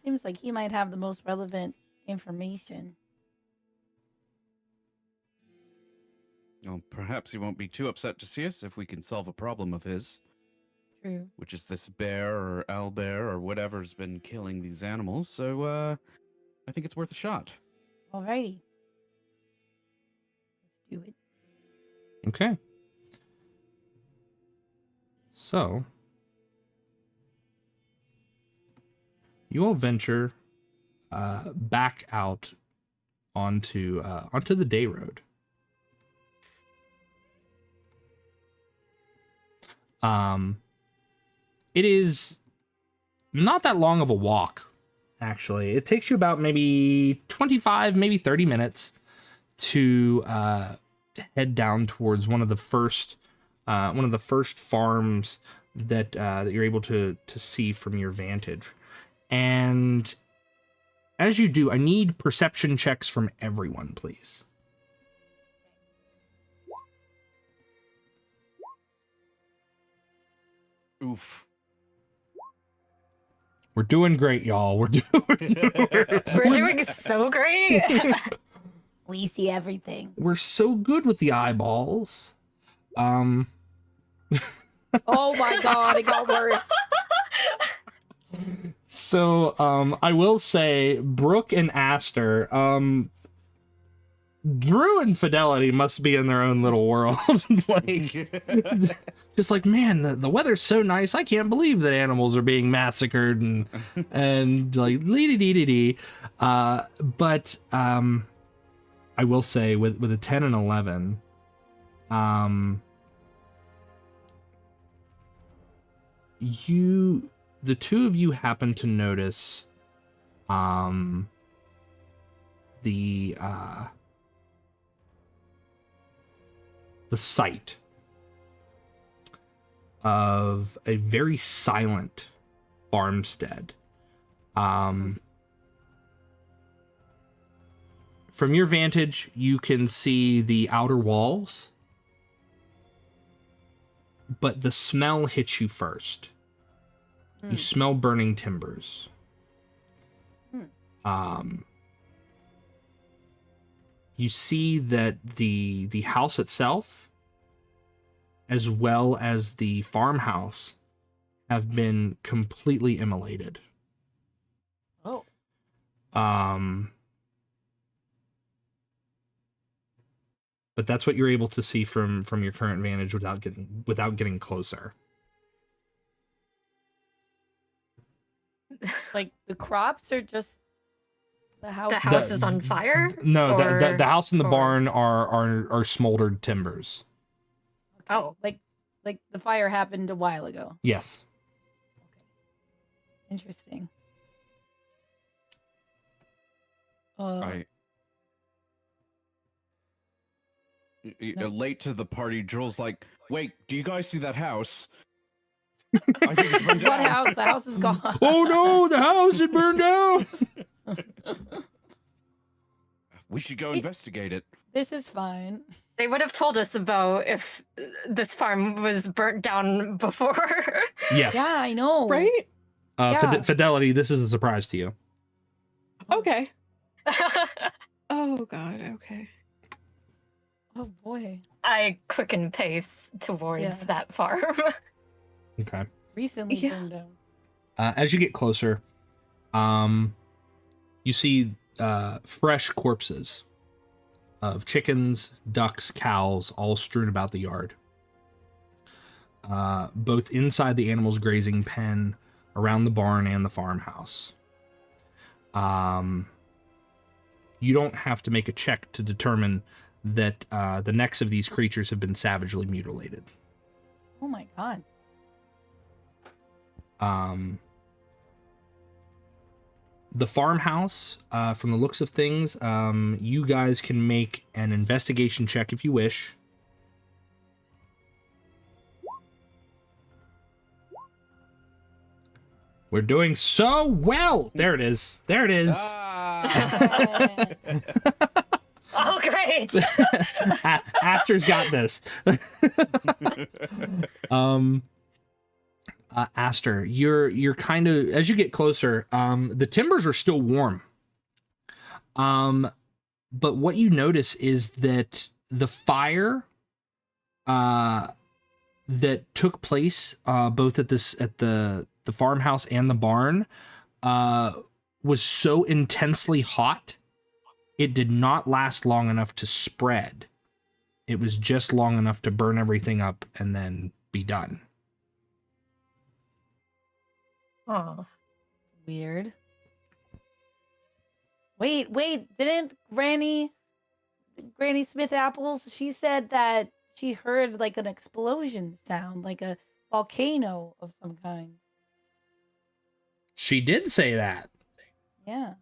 Seems like he might have the most relevant information. Well, perhaps he won't be too upset to see us if we can solve a problem of his. True. Which is this bear or owlbear or whatever's been killing these animals. So I think it's worth a shot. Alrighty. Let's do it. Okay. So, you all venture back out onto the day road. It is not that long of a walk, actually. It takes you about maybe 25, maybe 30 minutes to head down towards one of the first farms that you're able to see from your vantage. And as you do, I need perception checks from everyone, please. Oof. We're doing great, y'all. We're doing We're doing so great. We see everything. We're so good with the eyeballs. Oh my god, it got worse. So, I will say, Brooke and Aster, Drew and Fidelity must be in their own little world. Like, just like, man, the weather's so nice. I can't believe that animals are being massacred and like, lee-dee-dee-dee-dee. But, I will say, with a 10 and 11, the two of you happen to notice, the sight of a very silent farmstead. From your vantage, you can see the outer walls, but the smell hits you first. You smell burning timbers. You see that the house itself, as well as the farmhouse, have been completely immolated. Oh. But that's what you're able to see from your current vantage without getting closer. Like the crops or just the house? The house is on fire? No, Or- the house and the or- barn are smoldered timbers. Oh. Like the fire happened a while ago. Yes. Interesting. Late to the party, Drill's like, wait, do you guys see that house? I think it's burned What down. house? The house is gone. Oh no, the house had burned down. We should go investigate it. This is fine. They would have told us about if this farm was burnt down before. Yes. Yeah, I know. Right? Yeah. Fidelity, this is a surprise to you. Okay. Oh god, okay. Oh boy. I quicken pace towards Yeah. that farm. Okay. Recently Yeah. burned down. As you get closer, you see fresh corpses of chickens, ducks, cows, all strewn about the yard. Both inside the animals' grazing pen, around the barn, and the farmhouse. You don't have to make a check to determine that the necks of these creatures have been savagely mutilated. Oh my god. The farmhouse, from the looks of things, you guys can make an investigation check if you wish. We're doing so well. There it is. There it is. Ah! Oh, great. Aster's got this. Aster, you're kind of, as you get closer, the timbers are still warm. But what you notice is that the fire that took place both at the farmhouse and the barn was so intensely hot, it did not last long enough to spread. It was just long enough to burn everything up and then be done. Oh. Weird. Wait, didn't Granny Smith Apples, she said that she heard like an explosion sound, like a volcano of some kind. She did say that. Yeah.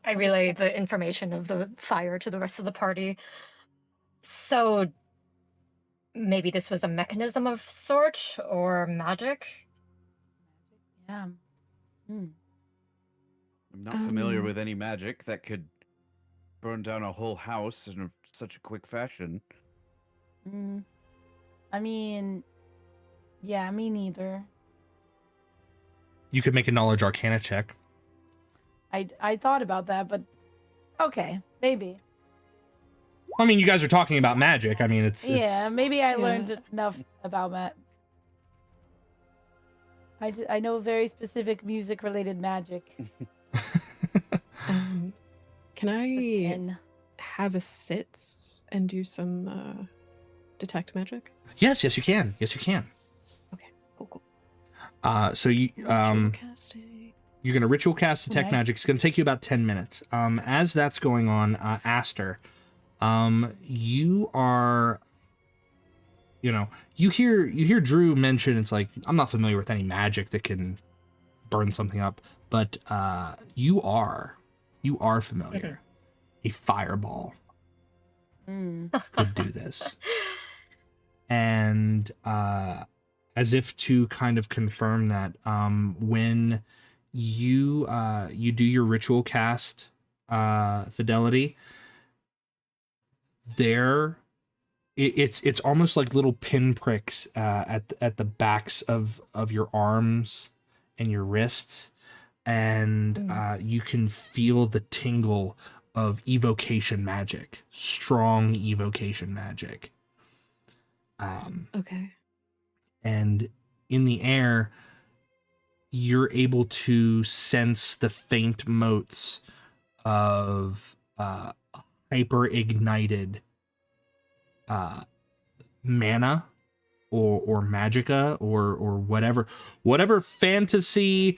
I relay the information of the fire to the rest of the party. So maybe this was a mechanism of sort or magic? Yeah. Hmm. I'm not familiar Um, with any magic that could burn down a whole house in such a quick fashion. Mm. I mean, yeah, me neither. You could make a knowledge arcana check. I thought about that, but Okay, maybe. I mean, you guys are talking about magic. I mean, Yeah, maybe I Yeah. learned enough about I know very specific music-related magic. Can For I 10. have a sits and do some detect magic? Yes, you can. Yes, you can. Okay, cool. So you Ritual casting. you're gonna ritual cast detect Nice. magic. It's gonna take you about 10 minutes. As that's going on, Aster, you are, you hear Drew mention, it's like, I'm not familiar with any magic that can burn something up, but you are familiar. A fireball could do this. And as if to kind of confirm that, when you do your ritual cast, Fidelity, it's almost like little pinpricks at the backs of your arms and your wrists, and you can feel the tingle of evocation magic, strong evocation magic. Okay. And And in the air, you're able to sense the faint motes of hyper ignited mana or magica or whatever fantasy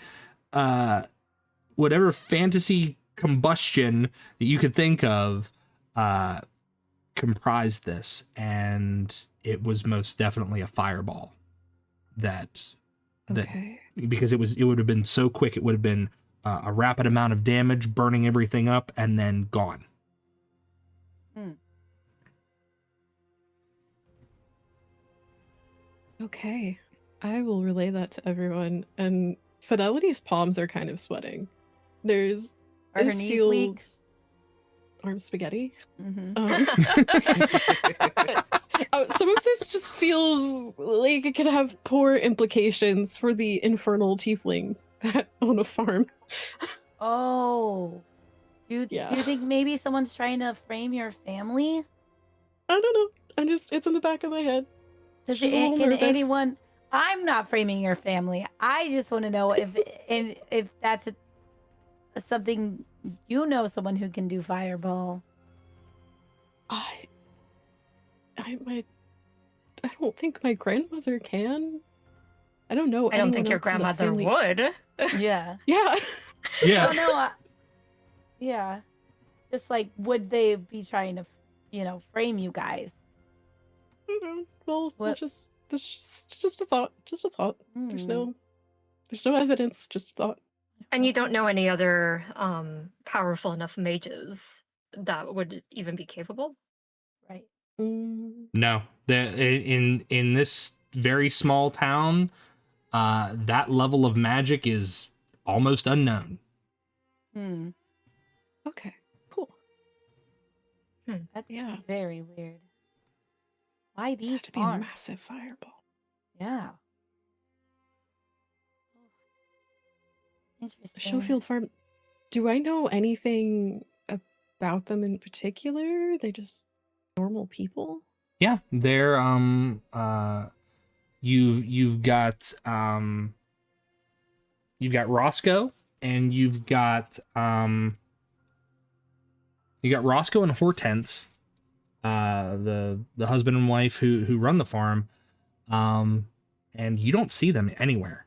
combustion that you could think of comprised this, and it was most definitely a fireball that okay. because it would have been so quick, it would have been a rapid amount of damage, burning everything up, and then gone. Okay. I will relay that to everyone. And Fidelity's palms are kind of sweating. Are her This knees weak? feels arm spaghetti. Mm-hmm. Some of this just feels like it could have poor implications for the infernal tieflings that own a farm. Oh. Do Yeah. you think maybe someone's trying to frame your family? I don't know. It's in the back of my head. Does She's a little can nervous. anyone? I'm not framing your family. I just want to know if that's something, someone who can do fireball. I don't think my grandmother can. I don't know. I don't think anyone your else in the grandmother family. would. Yeah. Yeah. Yeah. Oh no. Yeah. Just like, would they be trying to, frame you guys? I don't know. Well, What? just a thought. Just a thought. There's Hmm. no evidence. Just a thought. And you don't know any other powerful enough mages that would even be capable? Right. No, in this very small town, that level of magic is almost unknown. Okay. Cool. That's Yeah. very weird. Why This these had to be a farms? massive fireball. Yeah. Interesting. Schofield Farm. Do I know anything about them in particular? They just normal people? Yeah, they're you've got Roscoe, and you've got Roscoe and Hortense, the husband and wife who run the farm, and you don't see them anywhere.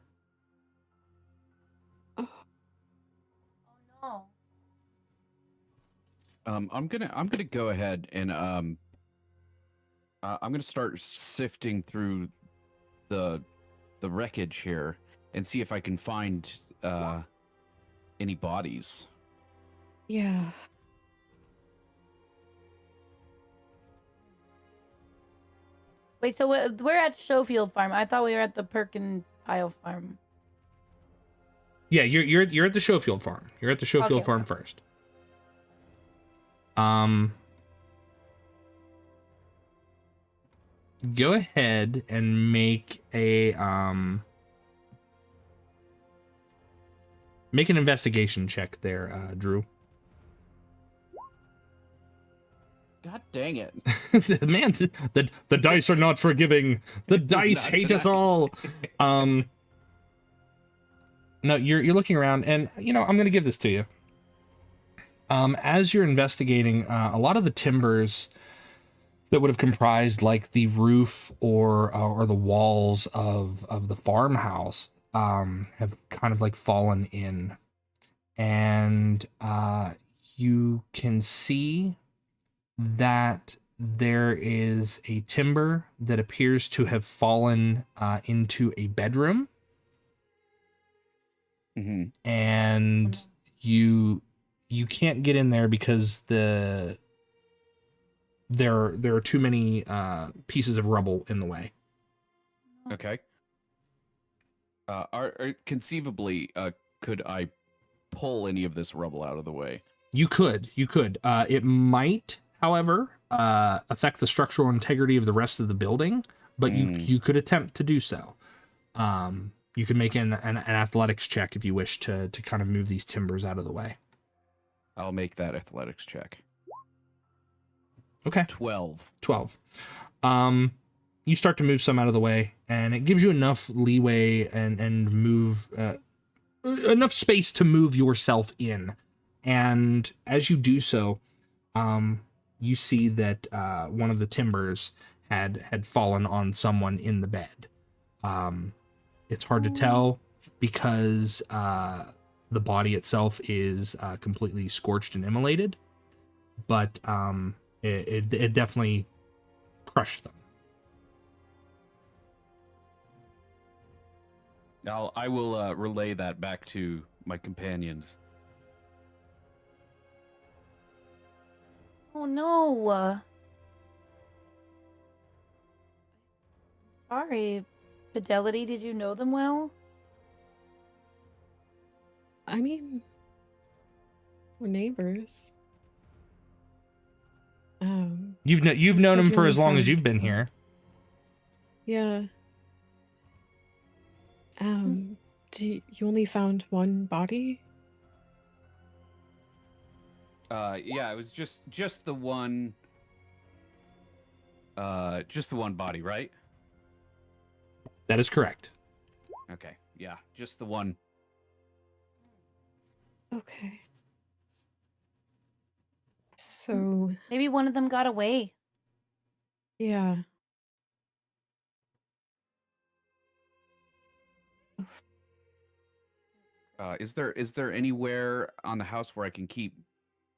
Oh, Oh I'm gonna go ahead and I'm gonna start sifting through the wreckage here and see if I can find any bodies. yeah. Wait, so we're at Schofield Farm. I thought we were at the Perkin Pile Farm. Yeah, you're at the Schofield farm. You're at the Schofield Okay. farm first. Go ahead and make an investigation check there, Drew. God dang it. Man, the dice are not forgiving. The dice Not hate us tonight. all. No, you're looking around, and I'm gonna give this to you. As you're investigating, a lot of the timbers that would have comprised like the roof or the walls of the farmhouse have kind of like fallen in, and you can see that there is a timber that appears to have fallen into a bedroom, and you can't get in there because there are too many pieces of rubble in the way. Okay. Conceivably, could I pull any of this rubble out of the way? You could. It might, however, affect the structural integrity of the rest of the building, but you could attempt to do so. You can make an athletics check if you wish to kind of move these timbers out of the way. I'll make that athletics check. Okay. 12. You start to move some out of the way, and it gives you enough leeway and move enough space to move yourself in. And as you do so, you see that one of the timbers had fallen on someone in the bed. It's hard to tell because the body itself is completely scorched and immolated, but it definitely crushed them. I will relay that back to my companions. Oh no. Sorry. Fidelity, did you know them well? I mean, we're neighbors. You've you known said him you for only as long as found you've been one. here. Yeah. You only found one body? Yeah, it was just the one. Just the one body, right? That is correct. Okay, yeah, just the one. Okay. So, Maybe one of them got away. yeah. Is there anywhere on the house where I can keep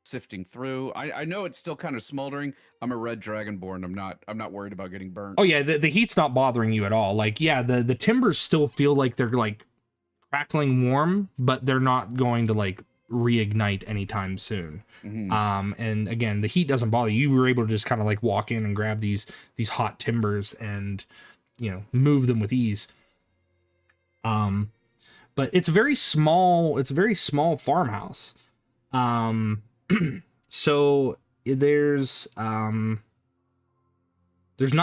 sifting through? I know it's still kind of smoldering. I'm a red dragonborn. I'm not worried about getting burnt. Oh yeah, the heat's not bothering you at all. Like, yeah, the timbers still feel like they're like crackling warm, but they're not going to like reignite anytime soon. And again, the heat doesn't bother you. You were able to just kind of like walk in and grab these hot timbers and move them with ease. But it's a very small farmhouse. So there's not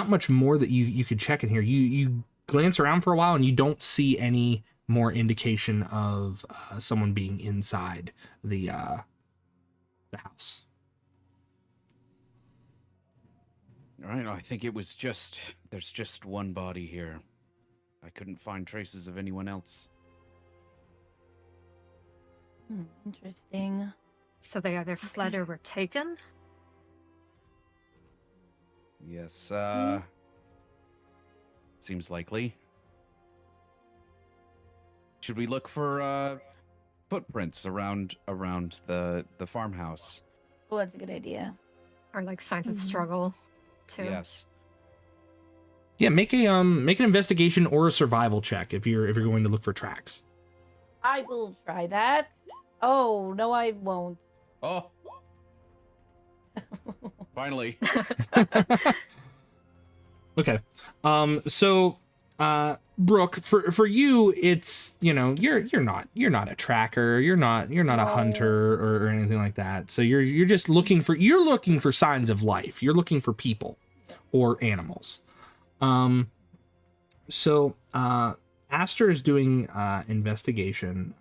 much more that you could check in here. You glance around for a while and you don't see any more indication of someone being inside the house. All right, I think it was there's just one body here. I couldn't find traces of anyone else. Interesting. So they either fled or were taken? Yes, seems likely. Should we look for footprints around the farmhouse? Oh, that's a good idea. Or like signs of struggle, too? Yes. Yeah, make an investigation or a survival check if you're going to look for tracks. I will try that. Oh, no, I won't. Oh. Finally. Okay. So Brooke, for you, it's you're not a tracker, you're not a hunter or anything like that. So you're just looking for signs of life. You're looking for people or animals. So Aster is doing investigation,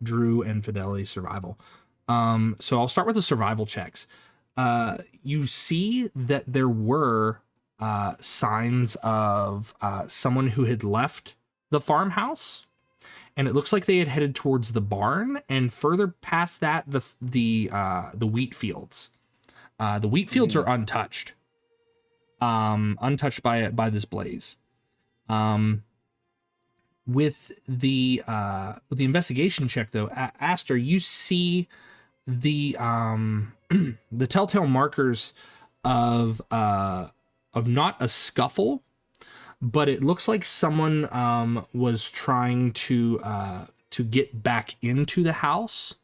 Drew and Fidelity survival. So I'll start with the survival checks. you see that there were signs of someone who had left the farmhouse, and it looks like they had headed towards the barn, and further past that, the wheat fields. The wheat fields are untouched, untouched by this blaze. With the investigation check, though, Aster, you see the the telltale markers of not a scuffle, but it looks like someone was trying to get back into the house.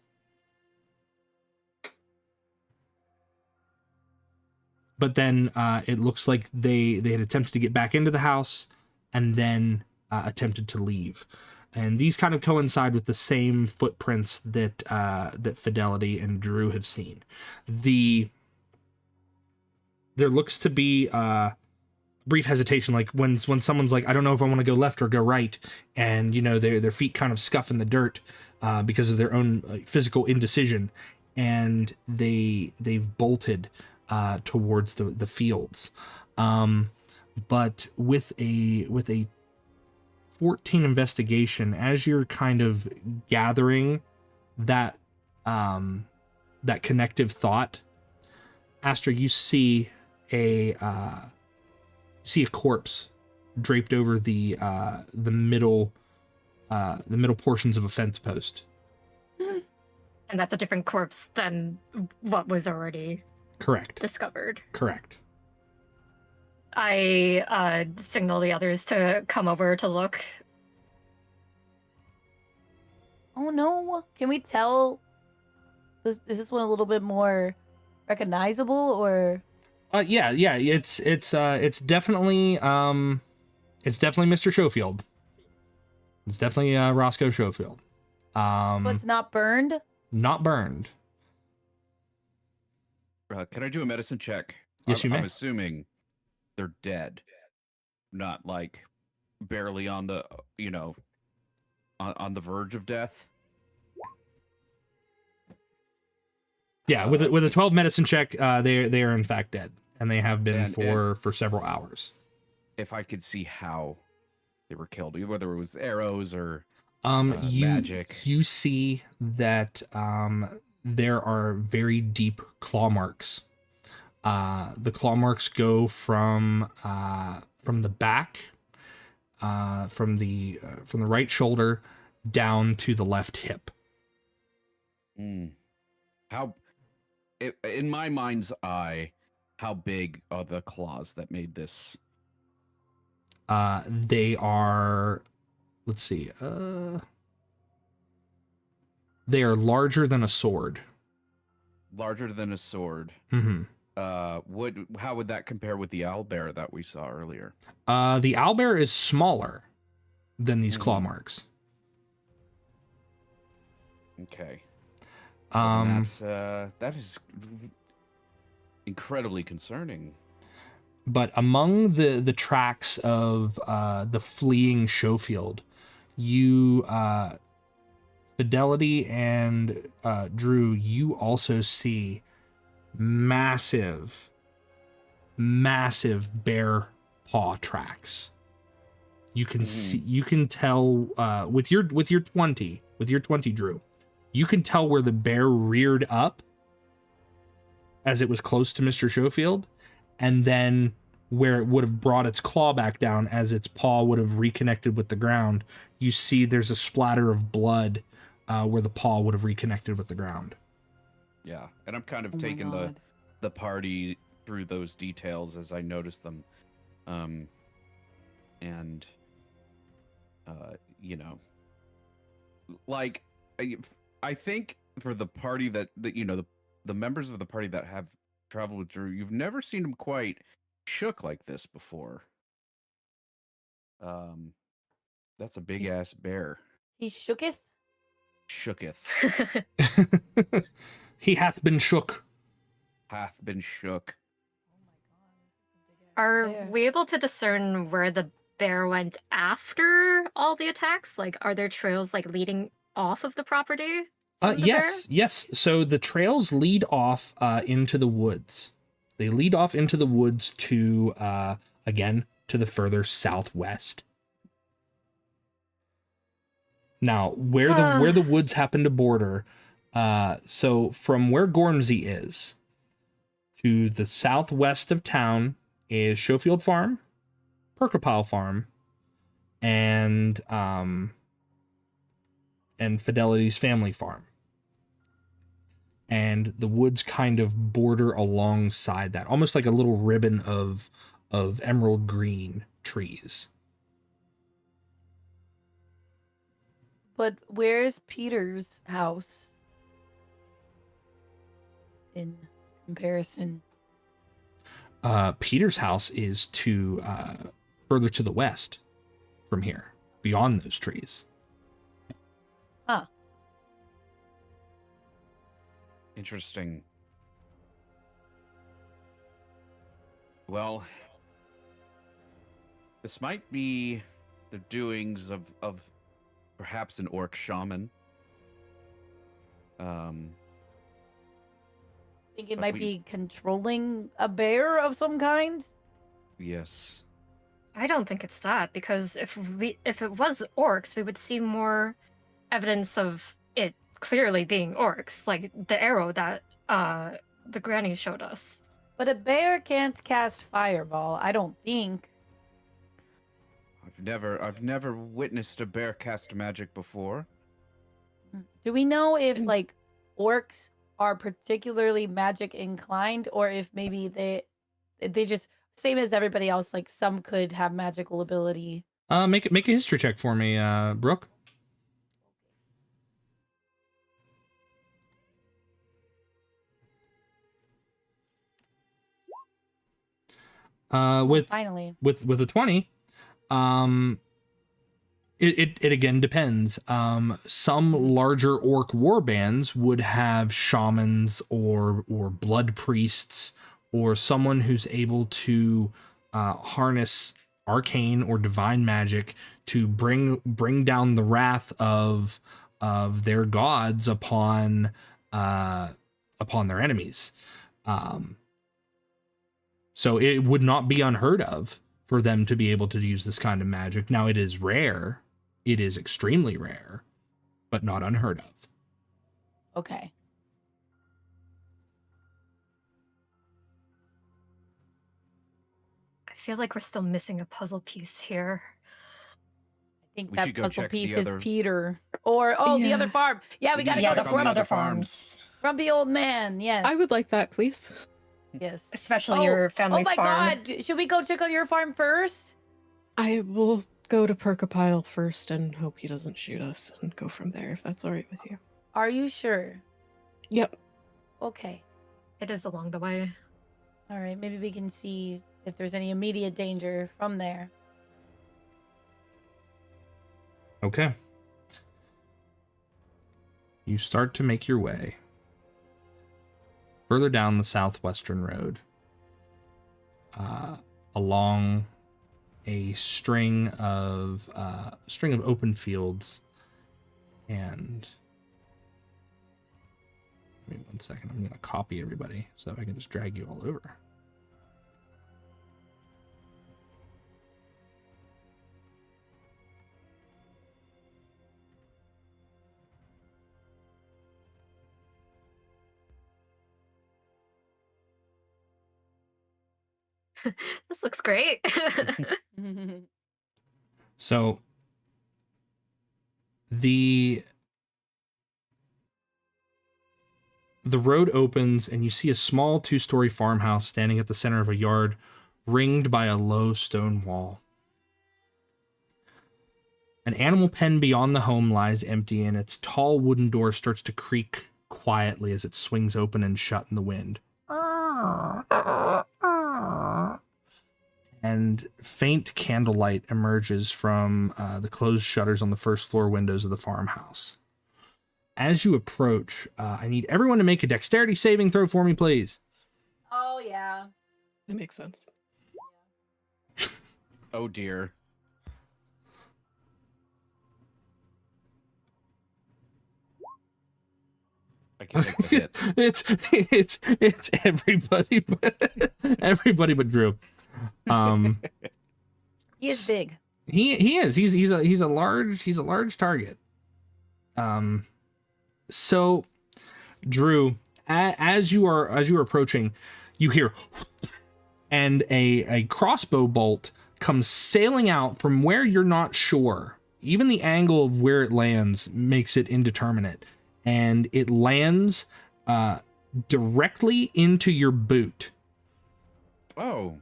But then it looks like they had attempted to get back into the house and then attempted to leave. And these kind of coincide with the same footprints that that Fidelity and Drew have seen. There looks to be brief hesitation, like when someone's like, I don't know if I want to go left or go right, and you know their feet kind of scuff in the dirt because of their own physical indecision, and they've bolted towards the fields. But with a 14 investigation, as you're kind of gathering that that connective thought, Aster, you see a corpse draped over the middle portions of a fence post. And that's a different corpse than what was already Correct. discovered. Correct. I signal the others to come over to look. Oh no! Can we tell? Is this one a little bit more recognizable, or? Yeah. It's definitely Mr. Schofield. It's definitely Roscoe Schofield. But it's not burned. Not burned. Can I do a medicine check? Yes, you may. I'm assuming they're dead, not like barely on the on the verge of death. Yeah, with a 12 medicine check, they are in fact dead, and they have been for several hours. If I could see how they were killed, whether it was arrows or magic. You see that there are very deep claw marks. The claw marks go from the back, from the right shoulder down to the left hip. How, in my mind's eye, how big are the claws that made this? They are, let's see, they are larger than a sword. Larger than a sword. Mm-hmm. How would that compare with the owlbear that we saw earlier? The owlbear is smaller than these claw marks. Okay. That is incredibly concerning. But among the tracks of the fleeing Schofield, you, Fidelity and Drew, you also see massive bear paw tracks. You can see, you can tell with your 20, Drew, you can tell where the bear reared up as it was close to Mr. Schofield, and then where it would have brought its claw back down as its paw would have reconnected with the ground. You see there's a splatter of blood where the paw would have reconnected with the ground. Yeah, and I'm kind of taking the party through those details as I notice them. And you know, like I think for the party that you know, the members of the party that have traveled with Drew, you've never seen him quite shook like this before. That's a big ass bear. He shooketh. Shooketh. He hath been shook. Hath been shook. Are we able to discern where the bear went after all the attacks? Like, are there trails like leading off of the property? from the bear? Yes. So the trails lead off into the woods. They lead off into the woods to again to the further southwest. Now, where the woods happen to border, so from where Gormsey is to the southwest of town is Schofield Farm, Perkapile Farm, and Fidelity's family farm. And the woods kind of border alongside that, almost like a little ribbon of emerald green trees. But where's Peter's house in comparison? Peter's house is to further to the west from here, beyond those trees. Huh. Interesting. Well, this might be the doings of perhaps an orc shaman. Think it But might we- be controlling a bear of some kind? Yes. I don't think it's that, because if it was orcs, we would see more evidence of it clearly being orcs, like the arrow that the granny showed us. But a bear can't cast fireball, I don't think. I've never witnessed a bear cast magic before. Do we know if And- like orcs are particularly magic inclined, or if maybe they just same as everybody else, like some could have magical ability? Make a history check for me, Brooke. With Finally. with a 20, it again depends. Some larger orc war bands would have shamans or blood priests or someone who's able to harness arcane or divine magic to bring down the wrath of their gods upon their enemies. So it would not be unheard of for them to be able to use this kind of magic. Now, it is rare. It is extremely rare, but not unheard of. Okay. I feel like we're still missing a puzzle piece here. I think We that should go puzzle check the piece is other- Peter. Or the Yeah. other farm. Yeah, we We gotta need go to to check on the farm other farms. from the old man. Yes. I would like that, please. Yes. Especially your family's Oh my farm. god. Should we go check on your farm first? I will go to Perkapile first and hope he doesn't shoot us and go from there, if that's all right with you. Are you sure? Yep. Okay. It is along the way. All right. Maybe we can see if there's any immediate danger from there. Okay. You start to make your way further down the southwestern road, along a string of open fields, and give me 1 second. I'm gonna copy everybody so I can just drag you all over. This looks great. So the road opens and you see a small 2-story farmhouse standing at the center of a yard ringed by a low stone wall. An animal pen beyond the home lies empty, and its tall wooden door starts to creak quietly as it swings open and shut in the wind. And faint candlelight emerges from the closed shutters on the first floor windows of the farmhouse. As you approach, I need everyone to make a dexterity saving throw for me, please. Oh yeah. That makes sense. Oh dear. I can take the hit. It's everybody but Drew. He is big. He is. He's a large target. So Drew, as you are approaching, you hear and a crossbow bolt comes sailing out from where you're not sure. Even the angle of where it lands makes it indeterminate, and it lands directly into your boot. Oh.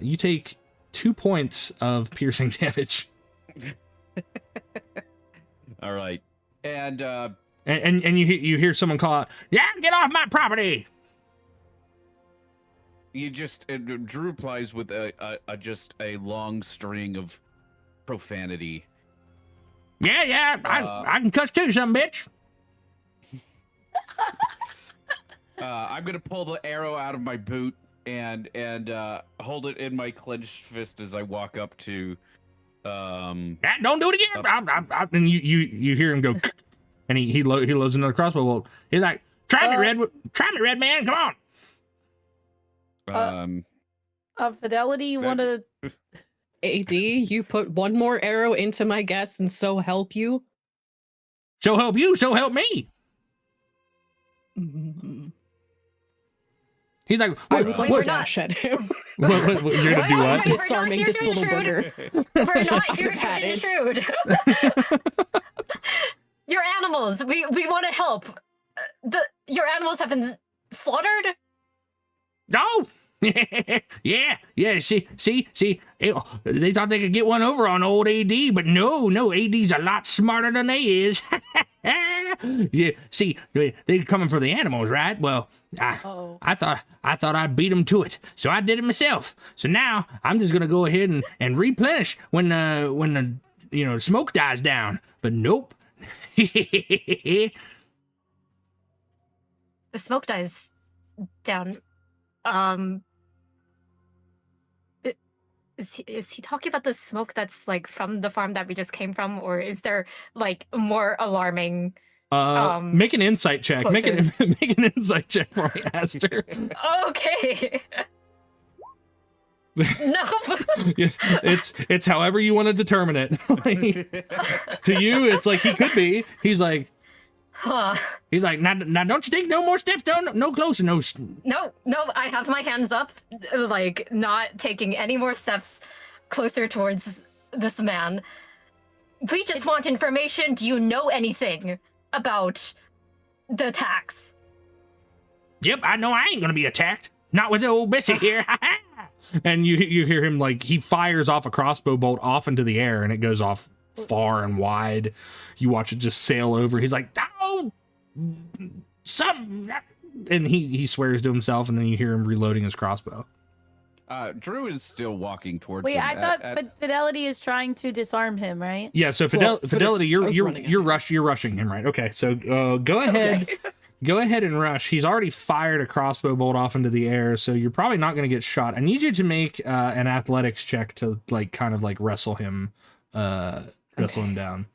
You take 2 points of piercing damage. All right. And you hear someone call out, "Yeah, get off my property!" you just Drew replies with just a long string of profanity. Yeah, I can cuss too, some bitch. I'm gonna pull the arrow out of my boot and hold it in my clenched fist as I walk up to. Don't do it again. And you hear him go, and he loads another crossbow bolt. He's like, try me, red man, come on. Fidelity, you want to? AD, you put one more arrow into my guess, and so help you. So help you, so help me. Mm-hmm. He's like, I would like to dash at him. You're gonna do what? Disarming this little booger. We're not here to intrude. Your animals. We want to help. Your animals have been slaughtered. No. yeah. See. They thought they could get one over on old AD, but no. AD's a lot smarter than they is. Yeah. See, they're coming for the animals, right? Well, I thought I'd beat them to it, so I did it myself. So now I'm just gonna go ahead and replenish when the smoke dies down. But nope. The smoke dies down. Is he talking about the smoke that's like from the farm that we just came from, or is there like more alarming? Make an insight check. Closer. Make an insight check for me, Aster. Okay. No. Yeah, it's however you want to determine it. Like, to you, it's like he could be. He's like, he's like, now don't you take no more steps? No closer. No. No. I have my hands up, like not taking any more steps closer towards this man. We just want information. Do you know anything about the attacks? Yep, I know I ain't gonna be attacked. Not with the old Bessie here. And you hear him, like, he fires off a crossbow bolt off into the air, and it goes off far and wide. You watch it just sail over. He's like, "Oh, and he swears to himself, and then you hear him reloading his crossbow. Drew is still walking towards Wait, him. I thought Fidelity is trying to disarm him, right? Yeah, so Fidelity, you're rushing him, right? Okay, so go ahead. Okay. Go ahead and rush. He's already fired a crossbow bolt off into the air, so you're probably not going to get shot. I need you to make an athletics check to kind of wrestle him down.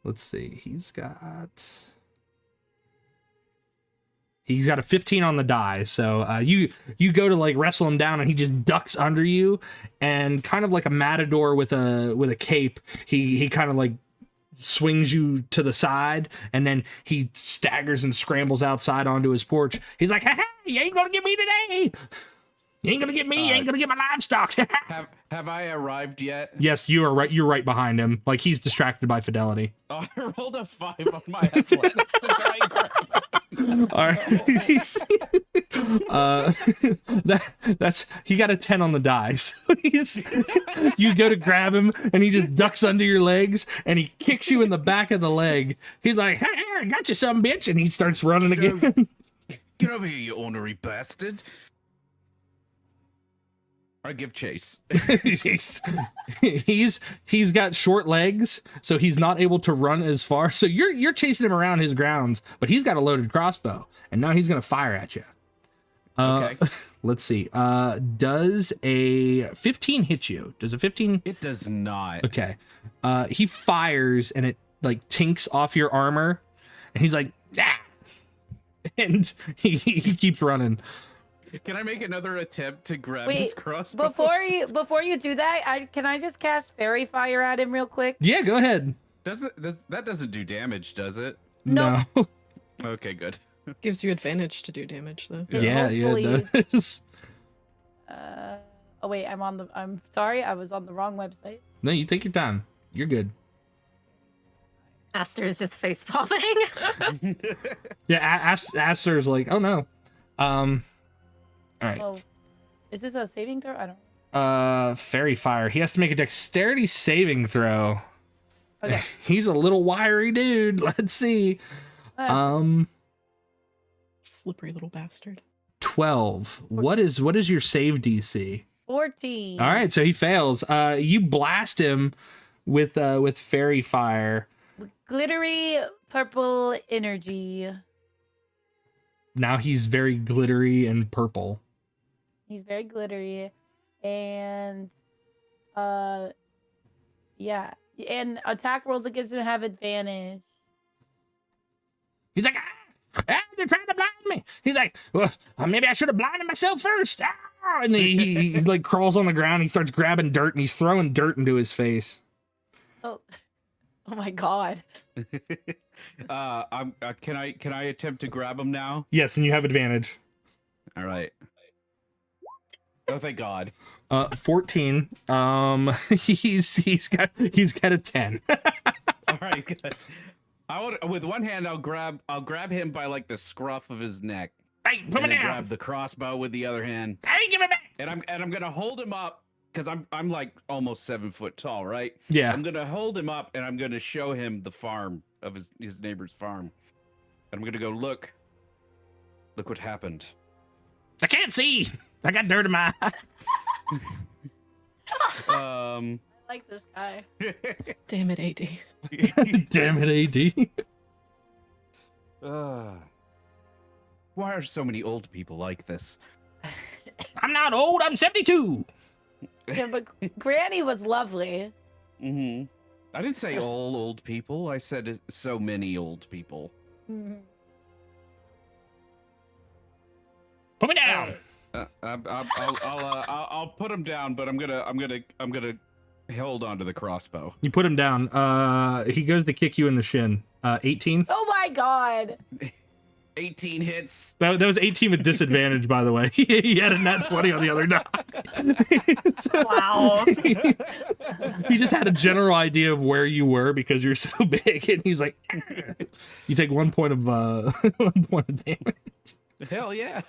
Let's see. He's got a 15 on the die. So you go to wrestle him down, and he just ducks under you, and kind of like a matador with a cape. He kind of swings you to the side, and then he staggers and scrambles outside onto his porch. He's like, "Ha ha! You ain't gonna get me today. You ain't gonna get me. You ain't gonna get my livestock." Have I arrived yet? Yes, you are right. You're right behind him. He's distracted by Fidelity. Oh, I rolled a 5 on my athletics to try and grab him. All right. He got a 10 on the die. So you go to grab him, and he just ducks under your legs, and he kicks you in the back of the leg. He's like, "Hey, I got you some, bitch," and he starts running again. Get over here, you ornery bastard. I give chase. he's got short legs, so he's not able to run as far. So you're chasing him around his grounds, but he's got a loaded crossbow, and now he's gonna fire at you. Okay. Let's see. Does a 15 hit you? Does a 15? It does not. Okay. He fires and it like tinks off your armor, and he's like, ah! And he keeps running. Can I make another attempt to grab his Wait, crossbow? before you do that, can I just cast fairy fire at him real quick? Yeah, go ahead. That doesn't do damage, does it? No. Okay, good. Gives you advantage to do damage, though. Yeah, Hopefully- it does. Oh wait, I'm sorry, I was on the wrong website. No, you take your time. You're good. Aster is just face palming. Yeah, Aster's like, oh no. All right. Oh, is this a saving throw? I don't. Fairy fire. He has to make a dexterity saving throw. Okay. He's a little wiry dude. Let's see. Slippery little bastard. 12. What is your save DC? 14. All right, so he fails. You blast him with fairy fire. Glittery purple energy. Now he's very glittery and purple. He's very glittery, and yeah, and attack rolls against him have advantage. He's like, they're trying to blind me. He's like, well, maybe I should have blinded myself first. And he like crawls on the ground. He starts grabbing dirt and he's throwing dirt into his face. Oh my god. Can I attempt to grab him now? Yes, and you have advantage. All right. Oh, thank God. 14. He's got a 10. All right, good. With one hand, I'll grab him by like the scruff of his neck. Hey, put me down. Grab the crossbow with the other hand. Hey, give it back. And I'm gonna hold him up because I'm like almost 7 foot tall, right? Yeah. I'm gonna hold him up and I'm gonna show him the farm of his neighbor's farm. And I'm gonna go, look what happened. I can't see. I got dirt in my eye. I like this guy. Damn it, AD. Damn it, AD. Why are so many old people like this? I'm not old. I'm 72. Yeah, but Granny was lovely. Mm-hmm. I didn't say all old people. I said so many old people. Mhm. Put me down. I'll put him down, but I'm gonna hold on to the crossbow. You put him down. He goes to kick you in the shin. 18. Oh my god. 18 hits. That was 18 with disadvantage, by the way. He had a nat 20 on the other die. Wow. He just had a general idea of where you were because you're so big, and he's like, you take 1 point of 1 point of damage. Hell yeah.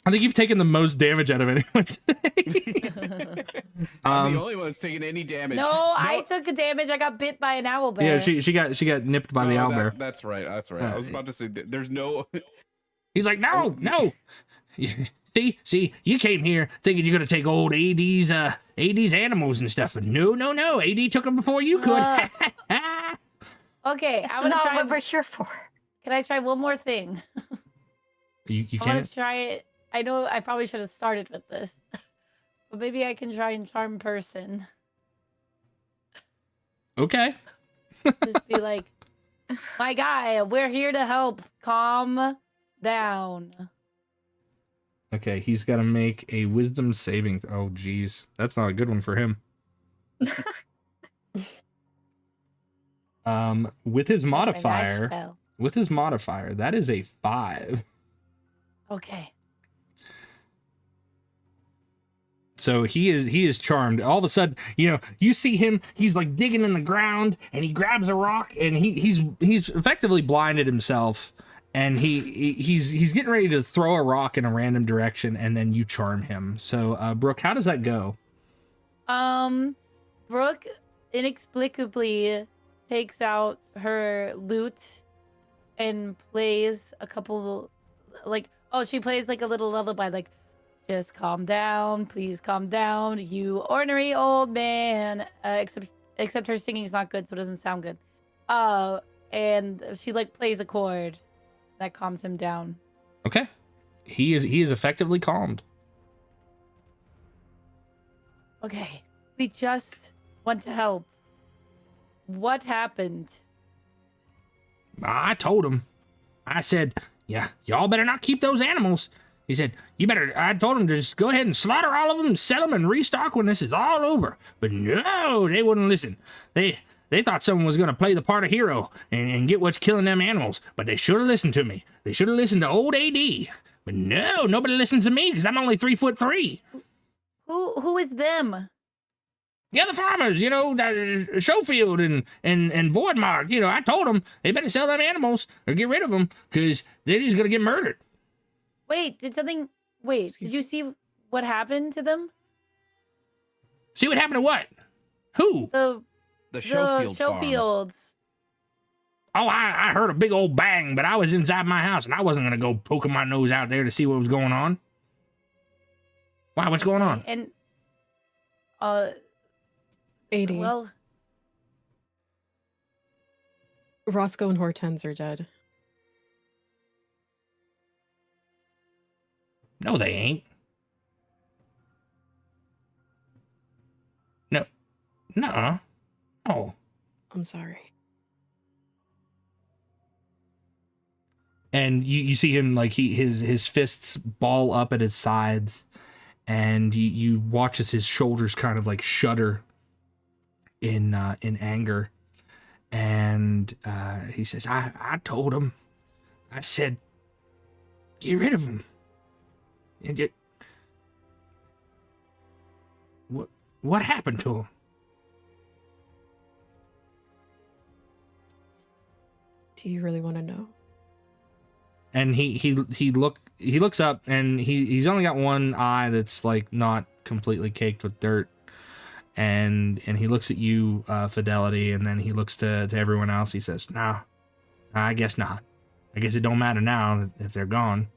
I think you've taken the most damage out of anyone today. I'm the only one that's taking any damage. No, I took a damage. I got bit by an owl bear. Yeah, she got nipped by the owlbear. That's right. I was about to say that there's no. He's like, no. See, you came here thinking you're gonna take old AD's animals and stuff. No. AD took them before you could. Okay, It's I want to not try. what we're here for. Can I try one more thing? You I want can't. to try it. I know I probably should have started with this, but maybe I can try and charm person. Okay. Just be like, my guy, we're here to help. Calm down. Okay, he's got to make a wisdom saving. Oh, geez, that's not a good one for him. With his modifier, that is a 5. Okay. So he is charmed. All of a sudden, you see him. He's like digging in the ground, and he grabs a rock, and he's effectively blinded himself, and he's getting ready to throw a rock in a random direction, and then you charm him. So, Brooke, how does that go? Brooke inexplicably takes out her lute and plays a couple, she plays like a little lullaby, like, just calm down, please calm down, you ornery old man. Except her singing is not good, so it doesn't sound good. And she plays a chord, That calms him down. Okay. He is effectively calmed. Okay, we just want to help. What happened? I told him. I said, yeah, y'all better not keep those animals. He said, I told him to just go ahead and slaughter all of them, sell them, and restock when this is all over. But no, they wouldn't listen. They thought someone was going to play the part of hero and get what's killing them animals. But they should have listened to me. They should have listened to old AD. But no, nobody listens to me because I'm only 3'3". Who is them? The other farmers, Schofield and Voidmark, I told them they better sell them animals or get rid of them because they're just going to get murdered. Wait, did you see what happened to them? See what happened to what? Who? The Schofield farm. Schofields. Oh, I heard a big old bang, but I was inside my house and I wasn't going to go poking my nose out there to see what was going on. Why, what's going on? And, 80. well, Roscoe and Hortense are dead. No, they ain't. No. Nuh-uh. Oh. I'm sorry. And you see him like his fists ball up at his sides, and you watch as his shoulders kind of like shudder in anger, and he says, I told him, I said, get rid of him. And what happened to him? Do you really want to know? And he looks up, and he's only got one eye that's like not completely caked with dirt, and he looks at you, Fidelity, and then he looks to everyone else. He says, "No, I guess not. I guess it don't matter now if they're gone."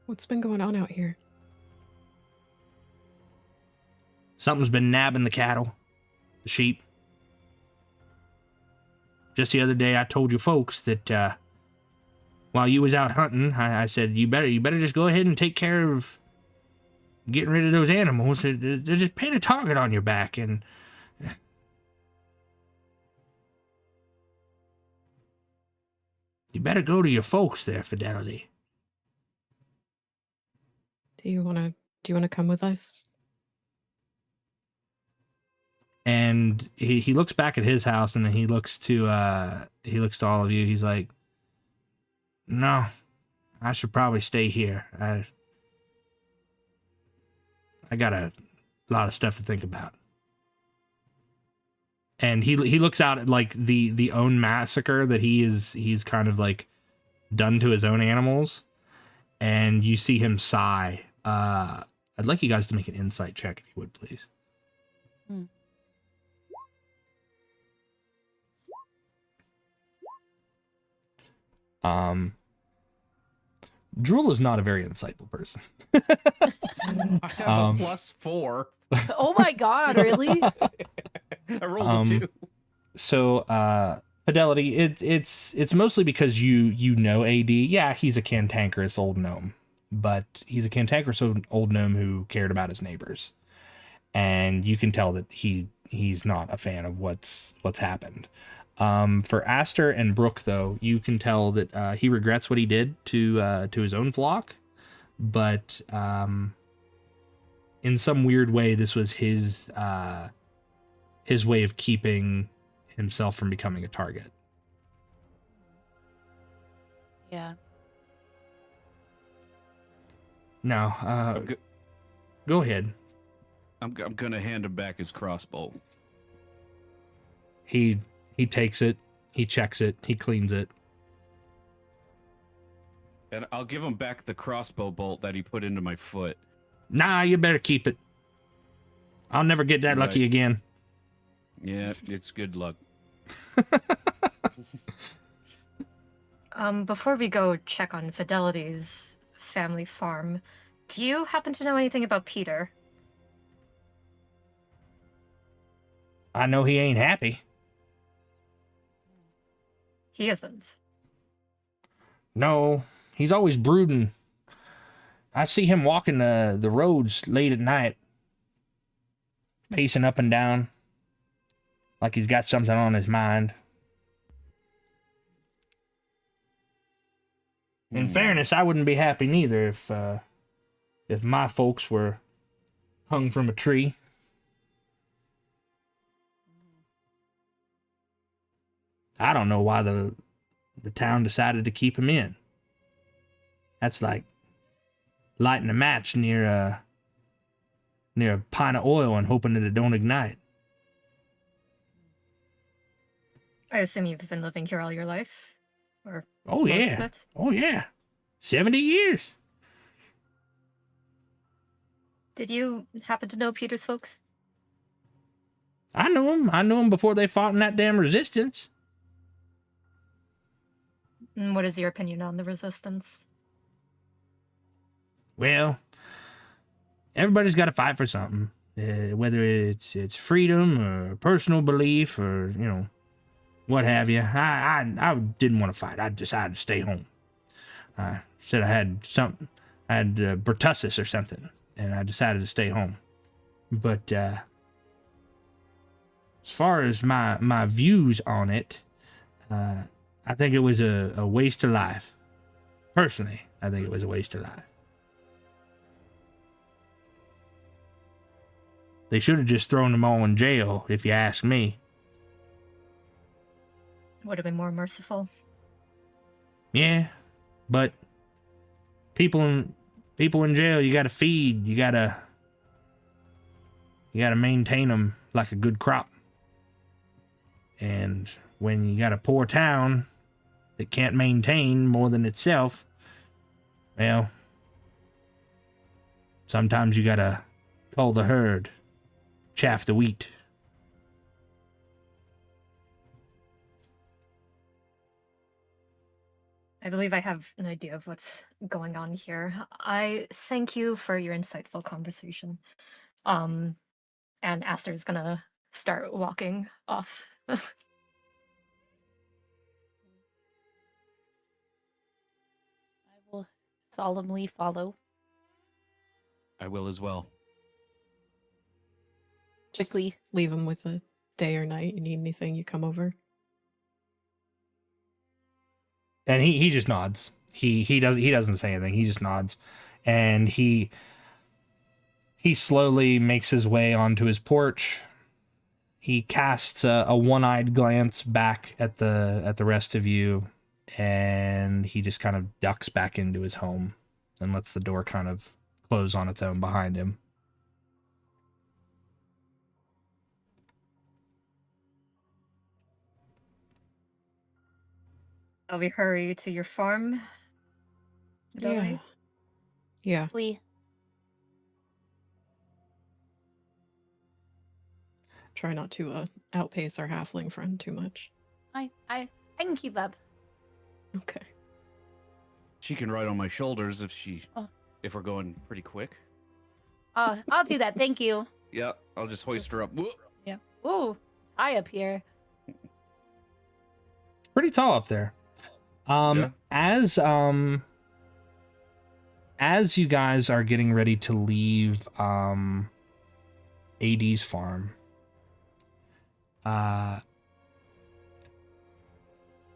What's been going on out here? Something's been nabbing the cattle, the sheep. Just the other day, I told you folks that while you was out hunting, I said you better just go ahead and take care of getting rid of those animals. They just paint a target on your back, and you better go to your folks there, Fidelity. Do you want to come with us? And he looks back at his house, and then he looks to all of you. He's like, "No, I should probably stay here. I got a lot of stuff to think about." And he looks out at like the own massacre that he's kind of like done to his own animals, and you see him sigh. I'd like you guys to make an insight check, if you would, please. Drool is not a very insightful person. I have a +4. Oh my god, really? I rolled a 2. So, Fidelity, it's mostly because you know AD. Yeah, he's a cantankerous old gnome, but he's a cantankerous old gnome who cared about his neighbors, and you can tell that he's not a fan of what's happened. For Aster and Brooke, though, you can tell that he regrets what he did to his own flock, but in some weird way, this was his way of keeping himself from becoming a target. Yeah. Now, go ahead. I'm gonna hand him back his crossbow. He takes it, he checks it, he cleans it. And I'll give him back the crossbow bolt that he put into my foot. Nah, you better keep it. I'll never get that lucky again. Yeah, it's good luck. Before we go check on Fidelity's family farm, do you happen to know anything about Peter? I know he ain't happy. He isn't. No, he's always brooding. I see him walking the roads late at night, pacing up and down, like he's got something on his mind. In fairness, I wouldn't be happy neither if my folks were hung from a tree. I don't know why the town decided to keep him in. That's like lighting a match near a pint of oil and hoping that it don't ignite. I assume you've been living here all your life? Or Oh most yeah. of it? Oh yeah. 70 years. Did you happen to know Peter's folks? I knew him. I knew him before they fought in that damn resistance. And what is your opinion on the resistance? Well, everybody's got to fight for something, whether it's freedom or personal belief or what have you. I didn't want to fight. I decided to stay home. I said I had pertussis or something, and I decided to stay home. But as far as my views on it, I think it was a waste of life. Personally, I think it was a waste of life. They should have just thrown them all in jail, if you ask me. Would have been more merciful. Yeah, but people in jail, you gotta feed, you gotta maintain them like a good crop. And when you got a poor town that can't maintain more than itself, well, sometimes you gotta cull the herd, chaff the wheat. I believe I have an idea of what's going on here. I thank you for your insightful conversation. And Aster's gonna start walking off. I will solemnly follow. I will as well. Just Quickly. leave him with a day or night. You need anything, you come over. And he just nods. He doesn't say anything. He just nods, and he slowly makes his way onto his porch. He casts a one-eyed glance back at the rest of you, and he just kind of ducks back into his home and lets the door kind of close on its own behind him. Shall we hurry to your farm? Fidelity? Yeah. Quickly. Try not to outpace our halfling friend too much. I can keep up. Okay. She can ride on my shoulders Oh. if we're going pretty quick. I'll do that. Thank you. Yeah, I'll just hoist her up. Whoop. Yeah. Ooh, it's high up here. Pretty tall up there. Yeah. As you guys are getting ready to leave AD's farm,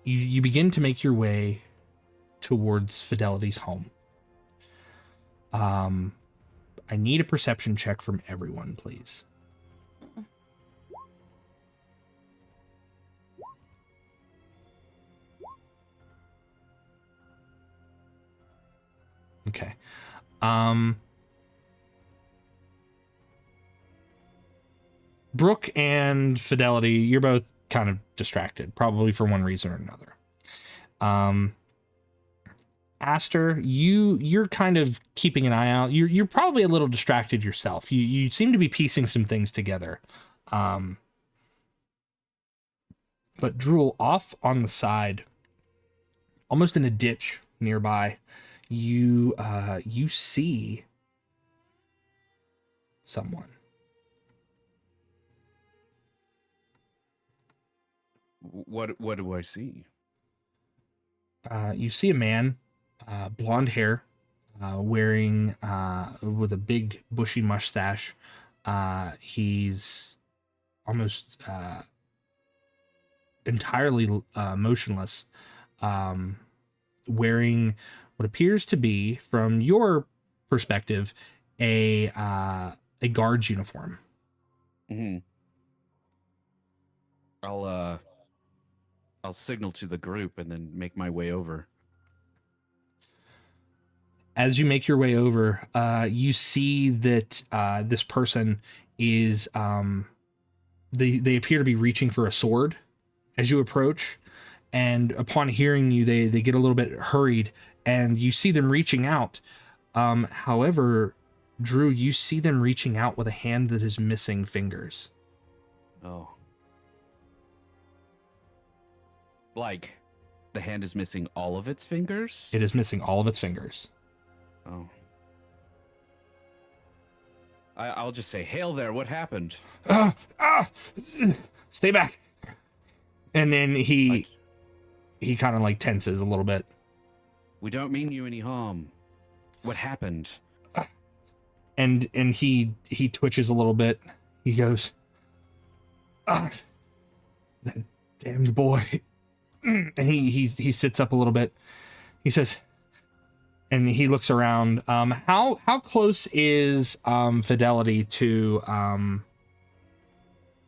you begin to make your way towards Fidelity's home. I need a perception check from everyone, please. Okay. Brooke and Fidelity, you're both kind of distracted, probably for one reason or another. Aster, you're kind of keeping an eye out. You're probably a little distracted yourself. You seem to be piecing some things together. But Drool, off on the side, almost in a ditch nearby, you see someone. What do I see? You see a man, blonde hair, wearing with a big bushy mustache. He's almost entirely motionless, wearing what appears to be, from your perspective, a guard's uniform. Mm-hmm. I'll signal to the group and then make my way over. As you make your way over, you see that this person is they appear to be reaching for a sword as you approach, and upon hearing you, they get a little bit hurried, and you see them reaching out. However, Drew, you see them reaching out with a hand that is missing fingers. Oh. Like, the hand is missing all of its fingers? It is missing all of its fingers. Oh. I'll just say, hail there, what happened? Stay back. And then he kind of like tenses a little bit. We don't mean you any harm. What happened? And he twitches a little bit. He goes, that damned boy. And he sits up a little bit. He says, and he looks around. How close is Fidelity to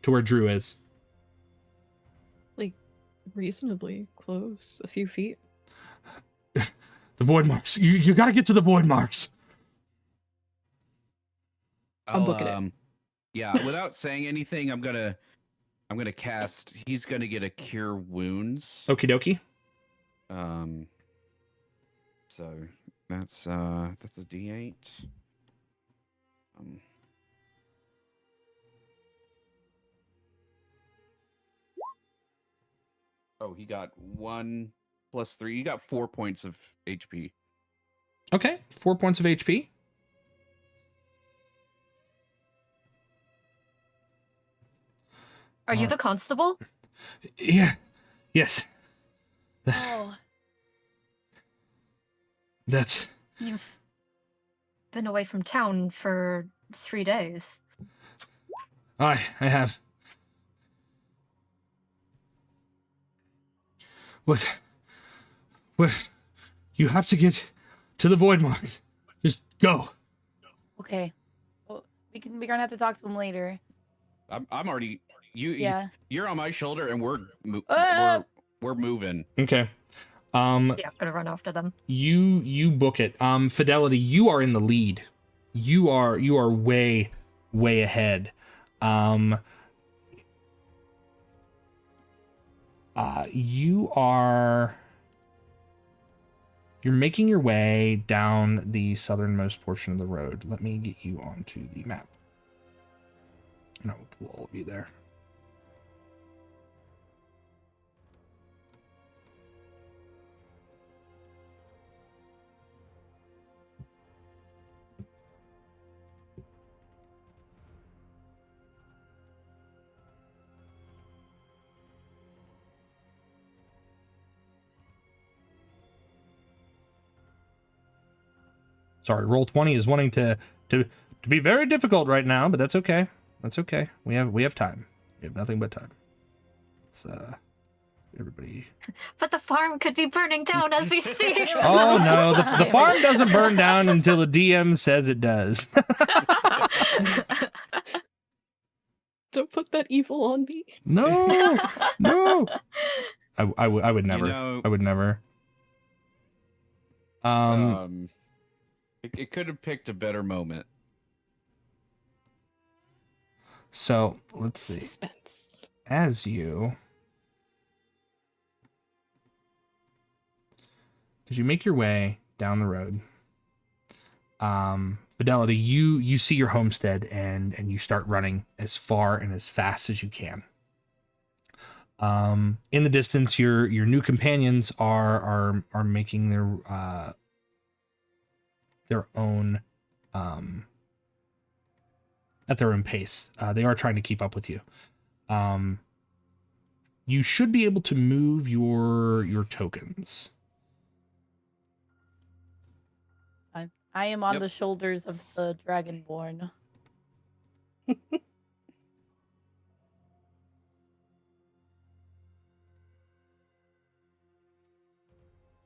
where Drew is? Like, reasonably close, a few feet. The void marks. You got to get to the void marks. I'm booking it. Yeah, without saying anything, I'm gonna cast. He's gonna get a cure wounds. Okie dokie. So that's a D8. Oh, he got 1 + 3. You got 4 points of HP. Okay, 4 points of HP. Are you the constable? Yeah. Yes. Oh, That's... You've been away from town for 3 days. I have. What? You have to get to the void marks. Just go. okay. Well, we're gonna have to talk to him later. I'm already. Yeah. You're on my shoulder, and we're moving. Okay. Yeah, gonna run after them. You book it. Fidelity, you are in the lead. You are way ahead. You're making your way down the southernmost portion of the road. Let me get you onto the map. And I will pull all of you there. Sorry, Roll20 is wanting to be very difficult right now, but that's okay. That's okay. We have time. We have nothing but time. It's everybody. But the farm could be burning down as we speak. Oh no, the farm doesn't burn down until the DM says it does. Don't put that evil on me. No. I would never. You know, I would never. It could have picked a better moment. So let's see. Suspense. As you make your way down the road, Fidelity, you see your homestead and you start running as far and as fast as you can. In the distance, your new companions are making their own at their own pace. They are trying to keep up with you. you should be able to move your tokens. I am on Yep. the shoulders of the Dragonborn.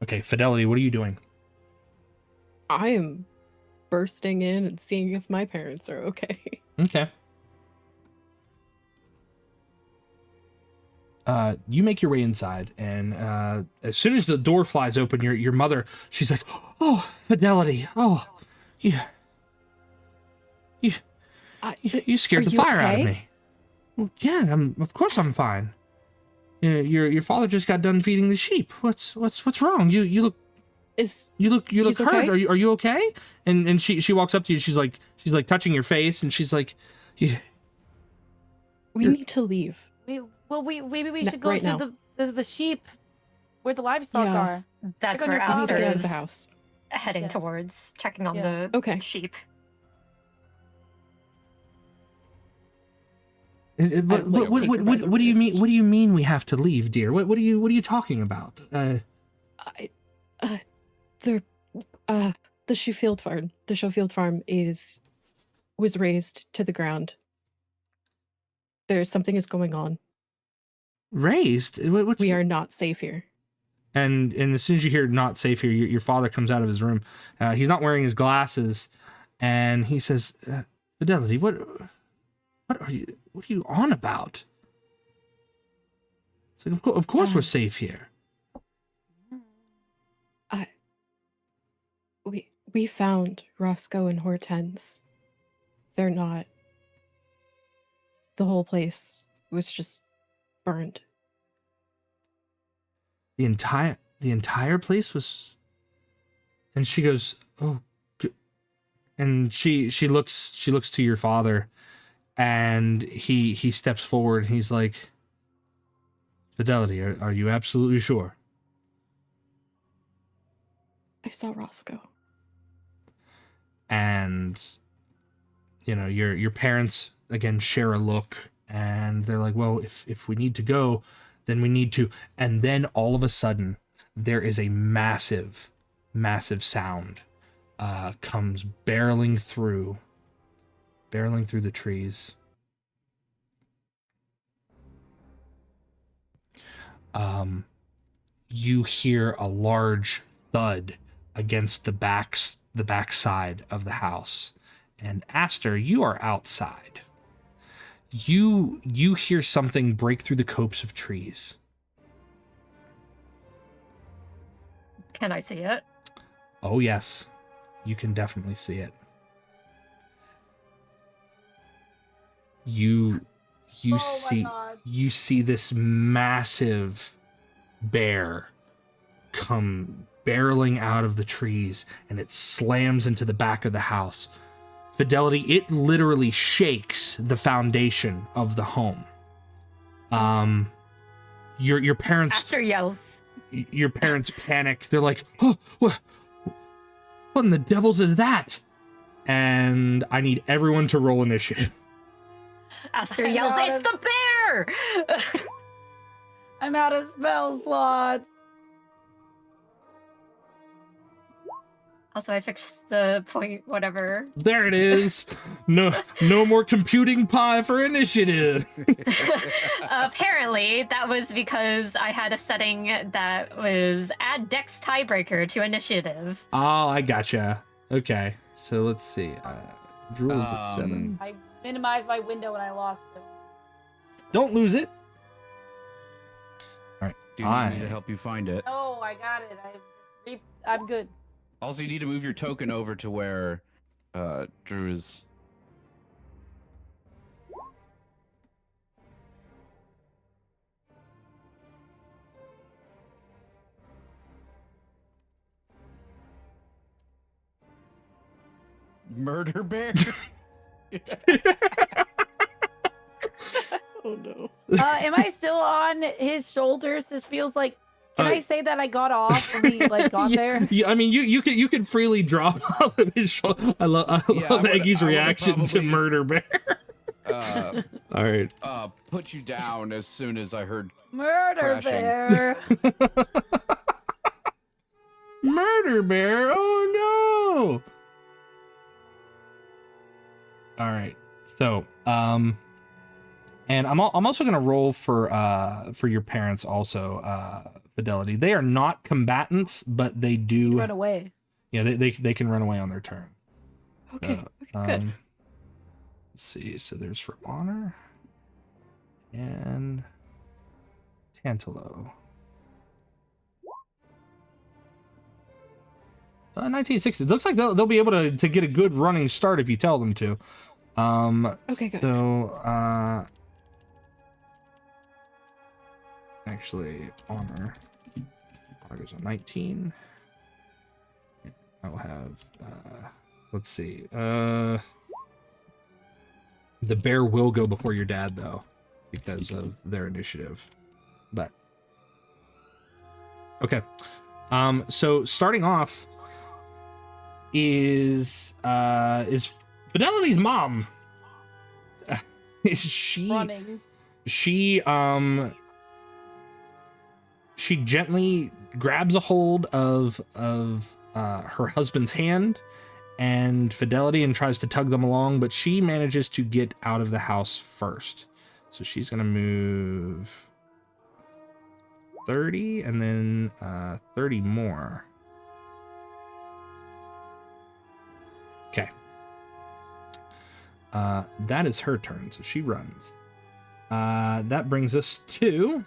Okay, Fidelity, what are you doing? I am bursting in and seeing if my parents are okay. Okay. You make your way inside, and as soon as the door flies open, your mother, she's like, "Oh, Fidelity, oh, you scared Are the you fire out of okay? me." Well, yeah, of course I'm fine. Your father just got done feeding the sheep. What's wrong? You look Is hurt. He's okay? Are you okay? And she walks up to you. She's like touching your face, and she's like, we need to leave. Maybe we should go right to now. the sheep where the livestock Yeah. are. That's on where your We need to father get out of Aster the is house. heading Yeah. towards, checking on Yeah. the Okay. sheep. But will what take her by the do you mean? wrist. What do you mean we have to leave, dear? What are you talking about? The Schofield farm was razed to the ground. Something is going on. Raised? We are not safe here. And as soon as you hear "not safe here," your father comes out of his room. He's not wearing his glasses, and he says, "Fidelity, what are you on about?" It's like, of course we're safe here. We found Roscoe and Hortense. They're not. The whole place was just burned. The entire place was. And she goes, "Oh," and she looks to your father, and he steps forward. And he's like, "Fidelity, are you absolutely sure?" I saw Roscoe. And your parents again share a look, and they're like, "Well, if we need to go, then we need to." And then all of a sudden there is a massive sound comes barreling through the trees. You hear a large thud against the back side of the house. And Aster, you are outside. You hear something break through the copse of trees. Can I see it? Oh yes, you can definitely see it. You Oh my see God. you see this massive bear come barreling out of the trees, and it slams into the back of the house. Fidelity, it literally shakes the foundation of the home. Your parents Aster yells. your parents panic. They're like, "Oh, what in the devil's is that?" And I need everyone to roll initiative. Aster I'm yells, out "It's of- the bear!" I'm out of spell slots. Also, I fixed the point, whatever. There it is. No more computing pi for initiative. Apparently, that was because I had a setting that was add Dex tiebreaker to initiative. Oh, I gotcha. Okay, so let's see. Drool's at 7. I minimized my window and I lost it. Don't lose it. All right. Do you need me to help you find it? Oh, I got it. I'm good. Also, you need to move your token over to where Drew is. Murder bear? Oh no. Am I still on his shoulders? This feels like. Can I say that I got off when we got there? Yeah, I mean, you could freely drop off of his shoulder. I love Yeah, Eggie's I would've reaction to probably- murder bear. All right. Put you down as soon as I heard Murder crashing. bear. Murder bear. Oh no. All right. So, and I'm also gonna roll for your parents also, Fidelity. They are not combatants, but they do Run away. Yeah, they can run away on their turn. Okay, okay, good. Let's see. So there's for honor and Tantalo. 1960. It looks like they'll be able to get a good running start if you tell them to. Okay, good. So actually honor goes on 19. I'll have let's see. The bear will go before your dad though, because of their initiative. But okay. So starting off is Fidelity's mom. Is she Running. she gently grabs a hold of her husband's hand and Fidelity and tries to tug them along, but she manages to get out of the house first. So she's gonna move 30 and then 30 more. Okay. That is her turn, so she runs. That brings us to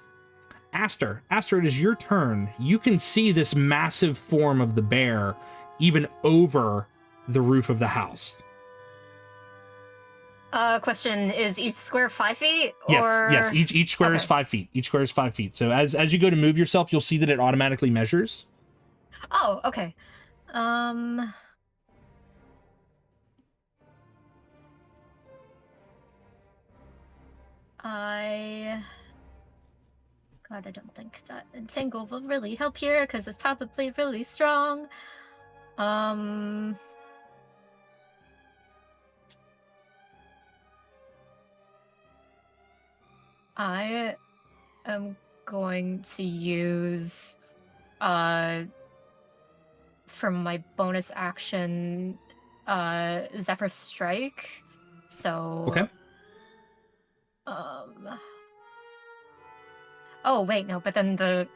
Aster. Aster, it is your turn. You can see this massive form of the bear even over the roof of the house. Question, is each square 5 feet? Yes. Each square is 5 feet. Each square is 5 feet. So as you go to move yourself, you'll see that it automatically measures. Oh, okay. God, I don't think that Entangle will really help here, because it's probably really strong. I am going to use, for my bonus action, Zephyr Strike. So... Okay. Oh, wait, no, but then the...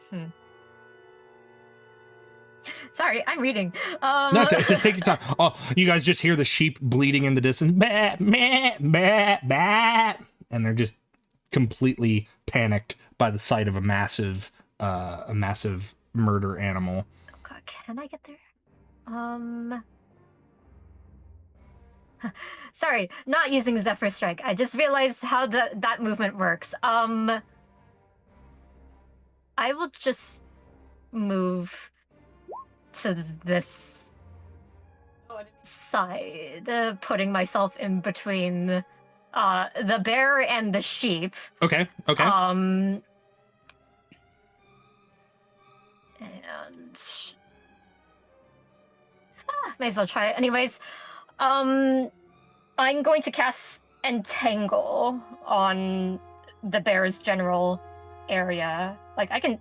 Sorry, I'm reading. No, take your time. Oh, you guys just hear the sheep bleating in the distance. Bah, bah, bah, bah. And they're just completely panicked by the sight of a massive murder animal. Oh God, can I get there? Sorry, not using Zephyr Strike. I just realized how that movement works. I will just move to this side, putting myself in between the bear and the sheep. Okay. And may as well try it anyways. I'm going to cast Entangle on the bear's general area. Like I can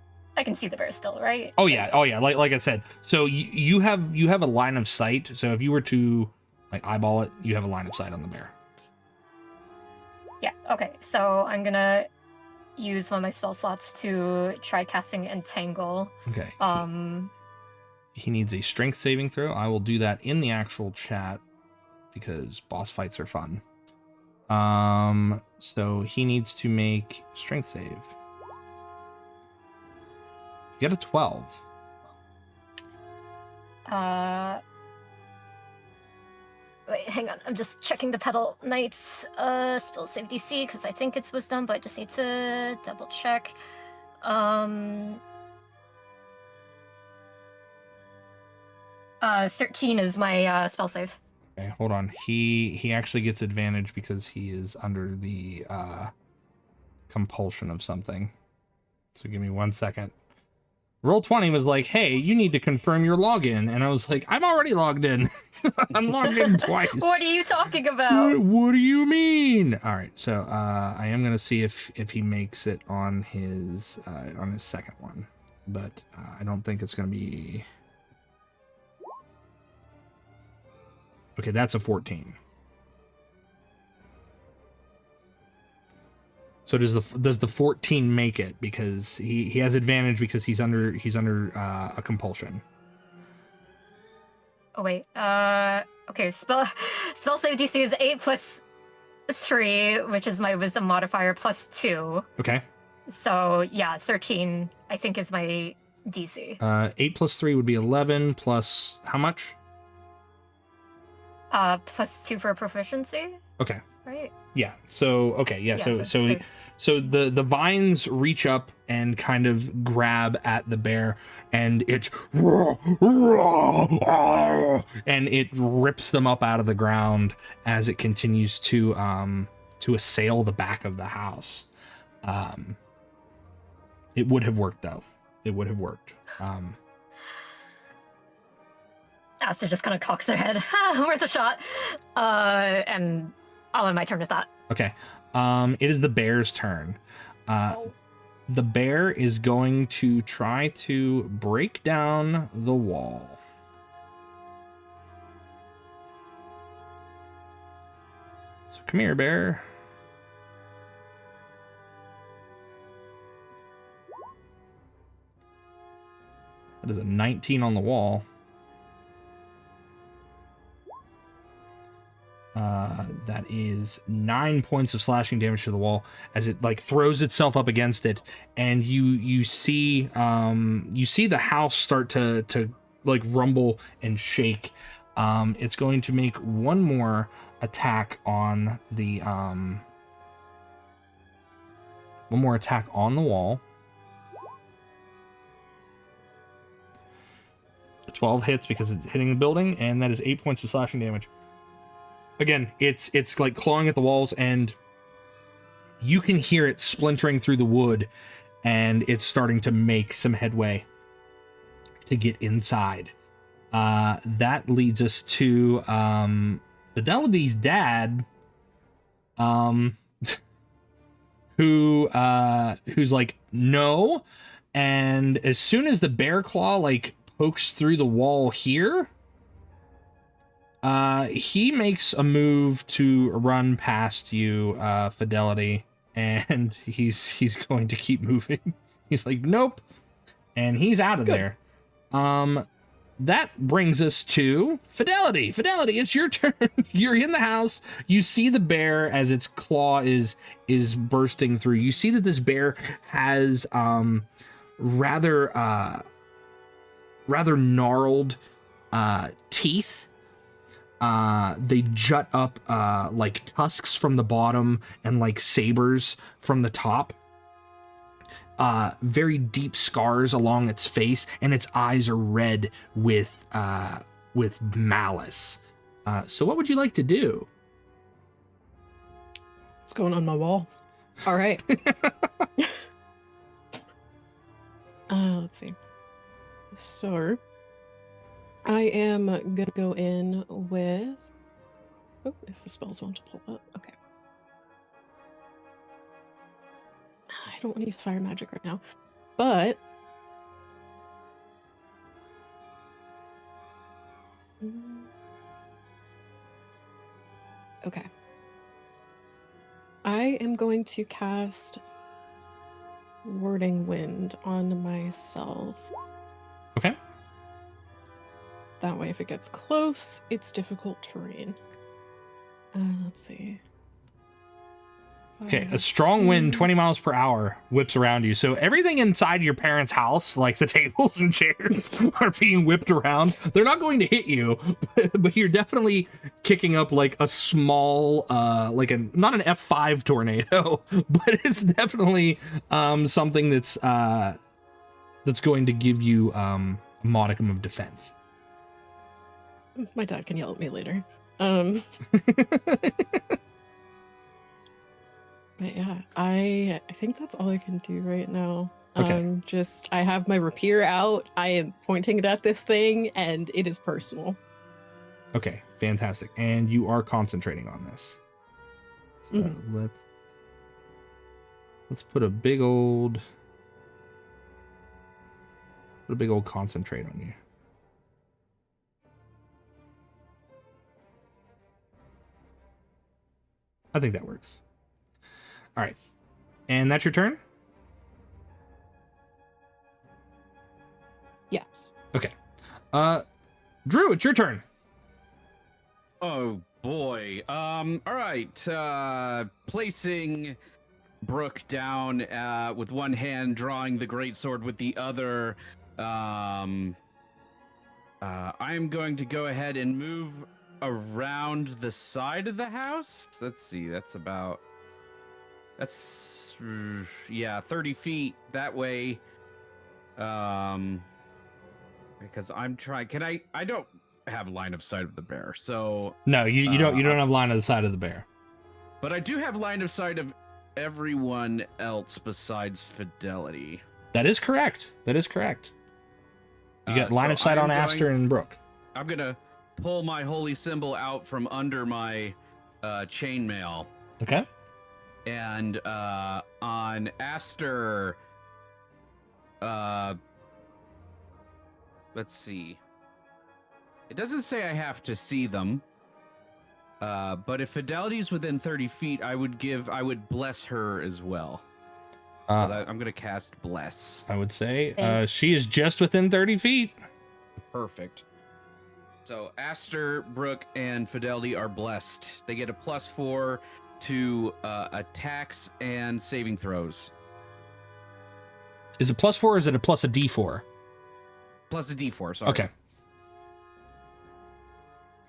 see the bear still, right? Oh yeah. Like I said, so you have a line of sight. So if you were to like eyeball it, you have a line of sight on the bear. Yeah. Okay. So I'm gonna use one of my spell slots to try casting Entangle. Okay. He needs a strength saving throw. I will do that in the actual chat because boss fights are fun. So he needs to make strength save. You get a 12. Wait, hang on. I'm just checking the Petal Knight's spell save DC because I think it's Wisdom, but I just need to double check. 13 is my spell save. Okay, hold on. He actually gets advantage because he is under the compulsion of something. So give me 1 second. Roll20 was like, hey, you need to confirm your login. And I was like, I'm already logged in. I'm logged in twice. What are you talking about? What do you mean? All right, so I am gonna see if he makes it on his second one, but I don't think it's gonna be. Okay, that's a 14. So does the 14 make it, because he has advantage because he's under a compulsion. Oh wait. Okay. Spell save DC is 8 plus 3, which is my wisdom modifier, plus 2. Okay. So yeah, 13 I think is my DC. 8 plus 3 would be 11 plus how much? Plus 2 for proficiency. Okay. Right. Yeah. So okay. Yeah. Yeah, So the vines reach up and kind of grab at the bear, and it and it rips them up out of the ground as it continues to assail the back of the house. It would have worked though. It would have worked. Asta just kind of cocks their head. Worth a shot. And I'll end my turn with that. Okay. It is the bear's turn. The bear is going to try to break down the wall. So come here, bear. That is a 19 on the wall. That is 9 points of slashing damage to the wall as it like throws itself up against it, and you see the house start to like rumble and shake. It's going to make one more attack on the wall. 12 hits because it's hitting the building, and that is 8 points of slashing damage. Again, it's like clawing at the walls, and you can hear it splintering through the wood, and it's starting to make some headway to get inside. That leads us to Fidelity's dad, who's like, no, and as soon as the bear claw like pokes through the wall here, he makes a move to run past you, Fidelity, and he's going to keep moving. He's like, nope, and he's out of there. That brings us to Fidelity. Fidelity, it's your turn. You're in the house. You see the bear as its claw is bursting through. You see that this bear has rather gnarled teeth. They jut up like tusks from the bottom and like sabers from the top. Very deep scars along its face, and its eyes are red with malice. So what would you like to do? What's going on my wall? All right. Let's see. So I am gonna go in with. Oh, if the spells want to pull up. Okay. I don't want to use fire magic right now, but okay. I am going to cast Warding Wind on myself. Okay. That way, if it gets close, it's difficult terrain. Let's see. Okay, a strong wind, 20 miles per hour, whips around you. So everything inside your parents' house, like the tables and chairs, are being whipped around. They're not going to hit you, but you're definitely kicking up like a small, not an F5 tornado, but it's definitely something that's going to give you a modicum of defense. My dad can yell at me later. But yeah, I think that's all I can do right now. Okay. I have my rapier out. I am pointing it at this thing, and it is personal. Okay, fantastic. And you are concentrating on this. So let's put a big old concentrate on you. I think that works. All right. And that's your turn? Yes. Okay. Drew, it's your turn. Oh boy. All right. Placing Brooke down with one hand, drawing the greatsword with the other. I'm going to go ahead and move around the side of the house. Let's see. That's 30 feet that way. Because I'm trying. I don't have line of sight of the bear, so No, you don't have line of the side of the bear. But I do have line of sight of everyone else besides Fidelity. That is correct. You got line of sight on Aster and Brooke. I'm gonna pull my holy symbol out from under my chainmail. Okay. And on Aster, let's see. It doesn't say I have to see them. But if Fidelity's within 30 feet, I would bless her as well. So I'm gonna cast bless. I would say she is just within 30 feet. Perfect. So Aster, Brooke, and Fidelity are blessed. They get a +4 to attacks and saving throws. Is it +4 or is it a D4? Plus a D4, sorry.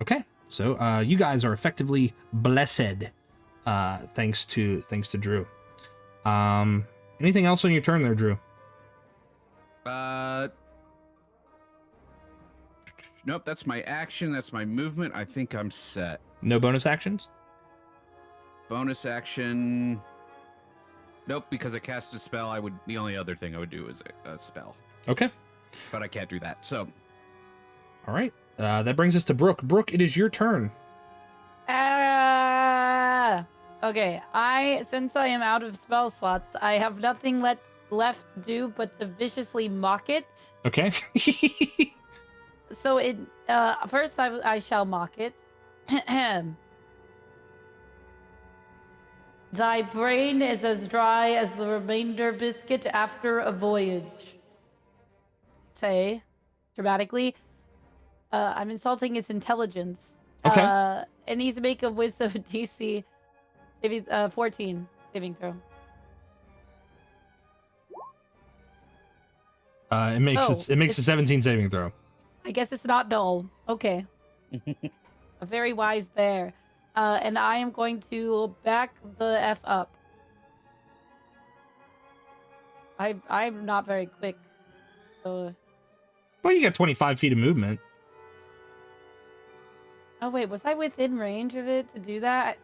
Okay. So you guys are effectively blessed, thanks to Drew. Anything else on your turn there, Drew? Nope, that's my action. That's my movement. I think I'm set. No bonus actions? Bonus action. Nope, because I cast a spell. The only other thing I would do is a spell. Okay. But I can't do that. So. All right. That brings us to Brooke. Brooke, it is your turn. Okay. Since I am out of spell slots, I have nothing left to do but to viciously mock it. Okay. So first I shall mock it. Thy brain is as dry as the remainder biscuit after a voyage. Say, dramatically, I'm insulting its intelligence. Okay. It needs to make a wisdom DC saving 14 saving throw. It makes a 17 saving throw. I guess it's not dull. Okay. A very wise bear. And I am going to back the F up. I'm not very quick. So. Well, you got 25 feet of movement. Oh wait, was I within range of it to do that?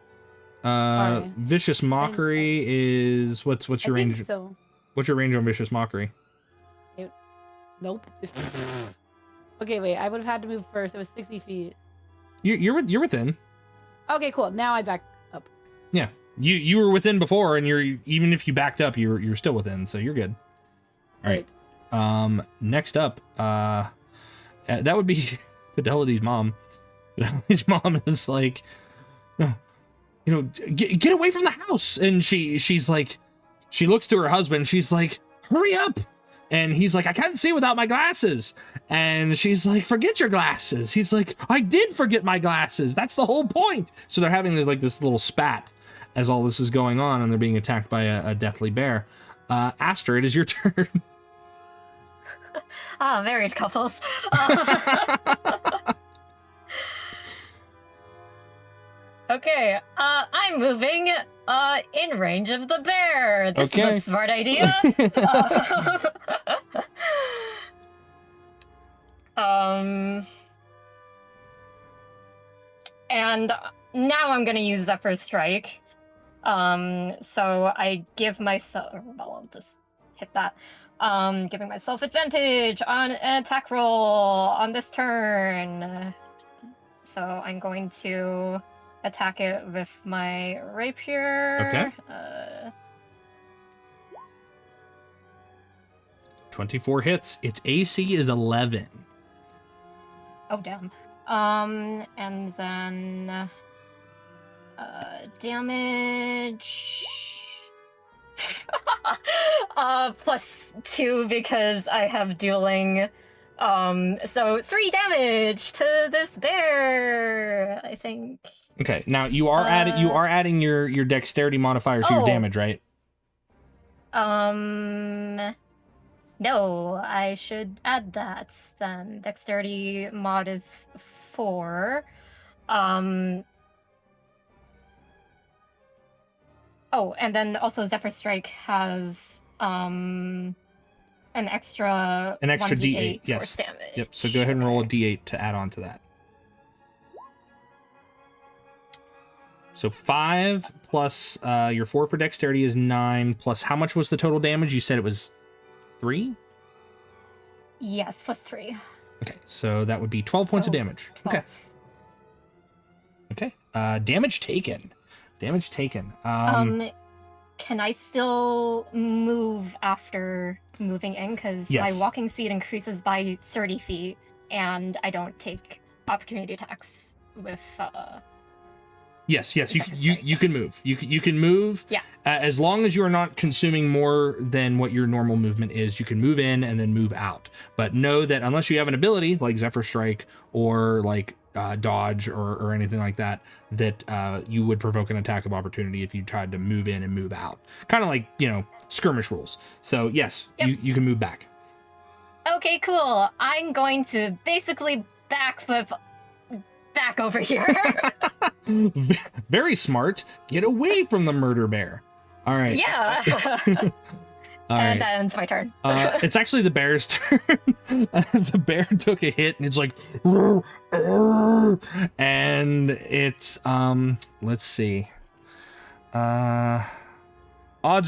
Vicious Mockery is what's your range? Think so. What's your range on Vicious Mockery? Nope. Okay, wait. I would have had to move first. It was 60 feet. You're within. Okay, cool. Now I back up. Yeah, you were within before, and even if you backed up, you're still within, so you're good. All right. Next up, that would be Fidelity's mom. Fidelity's mom is like, get away from the house, and she's like, she looks to her husband. She's like, hurry up. And he's like, I can't see without my glasses. And she's like, forget your glasses. He's like, I did forget my glasses. That's the whole point. So they're having this little spat as all this is going on, and they're being attacked by a deathly bear. Aster, it is your turn. Married couples. Okay, I'm moving in range of the bear. This is a smart idea. And now I'm gonna use Zephyr Strike. So I give myself. Well, I'll just hit that. Giving myself advantage on an attack roll on this turn. So I'm going to attack it with my rapier. Okay. 24 hits. Its AC is 11. Oh, damn. And then damage. +2 because I have dueling. So 3 damage to this bear, I think. Okay. Now you are adding your dexterity modifier to your damage, right? No, I should add that then. Dexterity mod is 4. Oh, and then also Zephyr Strike has an extra 1d8 D8, yes. force damage. Yep. So go ahead and roll a D8 to add on to that. So 5 plus your 4 for dexterity is 9, plus how much was the total damage? You said it was 3? Yes, +3. Okay, so that would be 12 points of So, damage. 12. Okay. Okay. Damage taken. Damage taken. Can I still move after moving in? Because Yes. my walking speed increases by 30 feet, and I don't take opportunity attacks with. Yes, you Zephyr Strike. you can move. You can move. Yeah. As long as you are not consuming more than what your normal movement is, you can move in and then move out. But know that unless you have an ability like Zephyr Strike or like dodge or anything like that, that you would provoke an attack of opportunity if you tried to move in and move out. Kind of like, skirmish rules. So yes, Yep. you can move back. Okay, cool. I'm going to basically backflip back over here. Very smart. Get away from the murder bear. All right. Yeah. All And right. that ends my turn. It's actually the bear's turn. The bear took a hit and it's like, "Rrr, rrr," and it's let's see. Odds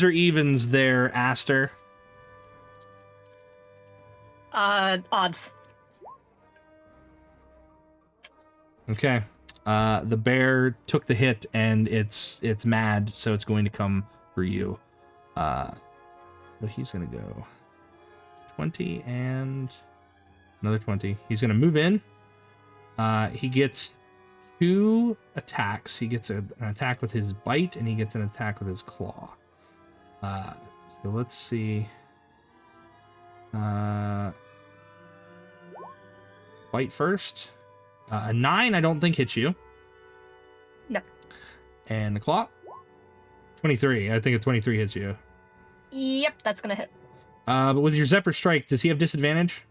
or evens there, Aster? Odds. Okay. The bear took the hit and it's mad, so it's going to come for you. So he's gonna go 20 and another 20. He's gonna move in. He gets 2 attacks. He gets an attack with his bite and he gets an attack with his claw. So let's see. Bite first. A 9 I don't think hits you. No. And the claw? 23. I think a 23 hits you. Yep, that's gonna hit. But with your Zephyr Strike, does he have disadvantage?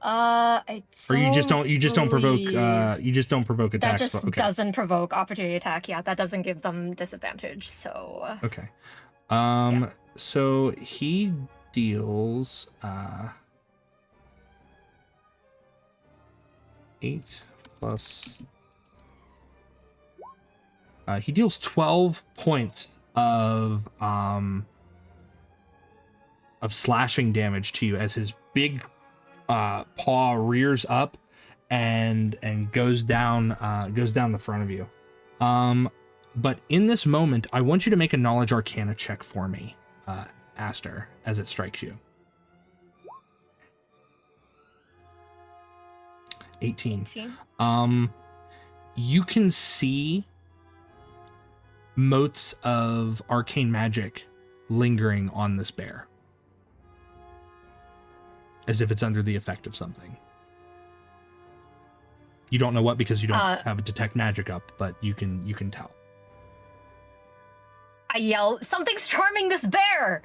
I Or you just don't provoke believe attacks. that just Okay. doesn't provoke opportunity attack. Yeah, that doesn't give them disadvantage. So Okay. Yeah. So he deals 8 plus he deals 12 points of slashing damage to you as his big paw rears up and goes down the front of you. But in this moment, I want you to make a knowledge arcana check for me, Aster, as it strikes you. 18. 18. You can see motes of arcane magic lingering on this bear, as if it's under the effect of something. You don't know what because you don't have a detect magic up, but you can tell. I yell, "Something's charming this bear!"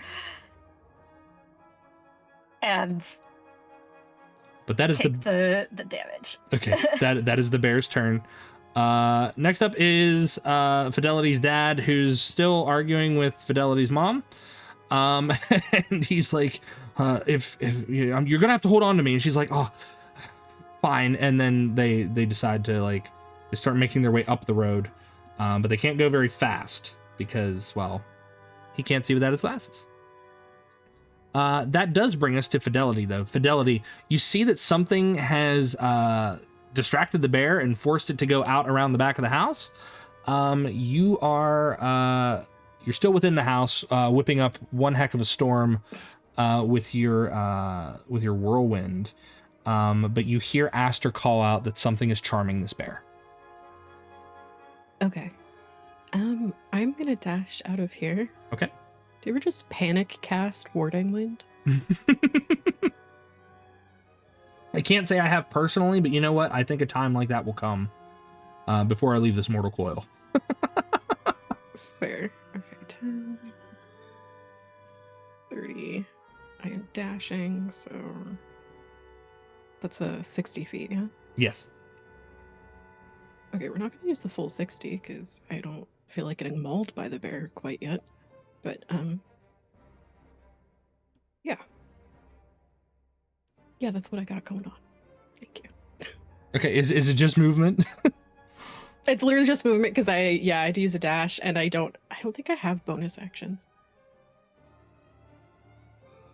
And But that is take the damage. okay. That is the bear's turn. Next up is Fidelity's dad, who's still arguing with Fidelity's mom. And he's like, if you're gonna have to hold on to me, and she's like, oh, fine. And then they decide to they start making their way up the road, but they can't go very fast because, well, he can't see without his glasses. That does bring us to Fidelity, though. Fidelity, you see that something has distracted the bear and forced it to go out around the back of the house. You're still within the house, whipping up one heck of a storm with your whirlwind. But you hear Aster call out that something is charming this bear. Okay. I'm gonna dash out of here. Okay. Do you ever just panic cast Warding Wind? I can't say I have personally, but you know what? I think a time like that will come before I leave this mortal coil. Fair. Okay, 10, 30. I am dashing, so that's 60 feet, yeah? Yes. Okay, we're not going to use the full 60 because I don't feel like getting mauled by the bear quite yet. But, yeah. Yeah, that's what I got going on. Thank you. Okay, is it just movement? It's literally just movement because I had to use a dash, and I don't think I have bonus actions.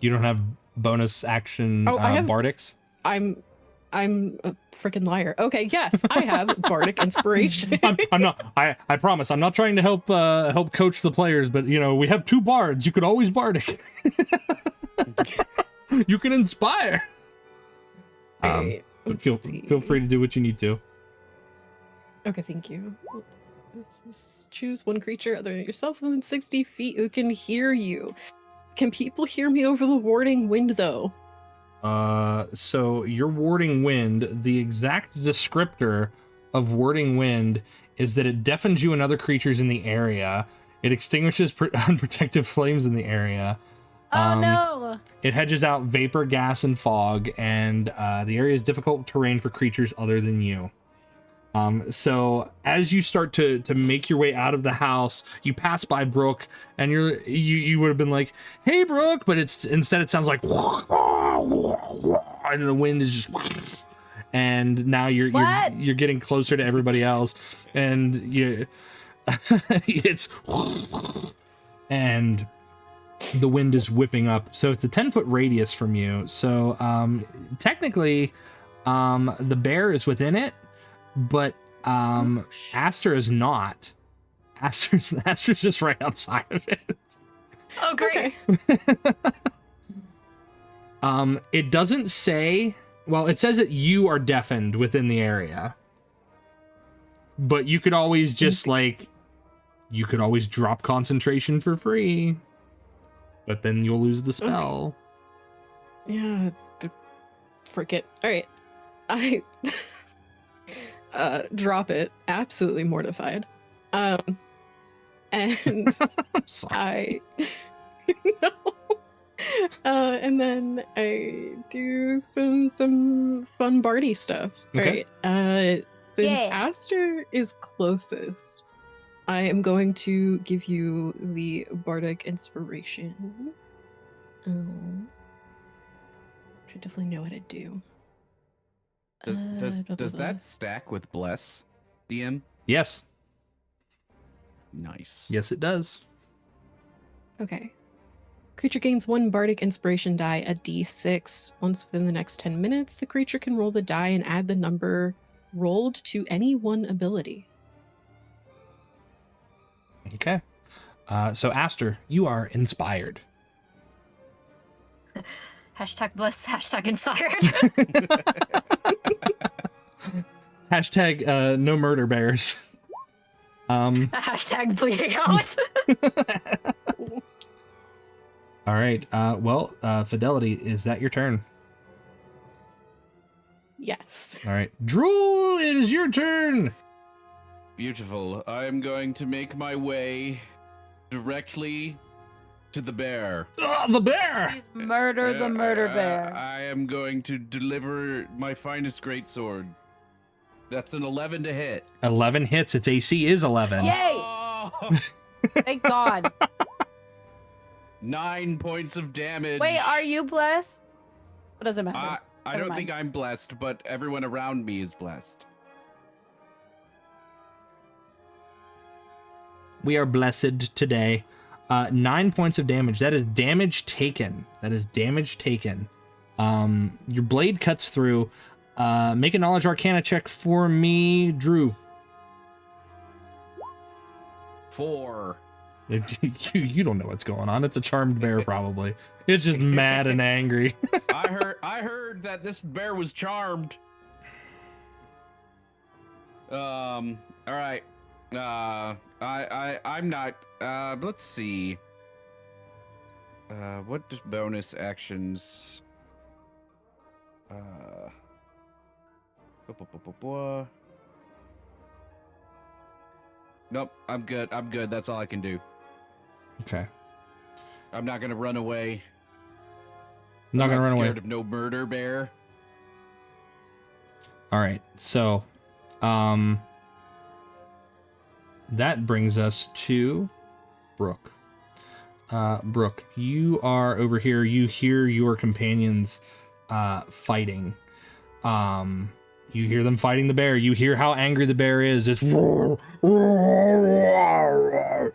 You don't have bonus action I have bardics? I'm a freaking liar. Okay, yes, I have bardic inspiration. I'm not. I promise. I'm not trying to help coach the players, but you know we have 2 bards. You could always bardic. You can inspire. Hey, But feel free to do what you need to. Okay, thank you. Let's choose one creature other than yourself within 60 feet who can hear you. Can people hear me over the warding wind, though? So your warding wind, the exact descriptor of warding wind is that it deafens you and other creatures in the area. It extinguishes unprotected flames in the area. Oh no! It hedges out vapor, gas, and fog, and the area is difficult terrain for creatures other than you. So as you start to make your way out of the house, you pass by Brooke, and you would have been like, "Hey, Brooke," but instead it sounds like, and the wind is just, and now you're getting closer to everybody else, and it's, and the wind is whipping up. So it's a 10-foot radius from you. So technically, the bear is within it. But Aster is not. Aster's just right outside of it. Oh, great. Okay. It doesn't say. Well, it says that you are deafened within the area. But you could always just you could always drop concentration for free. But then you'll lose the spell. Okay. Yeah. Forget. All right. I. Drop it, absolutely mortified. And I'm sorry. no. And then I do some fun bardy stuff. Okay. Right. Since Yeah. Aster is closest, I am going to give you the bardic inspiration. Should definitely know what to do. Does that stack with bless, DM? Yes. Nice. Yes, it does. Okay. Creature gains 1 bardic inspiration die, a d6. Once within the next 10 minutes, the creature can roll the die and add the number rolled to any one ability. Okay. So Aster, you are inspired. Hashtag bliss, hashtag inspired. Hashtag no murder bears. Hashtag bleeding out. All right. Well, Fidelity, is that your turn? Yes. All right. Drool, it is your turn. Beautiful. I'm going to make my way directly to the bear. The bear. Please murder the murder bear. I am going to deliver my finest greatsword. That's an 11 to hit. 11 hits. Its AC is 11. Yay! Oh, Thank God. 9 points of damage. Wait, are you blessed? What does it matter? I Never don't mind. think I'm blessed, but everyone around me is blessed. We are blessed today. 9 points of damage. That is damage taken. Your blade cuts through. Make a knowledge arcana check for me, Drew. 4. You don't know what's going on. It's a charmed bear, probably. It's just mad and angry. I heard that this bear was charmed. All right. I'm not. Let's see. What does bonus actions? Blah, blah, blah, blah. Nope, I'm good. That's all I can do. Okay. I'm not gonna run away. I'm not I'm gonna run away. Scared of no murder bear. All right. So, that brings us to Brooke. Brooke, you are over here. You hear your companions fighting. You hear them fighting the bear. You hear how angry the bear is. It's roar, roar, roar, roar.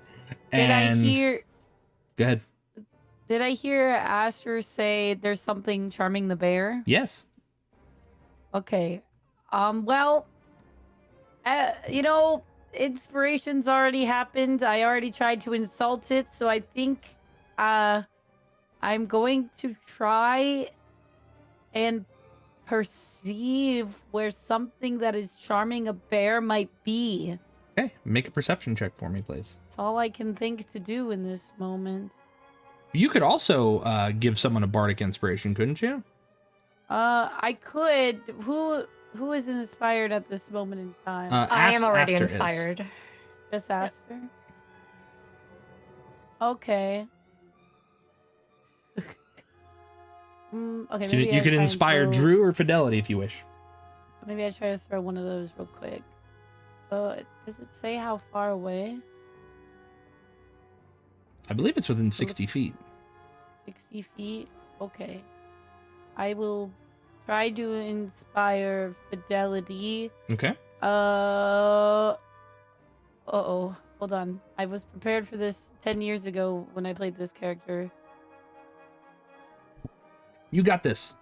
Did I hear? Go ahead. Did I hear Aster say there's something charming the bear? Yes. Okay. Well, inspiration's already happened. I already tried to insult it, so I think I'm going to try and perceive where something that is charming a bear might be. Okay. Make a perception check for me, please. It's all I can think to do in this moment. You could also give someone a bardic inspiration, couldn't you? I could. Who is inspired at this moment in time? I am already Aster is. inspired. Just Aster? Okay. Okay, maybe You I could try and inspire throw- Drew or Fidelity if you wish. Maybe I try to throw one of those real quick. Does it say how far away? I believe it's within 60 feet. 60 feet? Okay. I will try to inspire Fidelity. Okay. Uh-oh. Hold on. I was prepared for this 10 years ago when I played this character. You got this.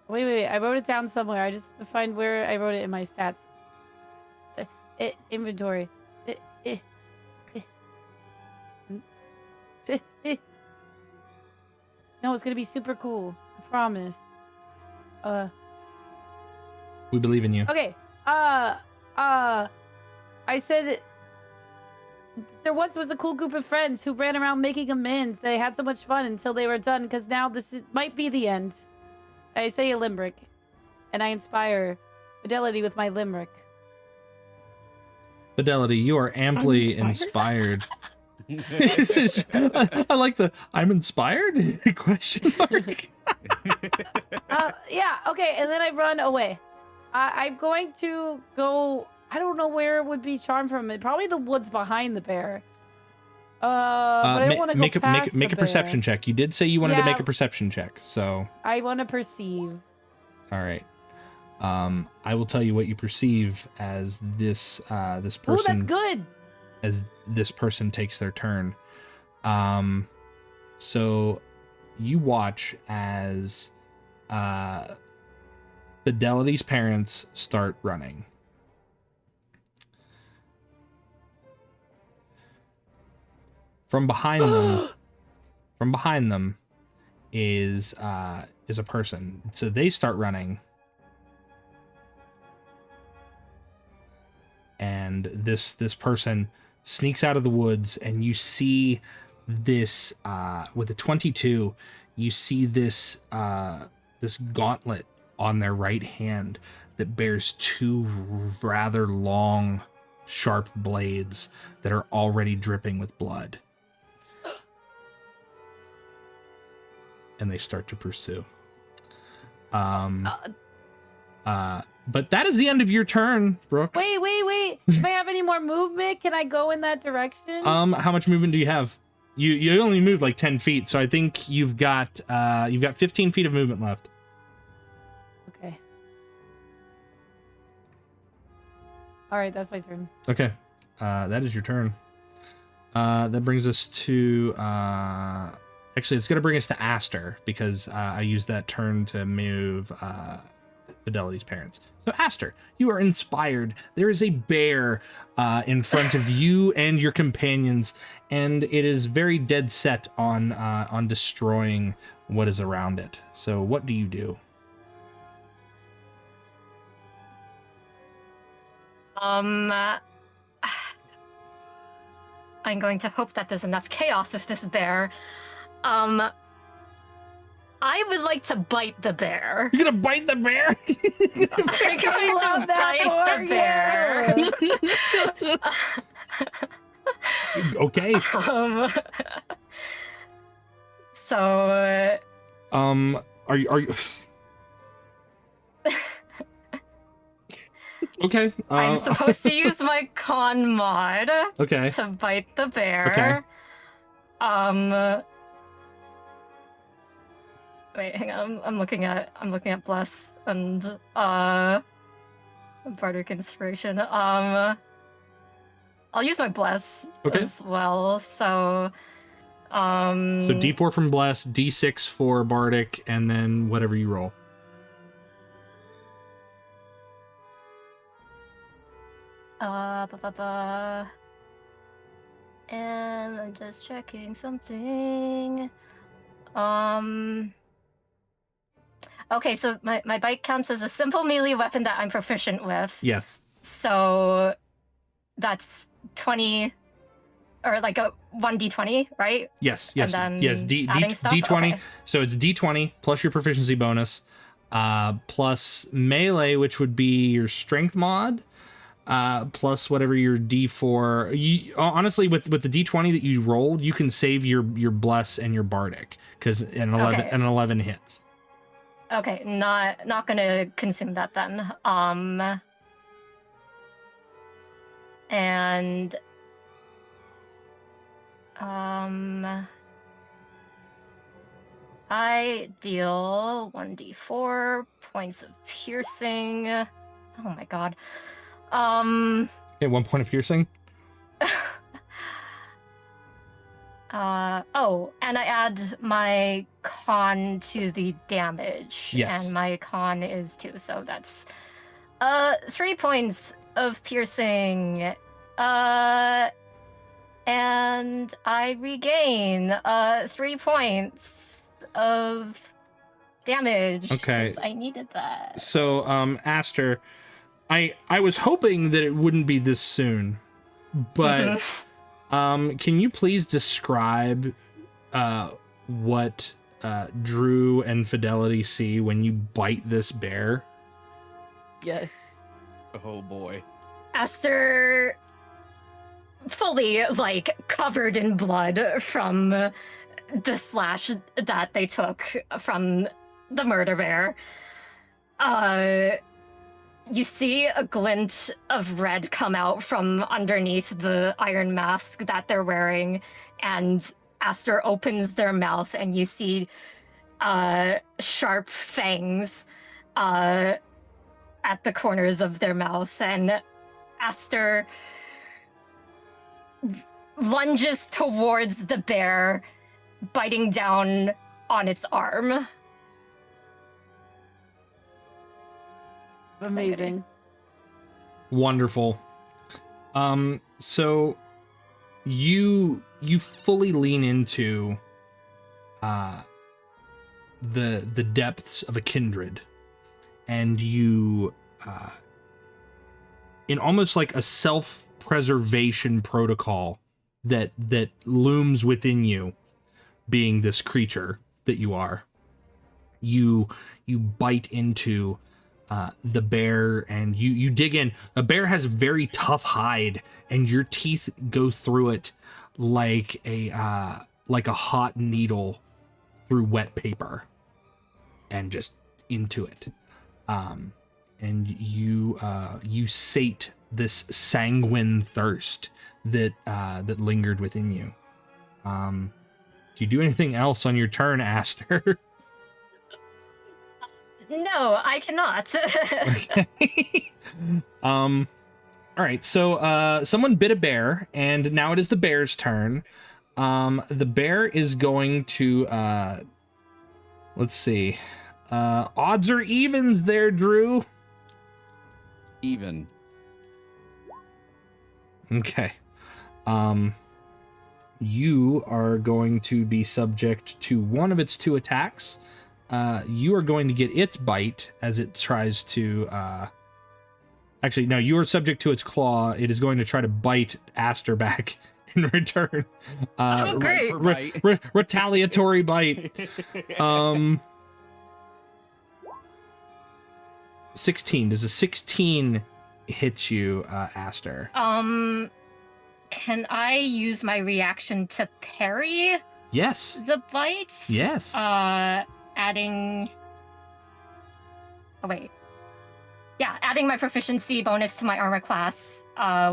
Wait. I wrote it down somewhere. I just have to find where I wrote it in my stats. Inventory. No, it's gonna be super cool. I promise. We believe in you. Okay. I said there once was a cool group of friends who ran around making amends. They had so much fun until they were done, because now might be the end. I say a limerick, and I inspire Fidelity with my limerick. Fidelity, you are amply inspired. I like the I'm inspired question mark. Yeah, okay, and then I run away. I'm going to go. I don't know where it would be charmed from. It probably the woods behind the bear. But I don't want to go past make a the bear. perception check. You did say you wanted to make a perception check, so I want to perceive. all right. I will tell you what you perceive as this person. Oh, that's good. As this person takes their turn. So you watch as Fidelity's parents start running. From behind them is a person. So they start running. And this person sneaks out of the woods, and you see this with a 22. You see this this gauntlet on their right hand that bears two rather long, sharp blades that are already dripping with blood. And they start to pursue. But that is the end of your turn, Brooke. Wait. If I have any more movement, can I go in that direction? How much movement do you have? You only moved like 10 feet, so I think you've got 15 feet of movement left. Okay. All right, that's my turn. Okay. That is your turn. That brings us to actually, it's going to bring us to Aster because I used that turn to move Fidelity's parents. So Aster, you are inspired. There is a bear in front of you and your companions, and it is very dead set on destroying what is around it. So what do you do? I'm going to hope that there's enough chaos with this bear. I would like to bite the bear. You're gonna bite the bear? I'm going love to that bite the bear. Okay. So. Are you? Okay. I'm supposed to use my con mod Okay. to bite the bear. Okay. Wait, hang on. I'm looking at bless and bardic inspiration. I'll use my bless as well. So So D4 from bless, D6 for bardic, and then whatever you roll. And I'm just checking something. Okay, so my bite counts as a simple melee weapon that I'm proficient with. Yes. So that's 20 or like a 1d20, right? Yes. And then adding stuff? D20. Okay. So it's D20 plus your proficiency bonus, plus melee, which would be your strength mod, plus whatever your D4. You, honestly, with the D20 that you rolled, you can save your bless and your bardic because an 11 hits. Okay, not gonna consume that then. And I deal 1d4 points of piercing. Oh my god. Okay, 1 point of piercing. And I add my con to the damage. Yes. And my con is 2, so that's 3 points of piercing. And I regain 3 points of damage. Okay. 'Cause I needed that. So, Aster, I was hoping that it wouldn't be this soon, but can you please describe what Drew and Fidelity see when you bite this bear? Yes. Oh boy. Aster, fully like covered in blood from the slash that they took from the murder bear. You see a glint of red come out from underneath the iron mask that they're wearing, and Aster opens their mouth, and you see sharp fangs at the corners of their mouth, and Aster lunges towards the bear, biting down on its arm. Amazing. Wonderful. So you fully lean into the depths of a kindred, and you in almost like a self-preservation protocol that looms within you, being this creature that you are, you bite into the bear, and you dig in. A bear has a very tough hide, and your teeth go through it like a hot needle through wet paper, and just into it. And you sate this sanguine thirst that lingered within you. Do you do anything else on your turn, Aster? No, I cannot. Okay. All right, so someone bit a bear, and now it is the bear's turn. The bear is going to let's see. Odds or evens there, Drew? Even. Okay. You are going to be subject to one of its 2 attacks. You are going to get its bite as it tries to actually, no, you are subject to its claw. It is going to try to bite Aster back in return. Oh, great. Retaliatory bite. 16. Does a 16 hit you, Aster? Can I use my reaction to parry Yes. the bites? Yes. Adding. Oh, wait. Yeah, adding my proficiency bonus to my armor class,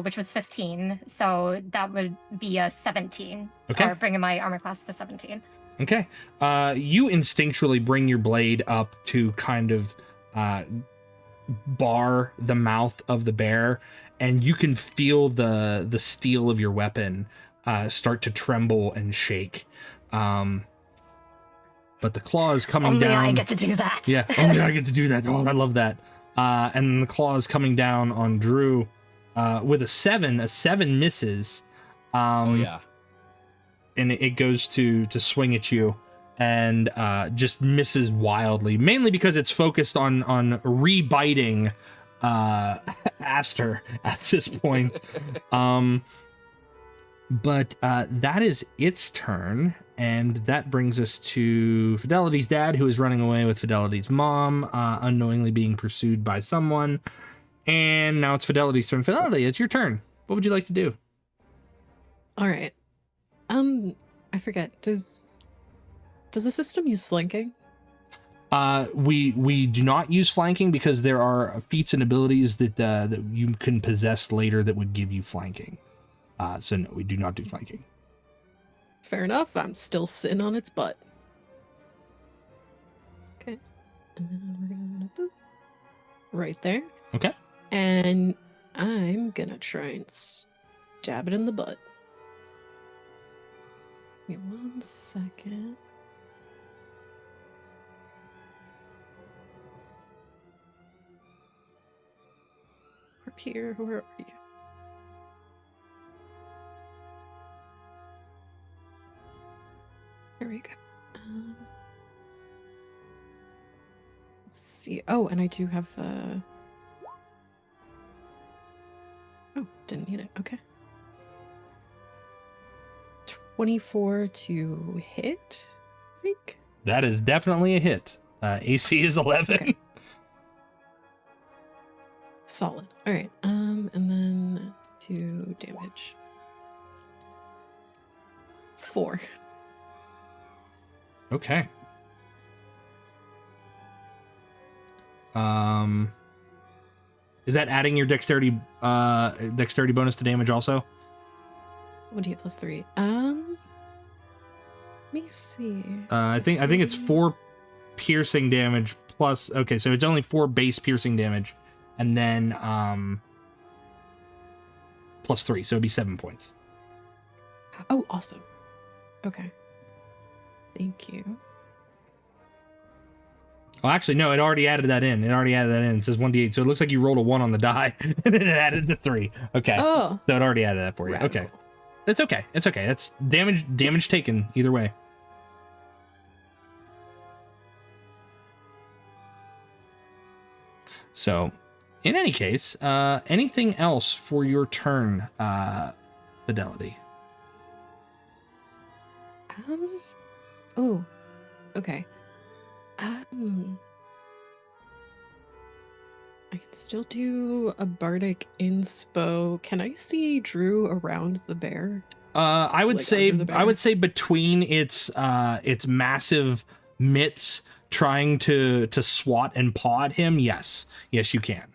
which was 15. So that would be a 17. Okay. Or bringing my armor class to 17. Okay. You instinctually bring your blade up to kind of bar the mouth of the bear, and you can feel the steel of your weapon start to tremble and shake. But the claw is coming Only down. I get to do that. Yeah, only I get to do that. Oh, I love that. And the claw is coming down on Drew with a 7. A 7 misses. Oh yeah. And it goes to swing at you, and just misses wildly, mainly because it's focused on re-biting Aster at this point. But that is its turn, and that brings us to Fidelity's dad, who is running away with Fidelity's mom, unknowingly being pursued by someone. And now it's Fidelity's turn. Fidelity, it's your turn. What would you like to do? All right. I forget. Does the system use flanking? We do not use flanking because there are feats and abilities that you can possess later that would give you flanking. So no, we do not do flanking. Fair enough. I'm still sitting on its butt. Okay. And then we're gonna boop. Right there. Okay. And I'm gonna try and stab it in the butt. Give me 1 second. Here, where are you? There we go. Let's see. Oh, and I do have the. Oh, didn't need it. Okay. 24 to hit, I think. That is definitely a hit. AC is 11. Okay. Solid. All right. And then 2 damage. 4. Okay. Is that adding your dexterity bonus to damage also? 1d8 plus 3. Let me see. I think it's 4 piercing damage plus. Okay, so it's only 4 base piercing damage, and then plus 3, so it'd be 7 points. Oh, awesome. Okay. Thank you. Well, actually, no, it already added that in. It says 1d8, so it looks like you rolled a 1 on the die, and then it added the 3. Okay. Oh. So it already added that for you. Radical. Okay. It's okay. It's okay. That's damage taken either way. So, in any case, anything else for your turn, Fidelity? Oh. Okay. I can still do a bardic inspo. Can I see Drew around the bear? I would Like, say under the bear? I would say between its massive mitts trying to swat and paw at him, yes, you can.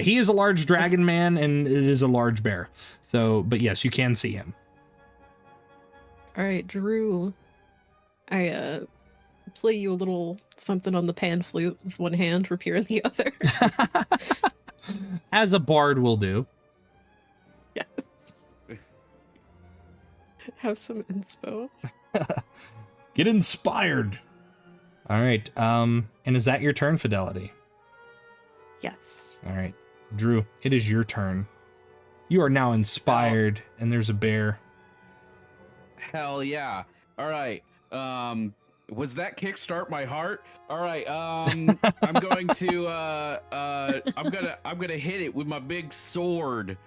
He is a large dragon man, and it is a large bear. So, but yes, you can see him. All right, Drew. I play you a little something on the pan flute with one hand, rapier in the other. As a bard will do. have some inspo. Get inspired. All right. And is that your turn, Fidelity? Yes. All right. Drew, it is your turn. You are now inspired, and there's a bear. Hell yeah. All right. Was that kickstart my heart? All right. I'm going to I'm gonna hit it with my big sword.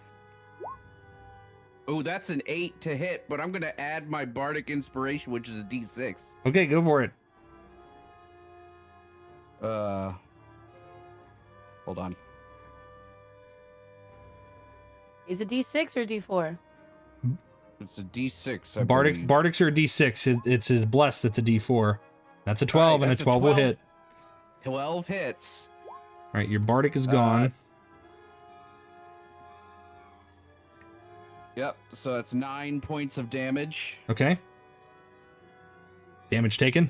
Oh, that's an 8 to hit, but I'm gonna add my bardic inspiration, which is a D6. Okay, go for it. Hold on. Is it D6 or D4? It's a D6. I believe. Bardic's are a D6. It's his bless that's a D4. That's a 12, All right, and a that's 12 will hit. 12 hits. All right, your Bardic is gone. Yep. So that's 9 points of damage. Okay. Damage taken.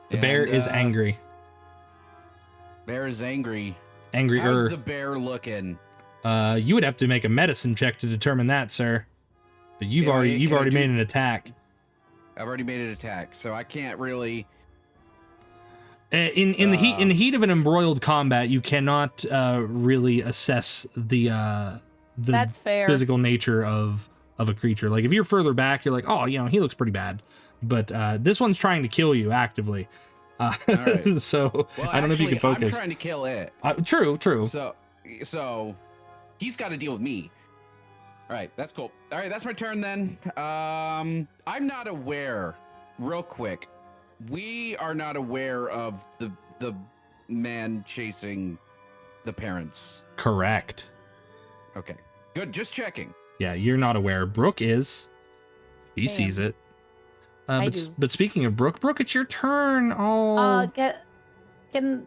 The bear is angry. Bear is angry. Angry. How's the bear looking? You would have to make a medicine check to determine that, sir. But you've already made an attack. I've already made an attack, so I can't really. In the heat of an embroiled combat, you cannot really assess the That's fair. physical nature of a creature. Like if you're further back, you're like, oh, he looks pretty bad. But this one's trying to kill you actively. Right. So well, I don't know if you can focus. I'm trying to kill it. True. So he's got to deal with me. All right, that's cool. All right, that's my turn then. I'm not aware. Real quick, we are not aware of the man chasing the parents. Correct. Okay, good. Just checking. Yeah, you're not aware. Brooke is. He sees it. But speaking of Brooke, it's your turn. Oh. Does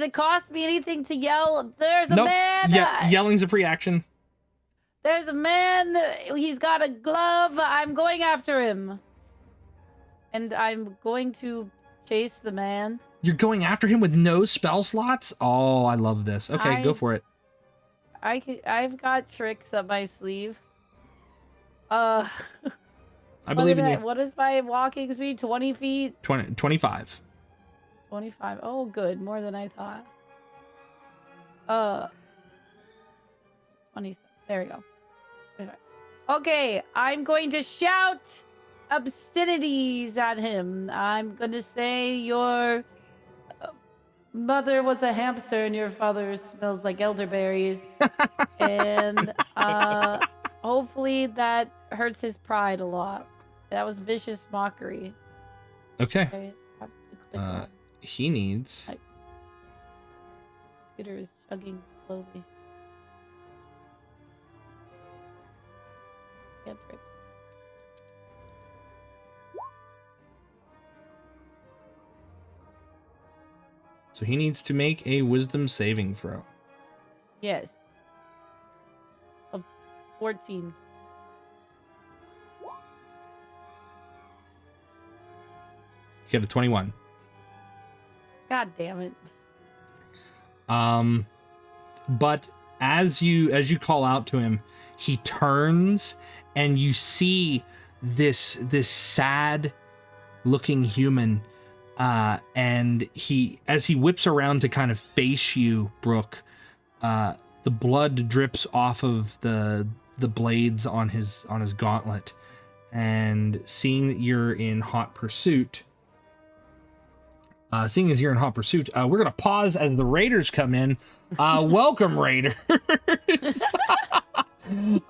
it cost me anything to yell? There's a man. Yeah, yelling's a free action. There's a man. He's got a glove. I'm going after him. And I'm going to chase the man. You're going after him with no spell slots? Oh, I love this. Okay, go for it. I've got tricks up my sleeve. I believe in you. What is my walking speed? 20 feet? 25. 25. Oh, good. More than I thought. 20. There we go. 25. Okay, I'm going to shout obscenities at him. I'm going to say your mother was a hamster and your father smells like elderberries. And hopefully that hurts his pride a lot. That was vicious mockery. Okay. He needs. Computer is chugging slowly. Cantrips. So he needs to make a wisdom saving throw. Yes. Of 14. You got a 21. God damn it. But as you call out to him, he turns and you see this sad looking human, and as he whips around to kind of face you, Brooke, the blood drips off of the blades on his gauntlet, and seeing that you're in hot pursuit. We're going to pause as the Raiders come in. Welcome, Raiders.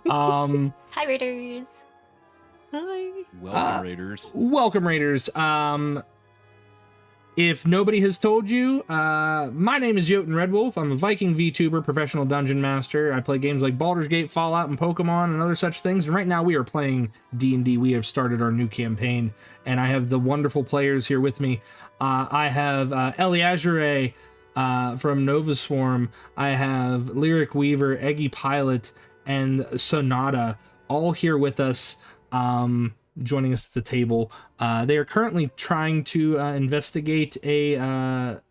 Hi, Raiders. Hi. Welcome, Raiders. Welcome, Raiders. If nobody has told you, my name is Jotun Redwulf. I'm a Viking VTuber, professional dungeon master. I play games like Baldur's Gate, Fallout, and Pokemon, and other such things. And right now we are playing D&D. We have started our new campaign, and I have the wonderful players here with me. I have Eliazure from Nova Swarm. I have Lyric Weaver, Eggy Pilot, and Sonata all here with us, joining us at the table. They are currently trying to investigate a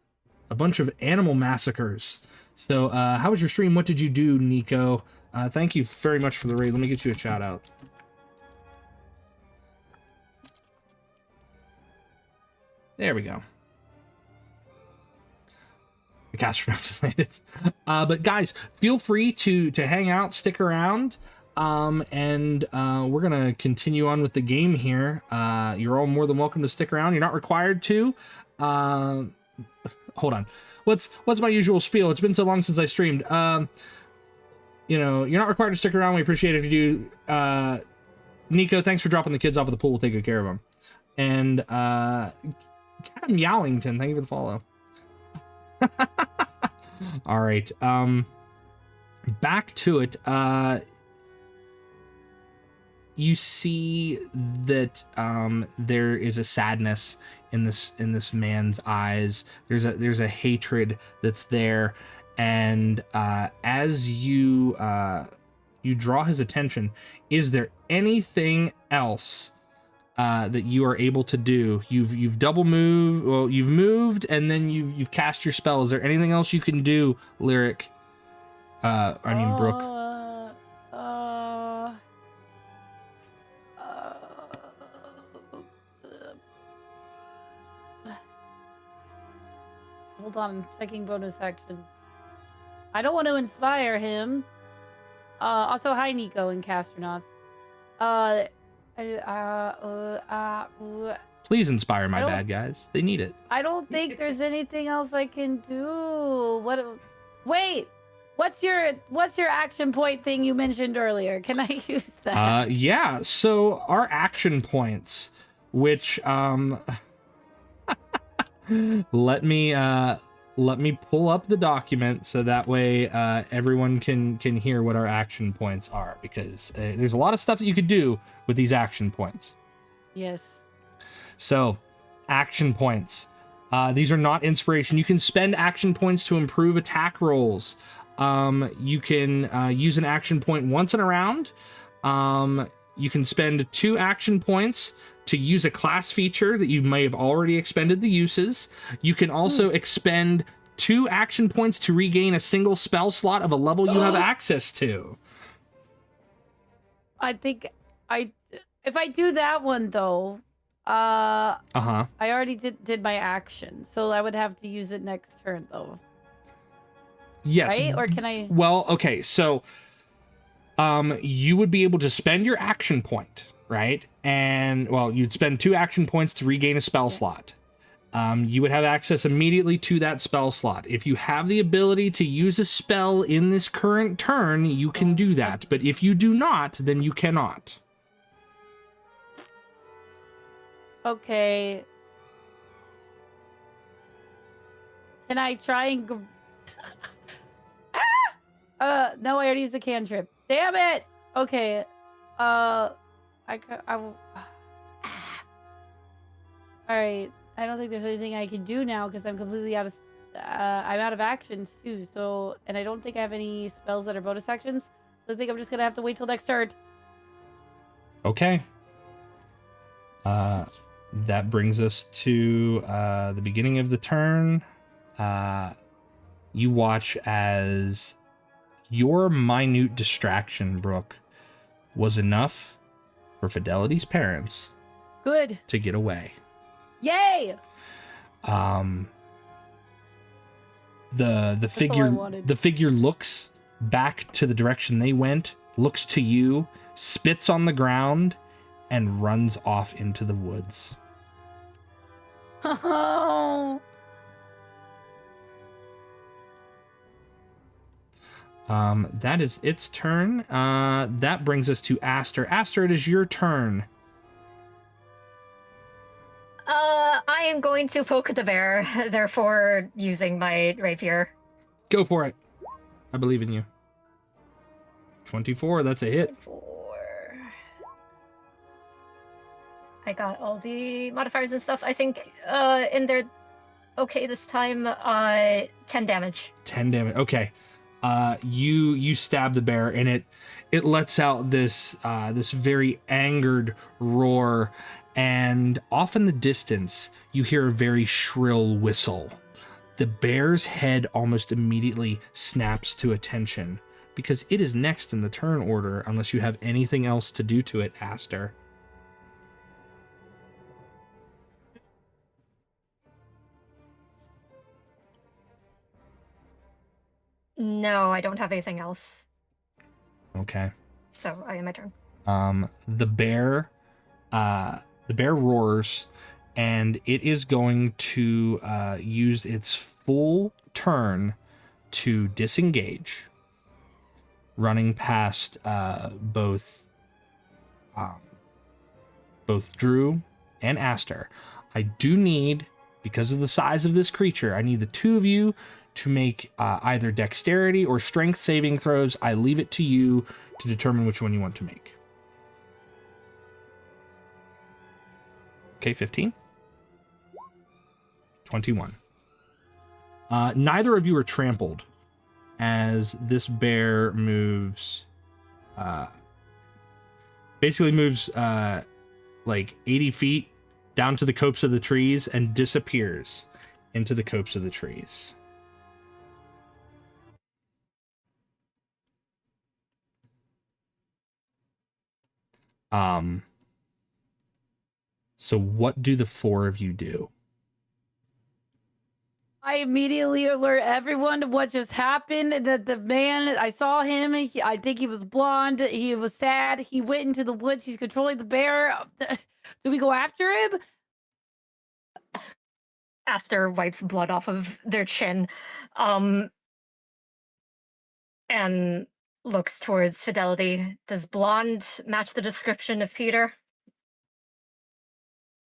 bunch of animal massacres. So how was your stream? What did you do, Nico? Thank you very much for the raid. Let me get you a shout out. There we go. The castronauts related. But guys, feel free to hang out, stick around, and we're gonna continue on with the game here. You're all more than welcome to stick around. You're not required to. Hold on. What's my usual spiel? It's been so long since I streamed. You know, you're not required to stick around. We appreciate it if you do. Nico, thanks for dropping the kids off at the pool. We'll take good care of them. And Adam Yowlington, thank you for the follow. All right. Back to it. You see that there is a sadness in this man's eyes. There's a hatred that's there, and as you draw his attention, is there anything else that you are able to do? You've double moved. Well, you've moved, and then you've cast your spell. Is there anything else you can do, Lyric? Brooke. Hold on, checking bonus actions. I don't want to inspire him. Also, hi Nico and Castronauts. Please inspire my bad guys. They need it. I don't think there's anything else I can do. Wait, what's your action point thing you mentioned earlier? Can I use that? Yeah. So our action points, which let me pull up the document so that way everyone can hear what our action points are, because there's a lot of stuff that you could do with these action points. Yes. So, action points. These are not inspiration. You can spend action points to improve attack rolls. You can use an action point once in a round. You can spend 2 action points to use a class feature that you may have already expended the uses. You can also expend 2 action points to regain a single spell slot of a level you have access to. I think if I do that one though, I already did my action, so I would have to use it next turn though. Yes. Right? Or can I? Well, okay, so you would be able to spend your action point, right? And well, you'd spend 2 action points to regain a spell slot. You would have access immediately to that spell slot. If you have the ability to use a spell in this current turn, you can do that. But if you do not, then you cannot. Okay. Can I try and no, I already used the cantrip. Damn it. Okay. I will. All right. I don't think there's anything I can do now because I'm completely out of. I'm out of actions too. So, and I don't think I have any spells that are bonus actions. So I think I'm just gonna have to wait till next turn. Okay. That brings us to the beginning of the turn. You watch as your minute distraction, Brooke, was enough for Fidelity's parents Good. to get away. Yay! The figure looks back to the direction they went, looks to you, spits on the ground, and runs off into the woods. Oh. That is its turn. That brings us to Aster. Aster, it is your turn. I am going to poke the bear, therefore using my rapier. Go for it. I believe in you. 24, that's a hit. 24. I got all the modifiers and stuff, I think, in there. Okay, this time, 10 damage. 10 damage. Okay. You stab the bear, and it lets out this very angered roar, and off in the distance you hear a very shrill whistle. The bear's head almost immediately snaps to attention, because it is next in the turn order unless you have anything else to do to it, Aster. No, I don't have anything else. Okay. So I am my turn. The bear roars, and it is going to use its full turn to disengage, running past both Drew and Aster. I do need, because of the size of this creature, I need the two of you to make either dexterity or strength saving throws. I leave it to you to determine which one you want to make. Okay, 15. 21. Neither of you are trampled as this bear moves, basically moves like 80 feet down to the copse of the trees and disappears into the copse of the trees. So what do the four of you do? I immediately alert everyone to what just happened. That the man, I saw him. I think he was blonde. He was sad. He went into the woods. He's controlling the bear. Do we go after him? Aster wipes blood off of their chin, and looks towards Fidelity. Does blonde match the description of Peter?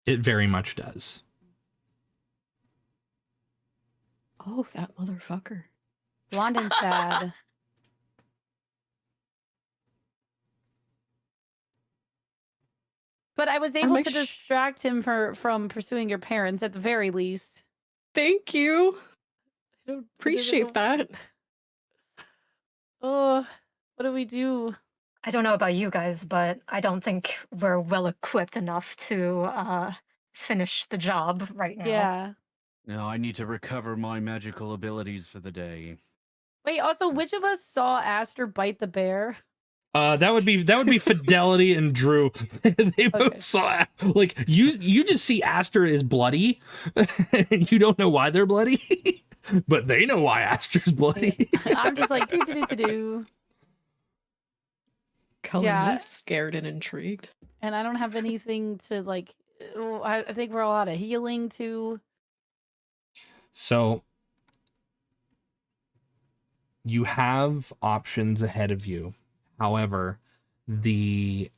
It very much does. Oh, that motherfucker. Blonde and sad. But I was able to distract him from pursuing your parents at the very least. Thank you. Appreciate that. Oh, what do we do? I don't know about you guys, but I don't think we're well equipped enough to finish the job right now. Yeah. No, I need to recover my magical abilities for the day. Wait, also, which of us saw Aster bite the bear? That would be Fidelity and Drew. They both saw, like, you just see Aster is bloody, and you don't know why they're bloody, but they know why Aster's bloody. I'm just like do. Color me scared and intrigued. And I don't have anything to like. I think we're all out of healing too. So you have options ahead of you. However, the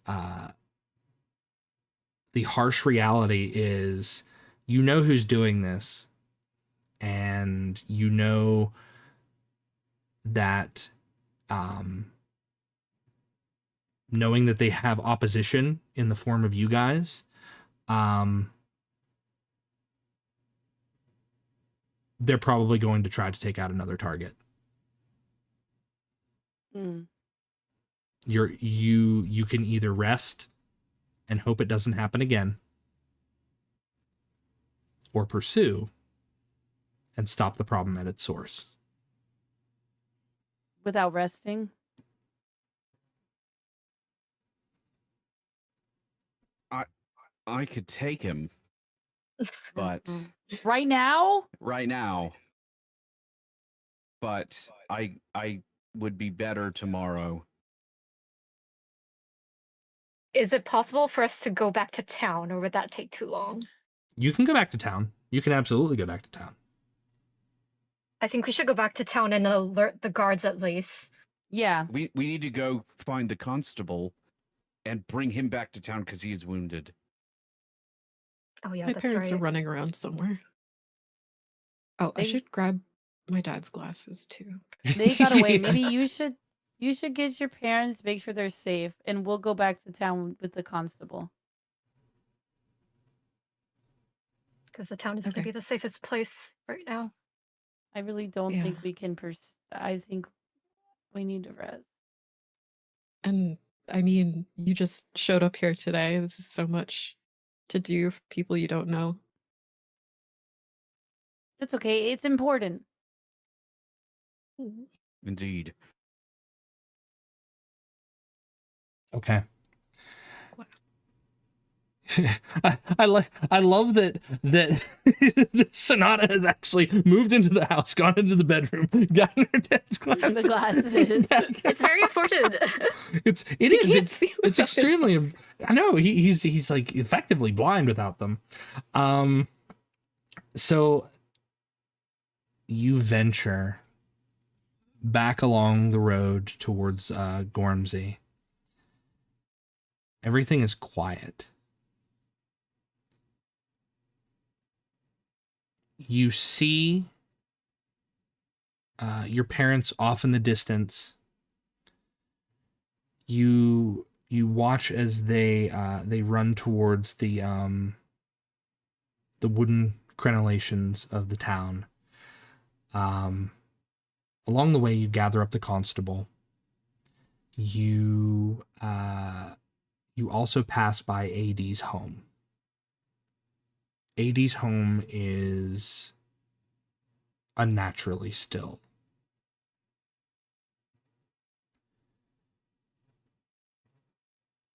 harsh reality is you know who's doing this, and you know that knowing that they have opposition in the form of you guys, they're probably going to try to take out another target. You can either rest and hope it doesn't happen again, or pursue and stop the problem at its source. Without resting? I could take him, but right now, but I would be better tomorrow. Is it possible for us to go back to town, or would that take too long? You can go back to town. You can absolutely go back to town. I think we should go back to town and alert the guards at least. Yeah. We need to go find the constable and bring him back to town because he is wounded. Oh yeah, my that's parents right. are running around somewhere. Oh, I should grab my dad's glasses too. They got away. Maybe you should get your parents, make sure they're safe, and we'll go back to town with the constable. Because the town is going to be the safest place right now. I really don't think we can I think we need to rest. And I mean, you just showed up here today. This is so much to do for people you don't know. It's okay. It's important. Indeed. Okay. I love that that Sonata has actually moved into the house, gone into the bedroom, gotten her dad's glasses. The glasses. It's very important. It You is. can't see It's without his extremely. glasses. I know he's like effectively blind without them. So you venture back along the road towards Gormsey. Everything is quiet. You see your parents off in the distance. You watch as they run towards the wooden crenellations of the town. Along the way, you gather up the constable. You also pass by AD's home. AD's home is unnaturally still.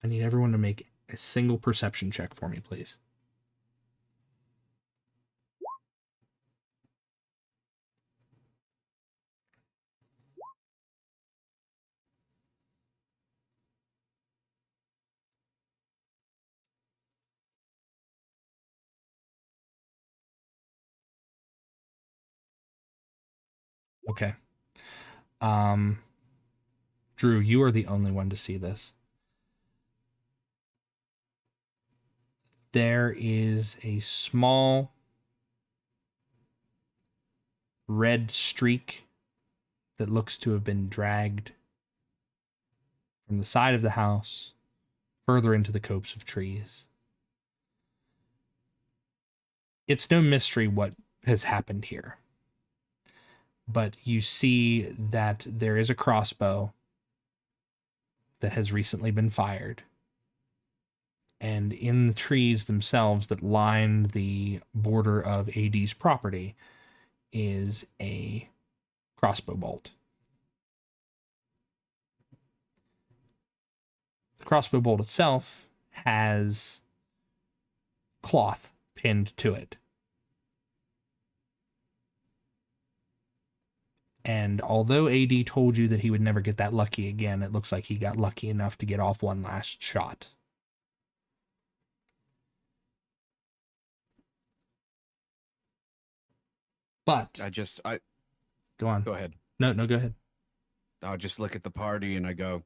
I need everyone to make a single perception check for me, please. Okay. Drew, you are the only one to see this. There is a small red streak that looks to have been dragged from the side of the house further into the copse of trees. It's no mystery what has happened here, but you see that there is a crossbow that has recently been fired. And in the trees themselves that line the border of AD's property is a crossbow bolt. The crossbow bolt itself has cloth pinned to it. And although AD told you that he would never get that lucky again, it looks like he got lucky enough to get off one last shot. But I go on. go ahead. No, go ahead. I just look at the party and I go,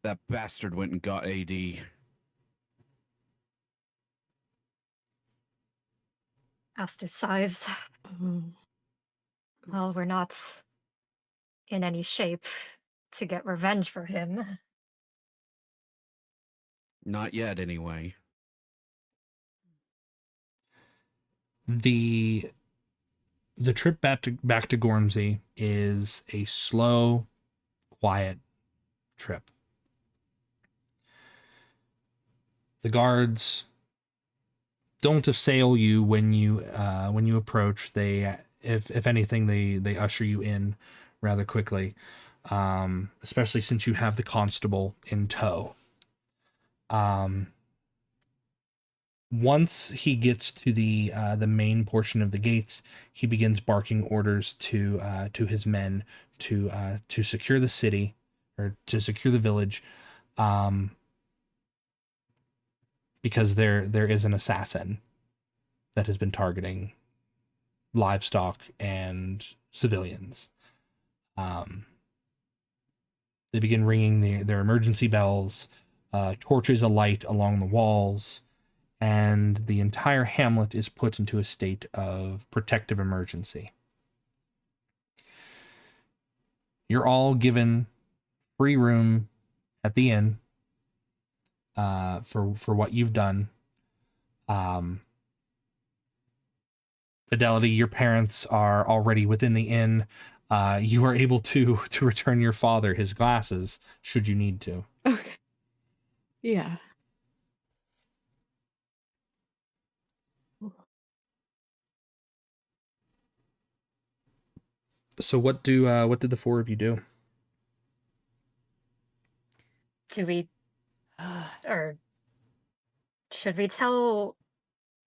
that bastard went and got AD. Aster sighs. Oh, Well, we're not in any shape to get revenge for him. Not yet, anyway. The trip back to Gormsey is a slow, quiet trip. The guards don't assail you when you approach. They, if anything, they usher you in rather quickly, especially since you have the constable in tow. Once he gets to the main portion of the gates, he begins barking orders to his men to secure the city, or to secure the village, because there is an assassin that has been targeting livestock and civilians. They begin ringing their emergency bells, torches alight along the walls, and the entire hamlet is put into a state of protective emergency. You're all given free room at the inn for what you've done. Fidelity, your parents are already within the inn. You are able to return your father his glasses should you need to. okay. Yeah. So what did the four of you do? Do we, or should we tell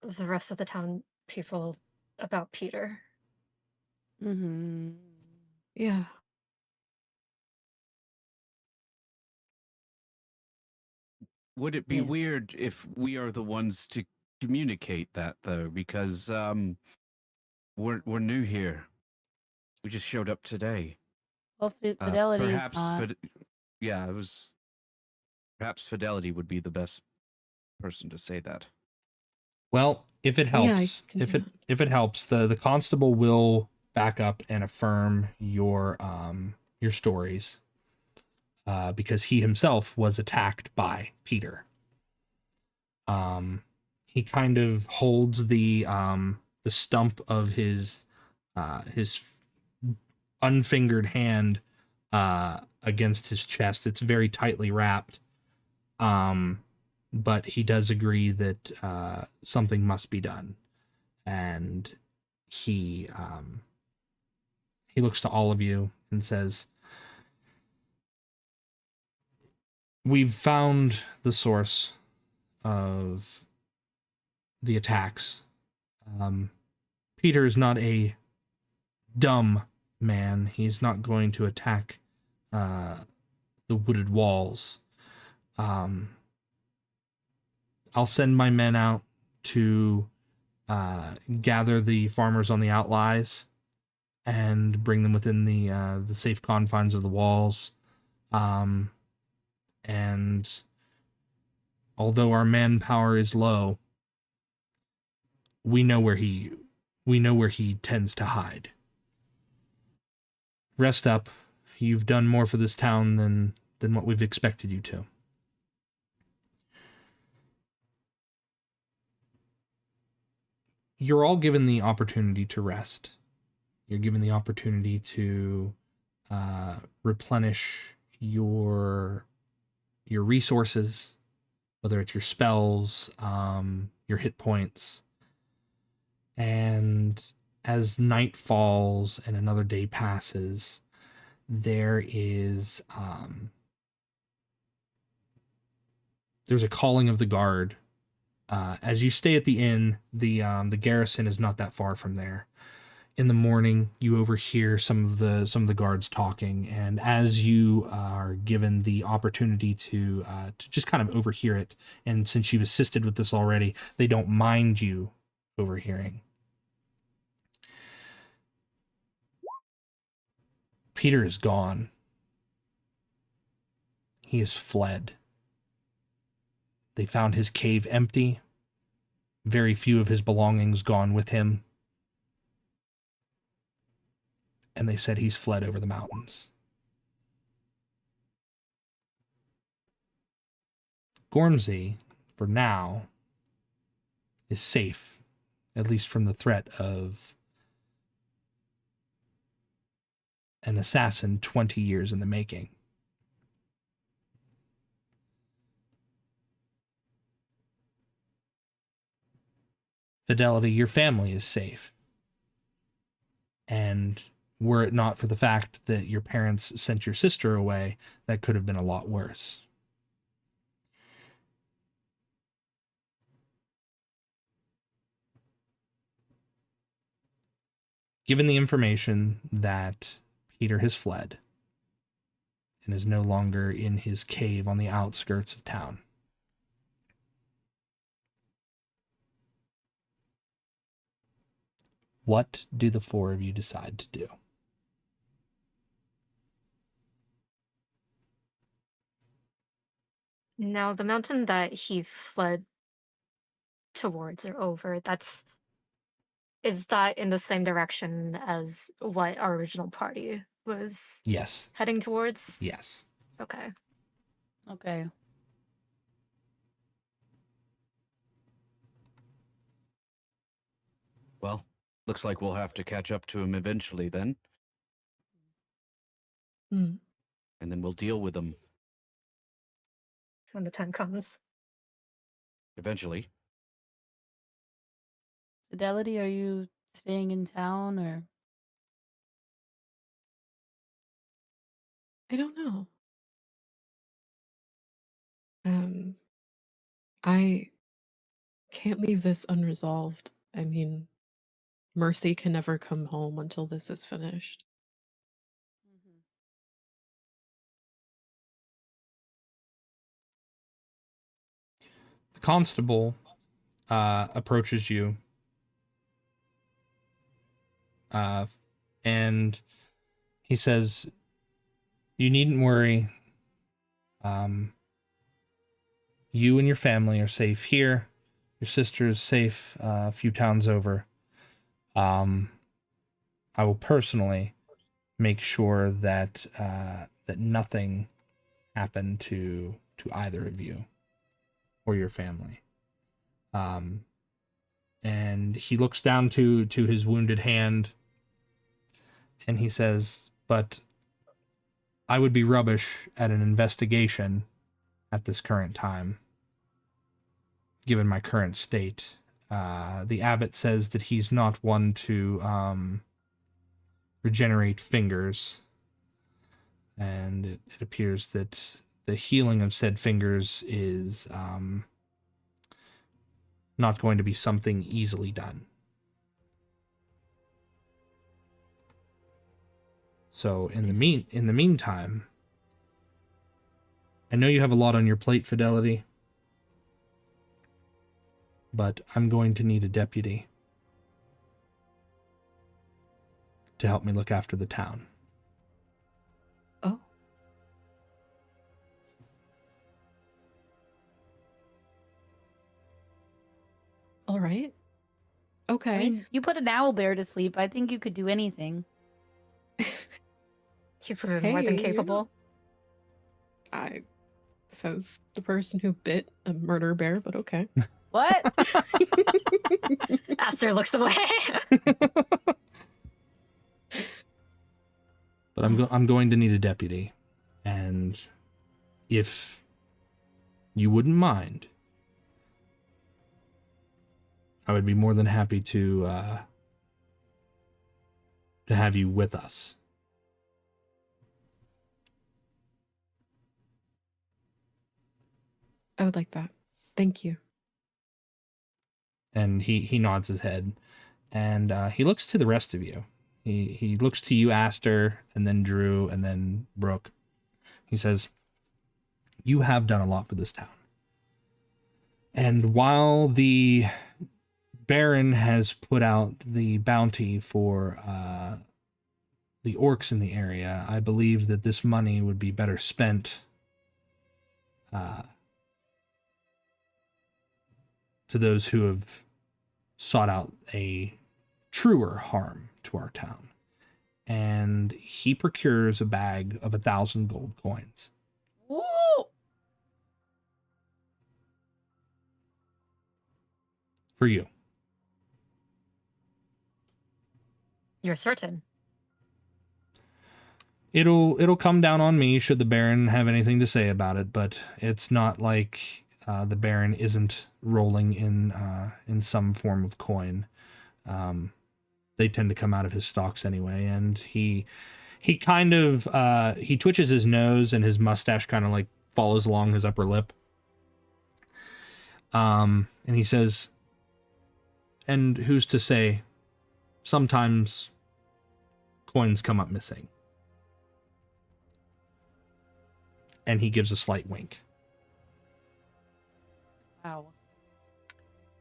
the rest of the town people about Peter? Mm-hmm. Yeah. Would it be Yeah. weird if we are the ones to communicate that though? Because we're new here. We just showed up today. Well, Fidelity is Perhaps not. yeah, it was perhaps Fidelity would be the best person to say that. Well, if it Yeah, I helps, can do that. if it helps, the constable will back up and affirm your stories, because he himself was attacked by Peter. He kind of holds the stump of his unfingered hand against his chest. It's very tightly wrapped. But he does agree that something must be done, and he looks to all of you and says, "We've found the source of the attacks. Peter is not a dumb man. He's not going to attack the wooded walls. I'll send my men out to gather the farmers on the outlies and bring them within the safe confines of the walls. And although our manpower is low, we know where he tends to hide. Rest up. You've done more for this town than what we've expected you to." You're all given the opportunity to rest. You're given the opportunity to replenish your resources, whether it's your spells, your hit points. And as night falls and another day passes, there is there's a calling of the guard. As you stay at the inn, the garrison is not that far from there. In the morning, you overhear some of the guards talking, and as you are given the opportunity to just kind of overhear it, and since you've assisted with this already, they don't mind you overhearing. Peter is gone. He has fled. They found his cave empty. Very few of his belongings gone with him. And they said he's fled over the mountains. Gormsey, for now, is safe, at least from the threat of an assassin 20 years in the making. Fidelity, your family is safe. And were it not for the fact that your parents sent your sister away, that could have been a lot worse. Given the information that Peter has fled and is no longer in his cave on the outskirts of town, what do the four of you decide to do? Now, the mountain that he fled towards or over, is that in the same direction as what our original party was Yes. heading towards? Yes. Okay. Okay. Well, looks like we'll have to catch up to him eventually then, Hmm. and then we'll deal with him When the time comes. eventually. Fidelity, are you staying in town or? I don't know. I can't leave this unresolved. I mean, Mercy can never come home until this is finished. Mhm. The constable approaches you, and he says, "You needn't worry. Um, you and your family are safe here. Your sister is safe a few towns over. I will personally make sure that that nothing happened to either of you or your family." And he looks down to his wounded hand, and he says, "But I would be rubbish at an investigation at this current time, given my current state. The abbot says that he's not one to regenerate fingers, and it appears that the healing of said fingers is not going to be something easily done. So in the meantime, I know you have a lot on your plate, Fidelity, but I'm going to need a deputy to help me look after the town." Oh. All right. Okay. I mean, you put an owlbear to sleep. I think you could do anything. You've proven more than Hey. capable. Says the person who bit a murder bear, but okay. What? Aster looks away. But I'm going to need a deputy, and if you wouldn't mind, I would be more than happy to have you with us. I would like that. Thank you. And he nods his head, and he looks to the rest of you. He looks to you, Aster, and then Drew, and then Brooke. He says, "You have done a lot for this town. And while the Baron has put out the bounty for the orcs in the area, I believe that this money would be better spent to those who have sought out a truer harm to our town." And he procures a bag of 1,000 gold coins. Woo! For you. You're certain. It'll come down on me should the Baron have anything to say about it, but it's not like the Baron isn't rolling in some form of coin. They tend to come out of his stocks anyway, and he kind of he twitches his nose, and his mustache kind of like follows along his upper lip. And he says, "And who's to say, sometimes coins come up missing." And he gives a slight wink. Wow.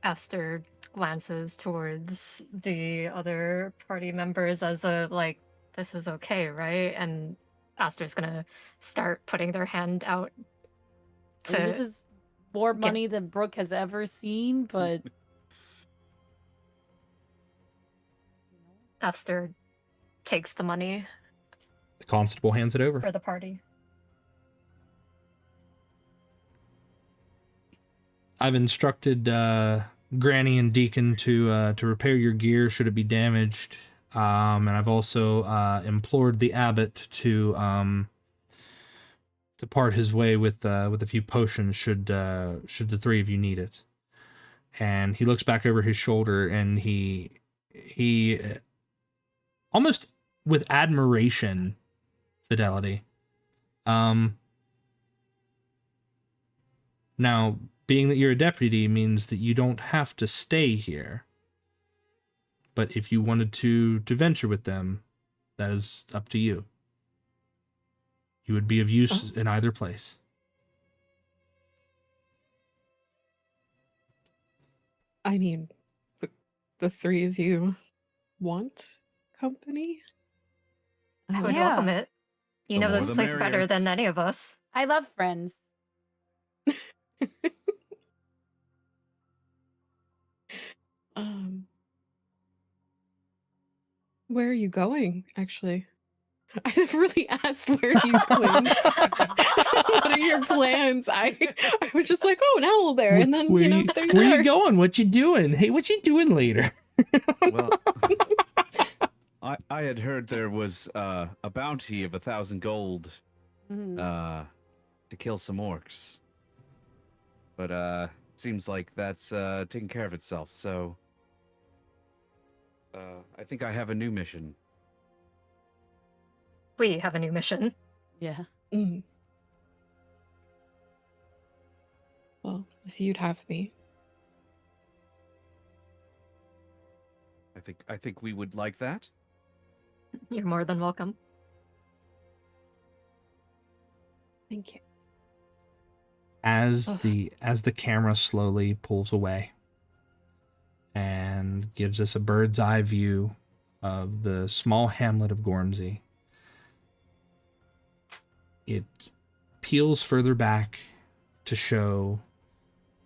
Aster glances towards the other party members as a, like, this is okay, right? And Aster's gonna start putting their hand out I mean, this to is more get- money than Brooke has ever seen, but Aster takes the money The constable hands it over. for the party. I've instructed Granny and Deacon to repair your gear should it be damaged, and I've also implored the abbot to part his way with a few potions should the three of you need it. And he looks back over his shoulder, and he almost with admiration, Fidelity. Now, being that you're a deputy means that you don't have to stay here. But if you wanted to venture with them, that is up to you. You would be of use in either place. I mean, the three of you want company? I would Yeah. welcome it. You The know more this the place merrier. better than any of us. I love friends. Where are you going, actually? I never really asked where are you going. What are your plans? I was just like, oh, an owl bear, and then Where there you where are. you going? What you doing? Hey, what you doing later? Well, I had heard there was a bounty of 1,000 gold Mhm. to kill some orcs, but seems like that's taking care of itself. So I think I have a new mission. We have a new mission. Yeah. Mm. Well, if you'd have me. I think we would like that. You're more than welcome. Thank you. As Ugh. the camera slowly pulls away and gives us a bird's eye view of the small hamlet of Gormsey, it peels further back to show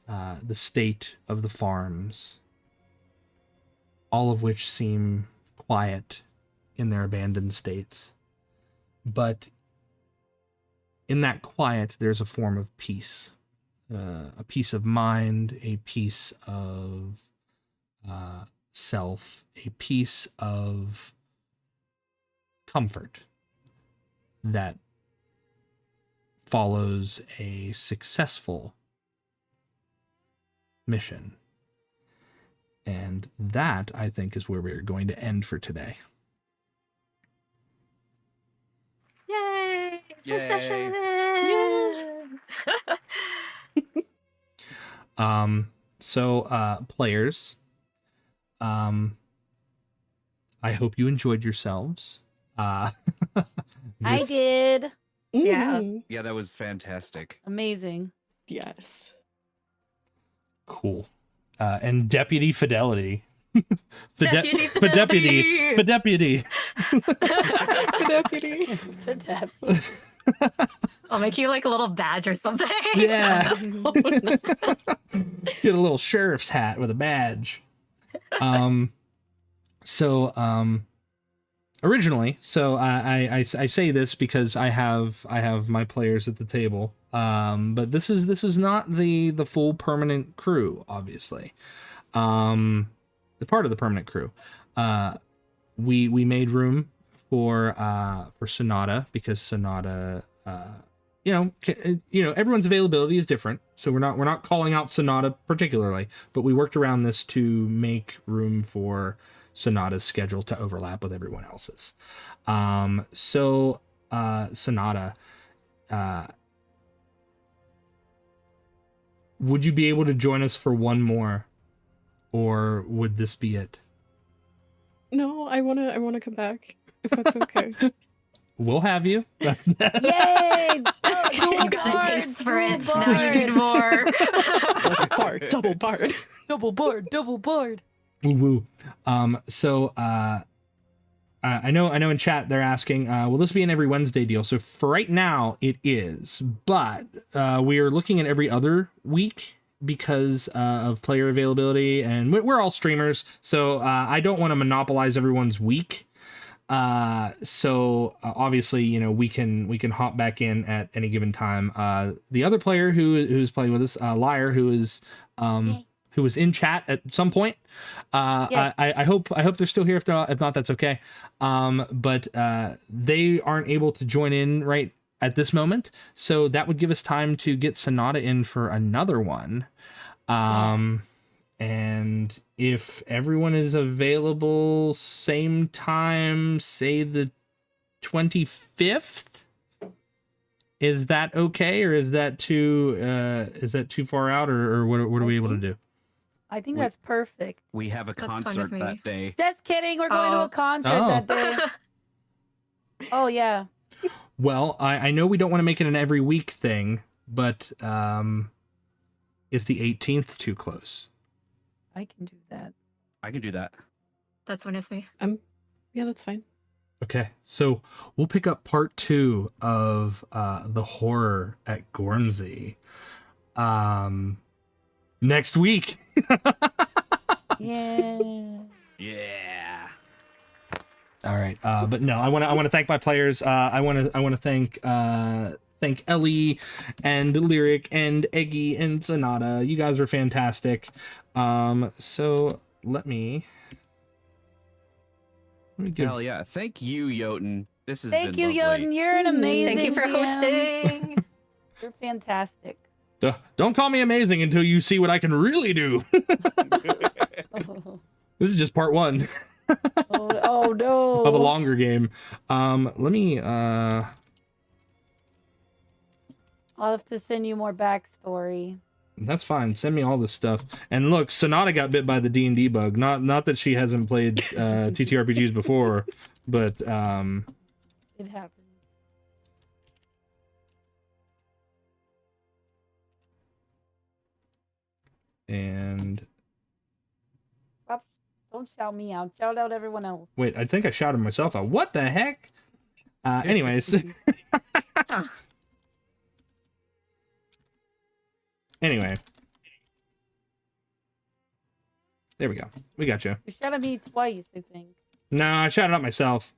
the state of the farms, all of which seem quiet in their abandoned states. But in that quiet, there's a form of peace, a peace of mind, a peace of self, a peace of comfort that follows a successful mission. And that, I think, is where we're going to end for today. Yay! Yay. First session! So players, I hope you enjoyed yourselves. I This- did. Yeah. Mhm. Yeah, that was fantastic. Amazing. Yes. Cool. And Deputy Fidelity. Deputy For deputy. For deputy. Deputy. The depth. I'll make you like a little badge or something. Yeah. Oh, no. Get a little sheriff's hat with a badge. Originally, I say this because I have my players at the table. But this is not the full permanent crew, obviously. The part of the permanent crew. We made room for Sonata because Sonata, everyone's availability is different, so we're not calling out Sonata particularly, but we worked around this to make room for Sonata's schedule to overlap with everyone else's. Sonata, would you be able to join us for one more, or would this be it? No, I wanna come back if that's okay. We'll have you. Yay! You got a taste for it. Now you need more. Double barred. Double board. Woo woo. I know in chat they're asking, will this be an every Wednesday deal? So for right now it is, but we are looking at every other week because of player availability, and we're all streamers, so I don't want to monopolize everyone's week. Obviously, we can hop back in at any given time. The other player who's playing with us, Liar, who was in chat at some point. Yes. I hope they're still here. If not, that's okay. But they aren't able to join in right at this moment, so that would give us time to get Sonata in for another one. And if everyone is available same time, say the 25th, Is that okay, or is that too far out, or what are we able to do? I think We- that's perfect. We have a That's fine concert with me. that day. Just kidding. We're going to Oh. a concert Oh. that day. Oh yeah. Well, I know we don't want to make it an every week thing, but is the 18th too close? I can do that. I can do that. That's fine with me. Yeah, that's fine. Okay, so we'll pick up part 2 of the horror at Gormsey next week. Yeah. Yeah. All right, but no, I want to thank my players. I want to thank Ellie and Lyric and Eggy and Sonata. You guys were fantastic. So let me give. Hell yeah. Thank you, Jotun. This has Thank been you, lovely. Jotun. You're an amazing. Thank you for DM. hosting. You're fantastic. Don't call me amazing until you see what I can really do. This is just part 1 Oh no. of a longer game. Let me I'll have to send you more backstory. That's fine. Send me all this stuff. And look, Sonata got bit by the D&D bug. Not that she hasn't played TTRPGs before, but It happens. and Stop. Don't shout me out. Shout out everyone else. wait, I think I shouted myself out. What the heck? Anyways. Huh. Anyway. There we go. We got you. You shouted me twice, I think. No, I shouted out myself.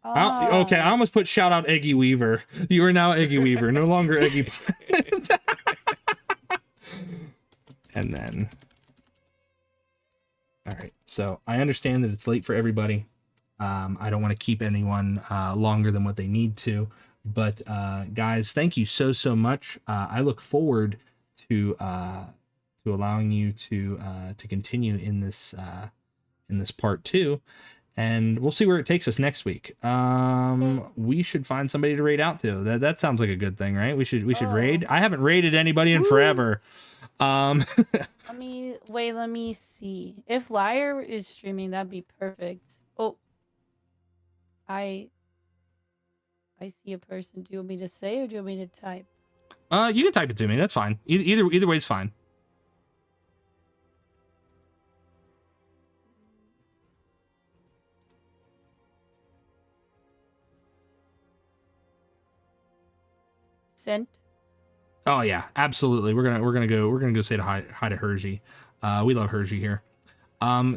Oh. Okay, I almost put shout out Eggy Weaver. You are now Eggy Weaver, no longer Eggy. And then, all right. So I understand that it's late for everybody. I don't want to keep anyone longer than what they need to, but guys, thank you so much. I look forward to allowing you to continue in this part 2. And we'll see where it takes us next week. We should find somebody to raid out to. That sounds like a good thing, right? We should raid. I haven't raided anybody in forever. Let me see. If Liar is streaming, that'd be perfect. Oh, I see a person. Do you want me to say or do you want me to type? You can type it to me. That's fine. Either way is fine. Sent. Oh yeah, absolutely. We're gonna go say hi to Hershey. We love Hershey here.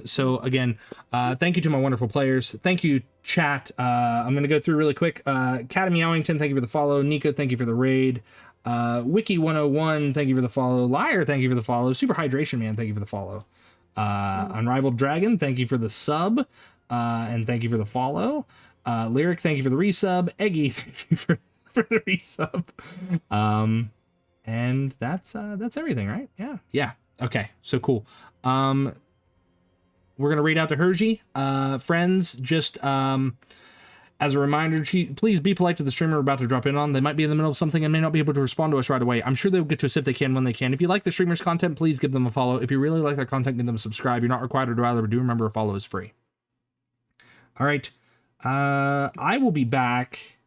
So again, thank you to my wonderful players. Thank you, chat. I'm gonna go through really quick. Cat Meowington, thank you for the follow. Nico, thank you for the raid. Wiki 101, thank you for the follow. Liar, thank you for the follow. Super Hydration Man, thank you for the follow. Unrivaled Dragon, thank you for the sub, and thank you for the follow. Lyric, thank you for the resub. Eggy, thank you for the resub. And that's everything, right? Yeah. Okay, so cool. We're gonna read out to Hershey. Friends, just as a reminder, please be polite to the streamer we're about to drop in on. They might be in the middle of something and may not be able to respond to us right away. I'm sure they'll get to us if they can when they can. If you like the streamer's content, please give them a follow. If you really like their content, give them a subscribe. You're not required to do either, but do remember a follow is free. All right. I will be back.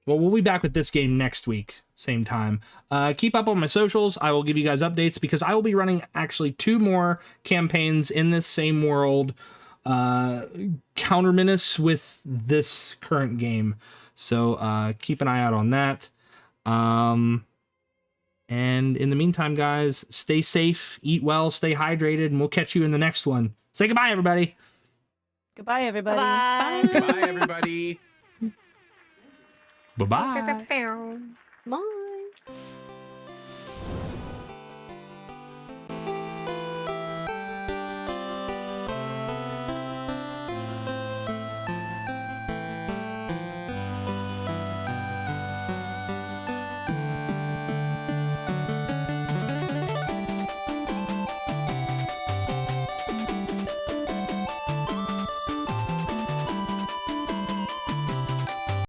Well, we'll be back with this game next week, same time. Keep up on my socials. I will give you guys updates because I will be running actually 2 more campaigns in this same world, counterminous with this current game. So keep an eye out on that. And in the meantime, guys, stay safe, eat well, stay hydrated, and we'll catch you in the next one. Say goodbye, everybody. Goodbye, everybody. Bye. Bye, everybody. Bye-bye. Mom.